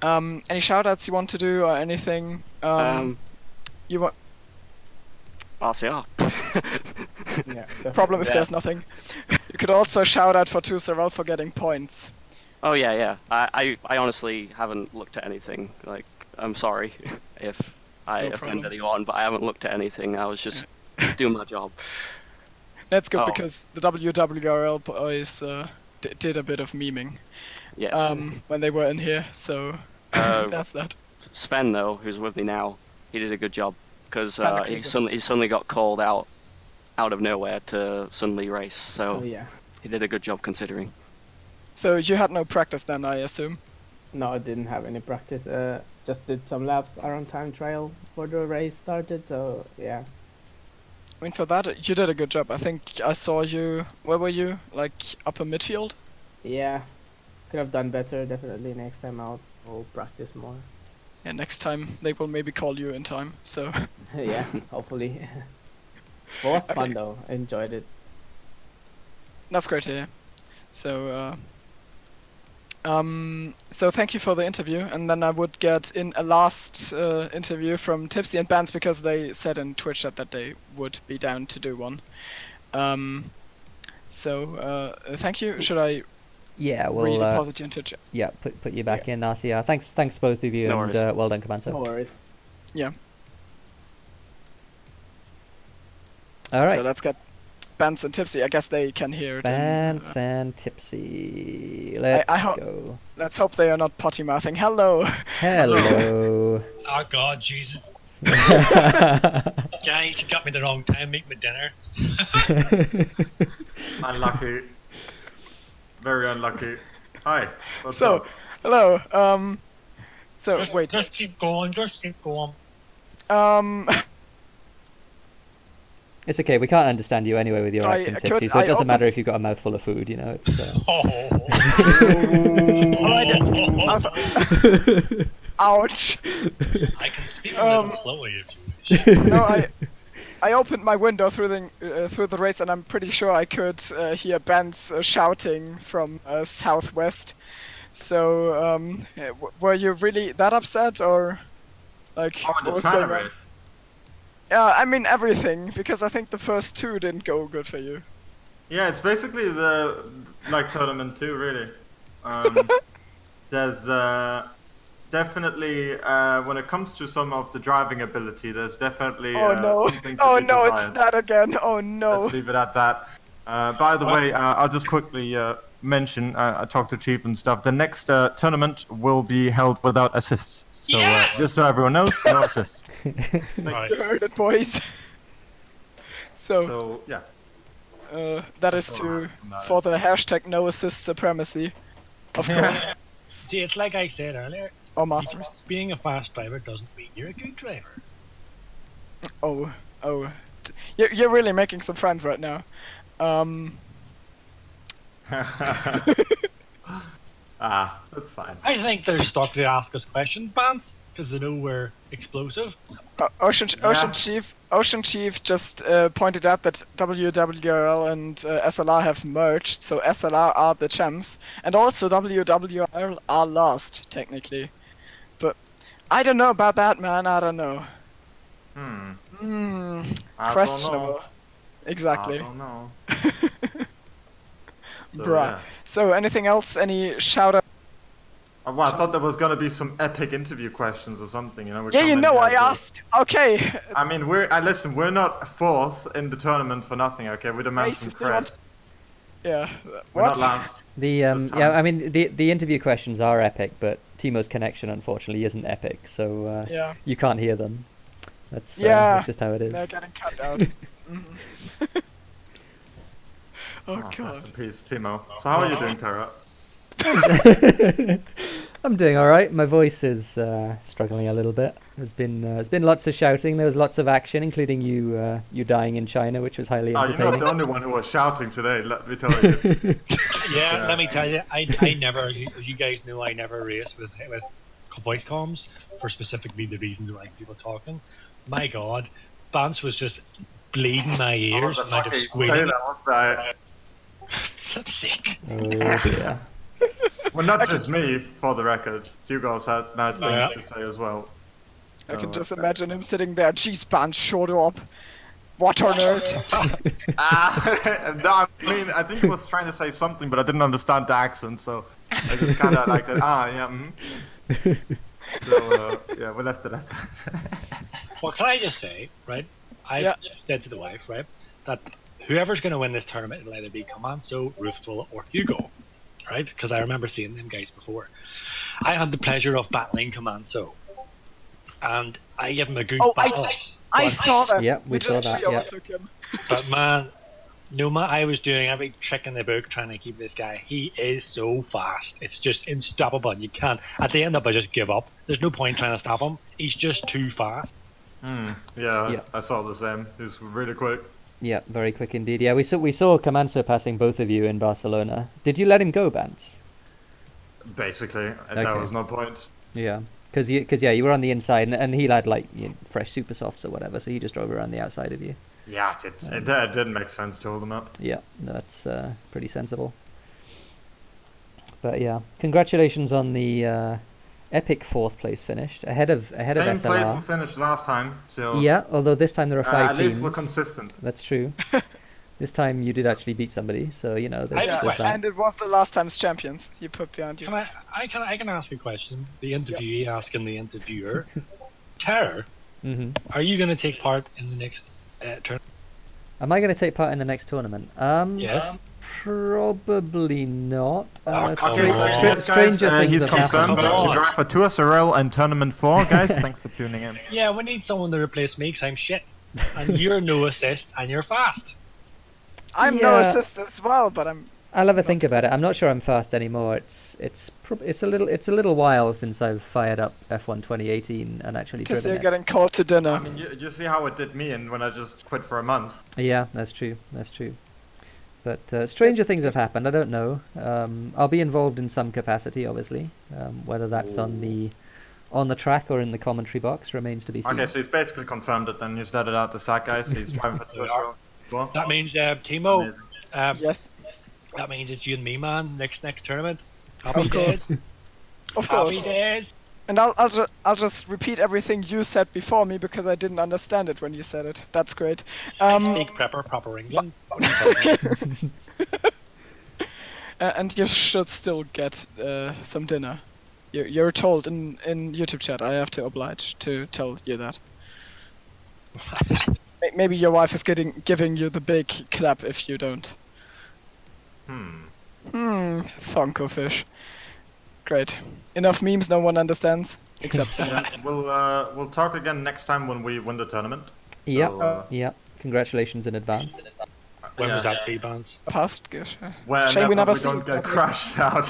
Any shout-outs you want to do or anything? You want RCR. Yeah. problem if Yeah. there's nothing. You could also shout out for Tuserel for getting points. Oh yeah. I honestly haven't looked at anything. Like, I'm sorry if I No offend problem. anyone, but I haven't looked at anything. I was just doing my job. That's good Oh. because the WWRL boys did a bit of memeing Yes. when they were in here, so that's that. Sven though, who's with me now, he did a good job because Kinda he crazy. suddenly got called out of nowhere to suddenly race. So Oh, yeah. he did a good job considering. So you had no practice then, I assume. No, I didn't have any practice. Just did some laps around time trial before the race started. So yeah. I mean, for that you did a good job. I think I saw you. Where were you? Like upper midfield? Yeah. Could have done better. Definitely next time out. We'll practice more. Yeah, next time they will maybe call you in time. So Yeah. Hopefully. But it was Okay. fun though. I enjoyed it. that's great to hear. So so thank you for the interview, and then I would get in a last interview from Tipsy and Bands because they said in Twitch that they would be down to do one. So thank you. Should I Yeah, we'll redeposit you into chat? yeah put you back in, RCR. Thanks both of you, No and worries. well done, Command. No worries. All right, So let's get Bands and Tipsy. I guess they can hear it. and, Bants and Tipsy. Let's I hope- go. let's hope they are not potty mouthing. Hello. Hello. Oh God, Jesus. Guys, you got me the wrong time, make me dinner. Unlucky. Very unlucky. Hi. What's So up? hello. So wait. Just keep going, just keep going. It's okay. We can't understand you anyway with your I accent, could- Tipsy. So I it doesn't open- matter if you've got a mouthful of food. You know, it's. Ouch. I can speak a little slowly if you wish. No, I opened my window through the race, and I'm pretty sure I could hear bands shouting from southwest. So, were you really that upset, or like Oh, what the was China going on? race. Yeah, I mean everything, because I think the first two didn't go good for you. Yeah, it's basically the like tournament too, really. There's definitely, when it comes to some of the driving ability, there's definitely Oh no! something to Oh be no! It's desired. that again! Oh no! Let's leave it at that. By the way, I'll just quickly mention, I talked to Chief and stuff, the next tournament will be held without assists. So just so everyone knows, no assists. Right. You heard it, boys. So, yeah. That is for the hashtag no assist supremacy, of course. See, it's like I said earlier. Or masters. Being a fast driver doesn't mean you're a good driver. Oh. You're really making some friends right now. That's fine. I think they're stuck to ask us questions, Bance, because they know we're explosive. OceanChief just pointed out that WWRL and SLR have merged, so SLR are the champs, and also WWRL are lost, technically. But I don't know about that, man, I don't know. Questionable. Don't know. Exactly. I don't know. Bruh. So, anything else? Any shout-out? Well, I thought there was gonna be some epic interview questions or something, you know. I asked. Okay. I mean, listen, we're not fourth in the tournament for nothing, okay? We demand some credit. Yeah. We're not last. I mean, the interview questions are epic, but Thimo's connection unfortunately isn't epic, so you can't hear them. That's just how it is. They're getting cut out. Oh god. Rest in peace, Thimo. So how are you doing, Kara? I'm doing all right. My voice is struggling a little bit. There's been lots of shouting. There was lots of action, including you dying in China, which was highly entertaining. You're not the only one who was shouting today. Let me tell you. Yeah, let me tell you. I never, as you guys know, I never race with voice comms for specifically the reasons why people talking. My God, Bance was just bleeding my ears and I was squealing. I'm sick. Oh dear. Well, not just me, for the record. You guys had nice things to say as well. I can just imagine him sitting there. Jeez, Bance, shut up. What on earth? No, I mean, I think he was trying to say something, but I didn't understand the accent, so I just kind of like that. So, yeah, we left it at that. Well, can I just say, right? I said to the wife, right, that whoever's going to win this tournament will either be Comanso, Ruthful, or Hugo, right? Because I remember seeing them guys before. I had the pleasure of battling Comanso, and I gave him a good battle. I saw that. Yeah, we saw that. Yeah. But man, I was doing every trick in the book trying to keep this guy. He is so fast. It's just unstoppable. You can't. At the end up, I just give up. There's no point trying to stop him. He's just too fast. Yeah, I saw the same. He's really quick. Yeah, very quick indeed. Yeah, we saw Comanso passing both of you in Barcelona. Did you let him go, Bance? Basically, that was no point. Yeah, because you were on the inside, and he had like fresh super softs or whatever, so he just drove around the outside of you. Yeah, it didn't make sense to hold him up. Yeah, that's pretty sensible. But yeah, congratulations on the epic 4th place finish ahead of SLR. Same place we finished last time. So yeah, although this time there are 5 teams. At least we're consistent. That's true. This time you did actually beat somebody, so there's that. And it was the last time's champions you put behind you. I can ask a question. The interviewee asking the interviewer. Terror, are you going to take part in the next tournament? Am I going to take part in the next tournament? Yes. Probably not. Okay, so stranger things he's have confirmed happened. to drive for Tour Sorel and Tournament 4. Guys, thanks for tuning in. Yeah, we need someone to replace me because I'm shit. And you're no assist and you're fast. I'm no assist as well, but I'll have a think about it. I'm not sure I'm fast anymore. It's a little while since I've fired up F1 2018 and actually driven it. Because you're getting called to dinner. I mean, you see how it did me and when I just quit for a month. Yeah, that's true. But stranger things have happened. I don't know. I'll be involved in some capacity, obviously. Whether that's on the track or in the commentary box remains to be seen. Okay, so he's basically confirmed it. Then he's let it out to Sack, guys. He's driving for Tour Sorel. That means Timo. Yes. That means it's you and me, man. Next tournament. Of course. Of course. Happy days. And I'll just repeat everything you said before me because I didn't understand it when you said it. That's great. I speak proper England. And you should still get some dinner. You're told in YouTube chat. I have to oblige to tell you that. Maybe your wife is giving you the big clap if you don't. Thonko fish. Great. Enough memes no one understands, except the ones. We'll talk again next time when we win the tournament. Yep, So, yep. Congratulations in advance. When was that B-Bounce? Past, good. Whenever we never we don't get crashed out.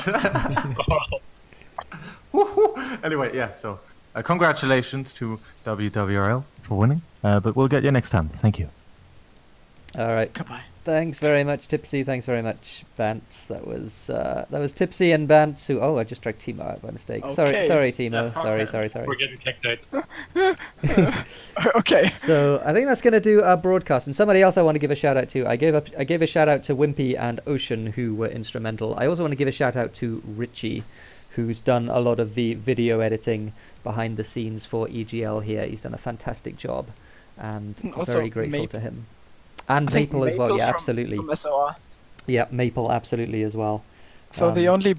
Anyway, yeah, so congratulations to WWRL for winning, but we'll get you next time. Thank you. All right. Goodbye. Thanks very much, Tipsy. Thanks very much, Bants. That was Tipsy and Bants who... Oh, I just dragged Timo out by mistake. Okay. Sorry, Timo. Yeah, Sorry. We're getting kicked out. Okay. So I think that's going to do our broadcast. And somebody else I want to give a shout out to. I gave a shout out to Wimpy and Ocean, who were instrumental. I also want to give a shout out to Richie, who's done a lot of the video editing behind the scenes for EGL here. He's done a fantastic job, and very grateful to him. And Maple as well, yeah, absolutely. From SOR. Yeah, Maple absolutely as well. So the only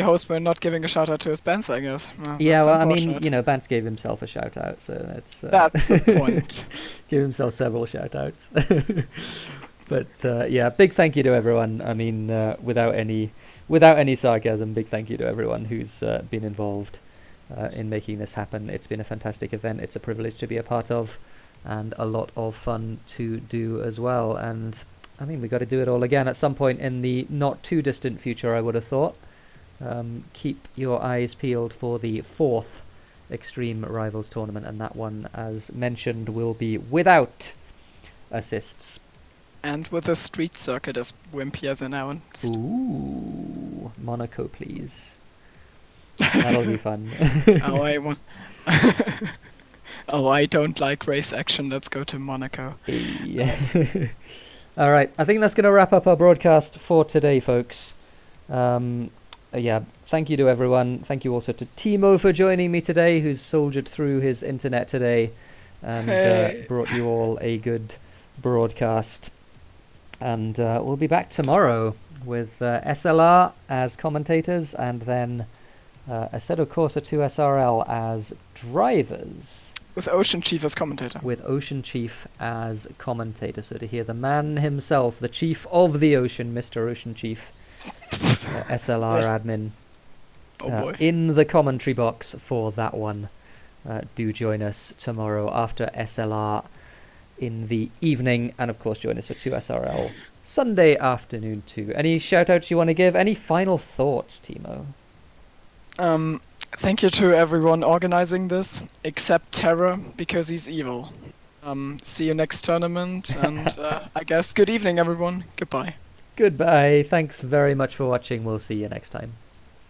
host we're not giving a shout out to is Bance, I guess. Yeah, well, I mean, Bance gave himself a shout out, so that's the point. Give himself several shout outs. But yeah, big thank you to everyone. I mean, without any sarcasm, big thank you to everyone who's been involved in making this happen. It's been a fantastic event. It's a privilege to be a part of, and a lot of fun to do as well. And I mean, we got to do it all again at some point in the not too distant future, I would have thought. Keep your eyes peeled for the 4th Extreme Rivals tournament, and that one, as mentioned, will be without assists. And with a street circuit as Wimpy has announced. Ooh, Monaco, please. That'll be fun. Oh, I don't like race action. Let's go to Monaco. Yeah. All right. I think that's going to wrap up our broadcast for today, folks. Yeah. Thank you to everyone. Thank you also to Thimo for joining me today, who's soldiered through his internet today and brought you all a good broadcast. And we'll be back tomorrow with SLR as commentators, and then Assetto Corsa 2 SRL as drivers. With OceanChief as commentator. With OceanChief as commentator. So to hear the man himself, the chief of the ocean, Mr. OceanChief, SLR admin, in the commentary box for that one. Do join us tomorrow after SLR in the evening, and of course join us for 2SRL Sunday afternoon too. Any shout outs you want to give? Any final thoughts, Thimo? Thank you to everyone organizing this, except Terra, because he's evil. See you next tournament, and I guess good evening, everyone. Goodbye. Goodbye. Thanks very much for watching. We'll see you next time.